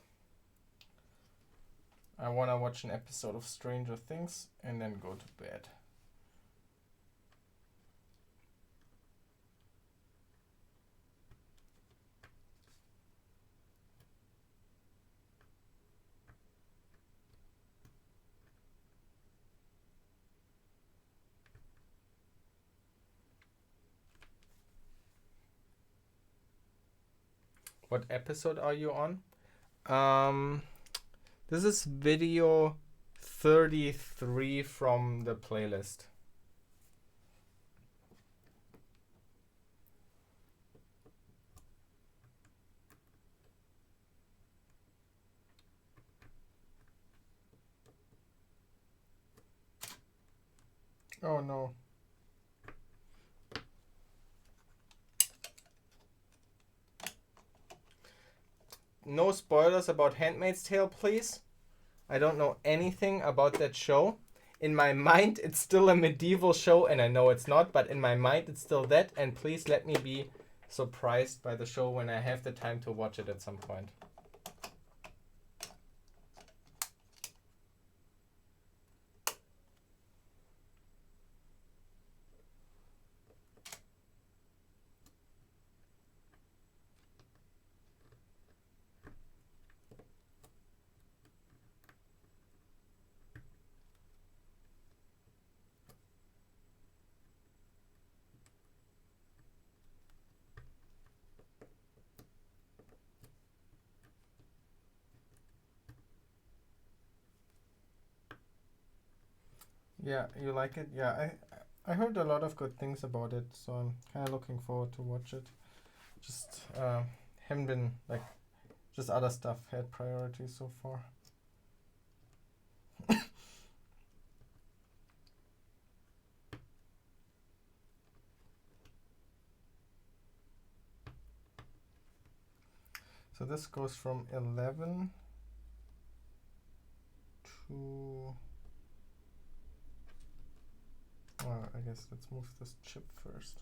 I wanna watch an episode of Stranger Things and then go to bed. What episode are you on? This is video 33 from the playlist. Oh no. No spoilers about Handmaid's Tale, please. I don't know anything about that show. In my mind, it's still a medieval show, and I know it's not, but in my mind, it's still that. And please let me be surprised by the show when I have the time to watch it at some point. Yeah, you like it? Yeah, I heard a lot of good things about it, so I'm kind of looking forward to watch it. Just haven't been like, just other stuff had priority so far. So this goes from 11 to. I guess let's move this chip first.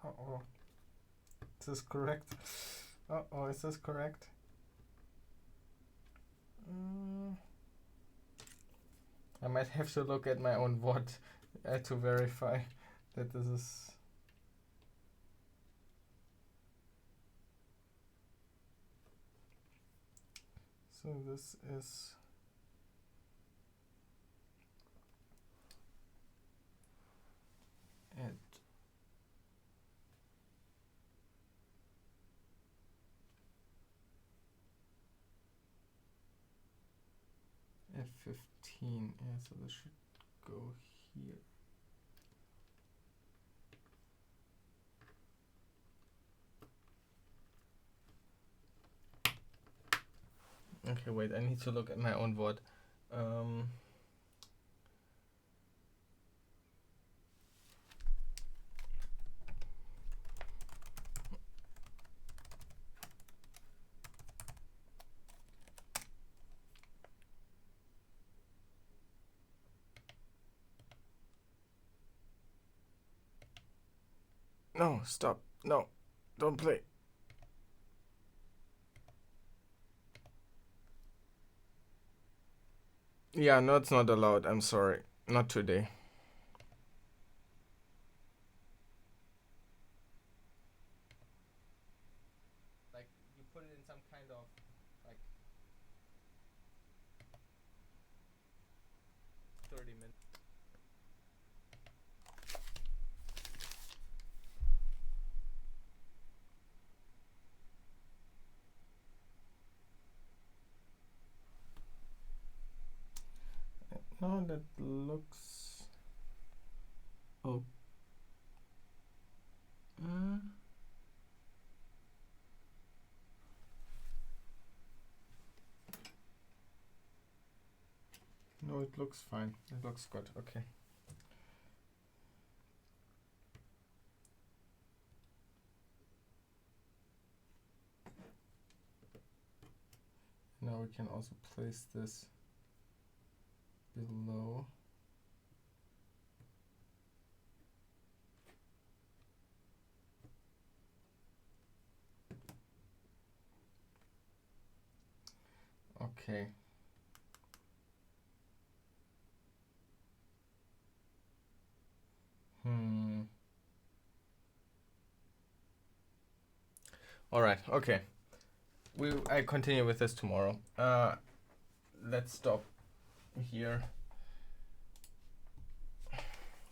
Uh-oh. Is this correct? Uh-oh, is this correct? I might have to look at my own VOD to verify that this is. So this is. At F15, yeah, so this should go here. Okay, wait, I need to look at my own VOD. No, stop. No, don't play. Yeah, no, it's not allowed. I'm sorry. Not today. Like, you put it in some kind of, like, 30 minutes. No, that looks. Oh. No, it looks fine. It looks good. Okay. Now we can also place this below. Okay. All right. Okay. I continue with this tomorrow. Let's stop here.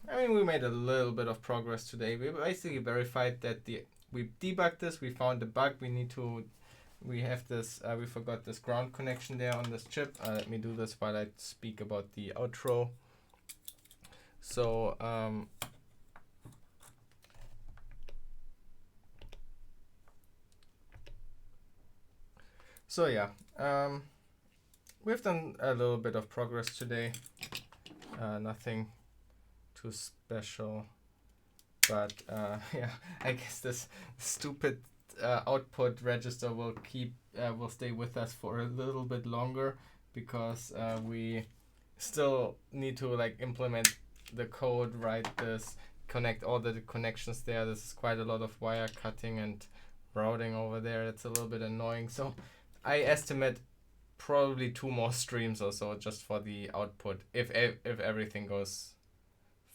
I mean, we made a little bit of progress today. We basically verified that we debugged this. We found the bug. We have this. We forgot this ground connection there on this chip. Let me do this while I speak about the outro. So yeah, we've done a little bit of progress today. Nothing too special, but yeah, I guess this stupid output register will stay with us for a little bit longer, because we still need to like implement the code, write this, connect all the connections there. This is quite a lot of wire cutting and routing over there. It's a little bit annoying. So I estimate probably 2 more streams or so just for the output if everything goes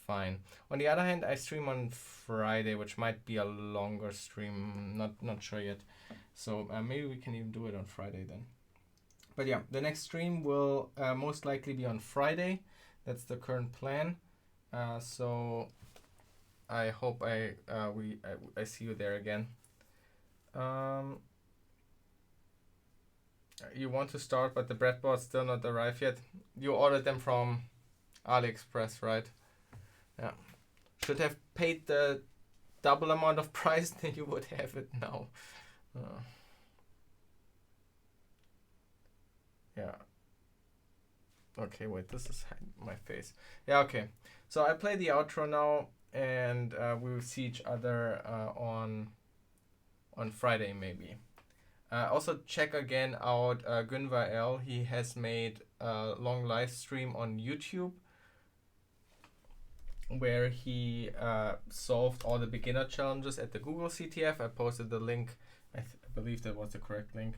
fine. On the other hand, I stream on Friday, which might be a longer stream. Not sure yet. So maybe we can even do it on Friday then. But yeah, the next stream will most likely be on Friday. That's the current plan. So I hope I see you there again. You want to start, but the breadboard's still not arrived yet. You ordered them from AliExpress, right? Yeah. Should have paid the double amount of price, then you would have it now. Yeah. Okay, wait, this is my face. Yeah, okay. So I play the outro now, and we will see each other on Friday maybe. Also check again out Gunvar L. He has made a long live stream on YouTube where he solved all the beginner challenges at the Google CTF. I posted the link, I believe that was the correct link,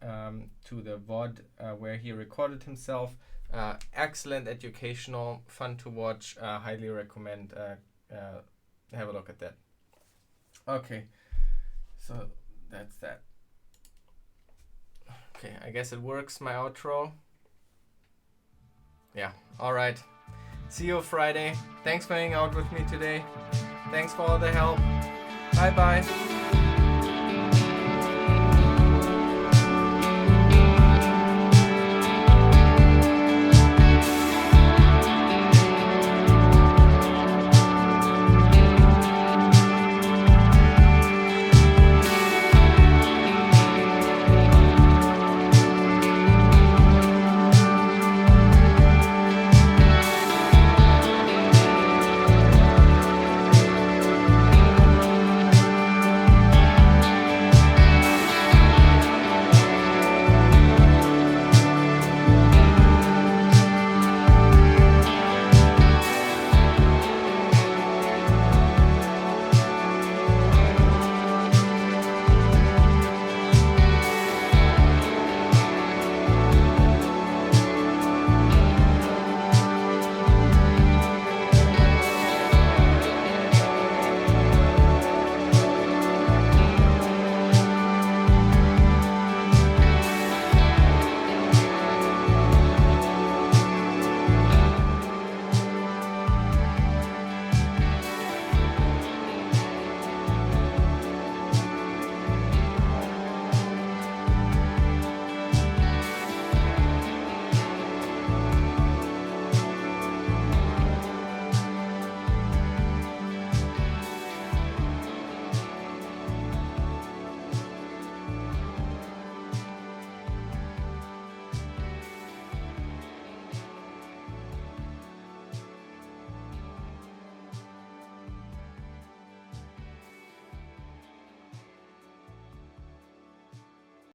to the VOD where he recorded himself. Excellent, educational, fun to watch. Highly recommend. Have a look at that. Okay, so that's that. Okay, I guess it works, my outro. Yeah, alright. See you Friday. Thanks for hanging out with me today. Thanks for all the help. Bye bye.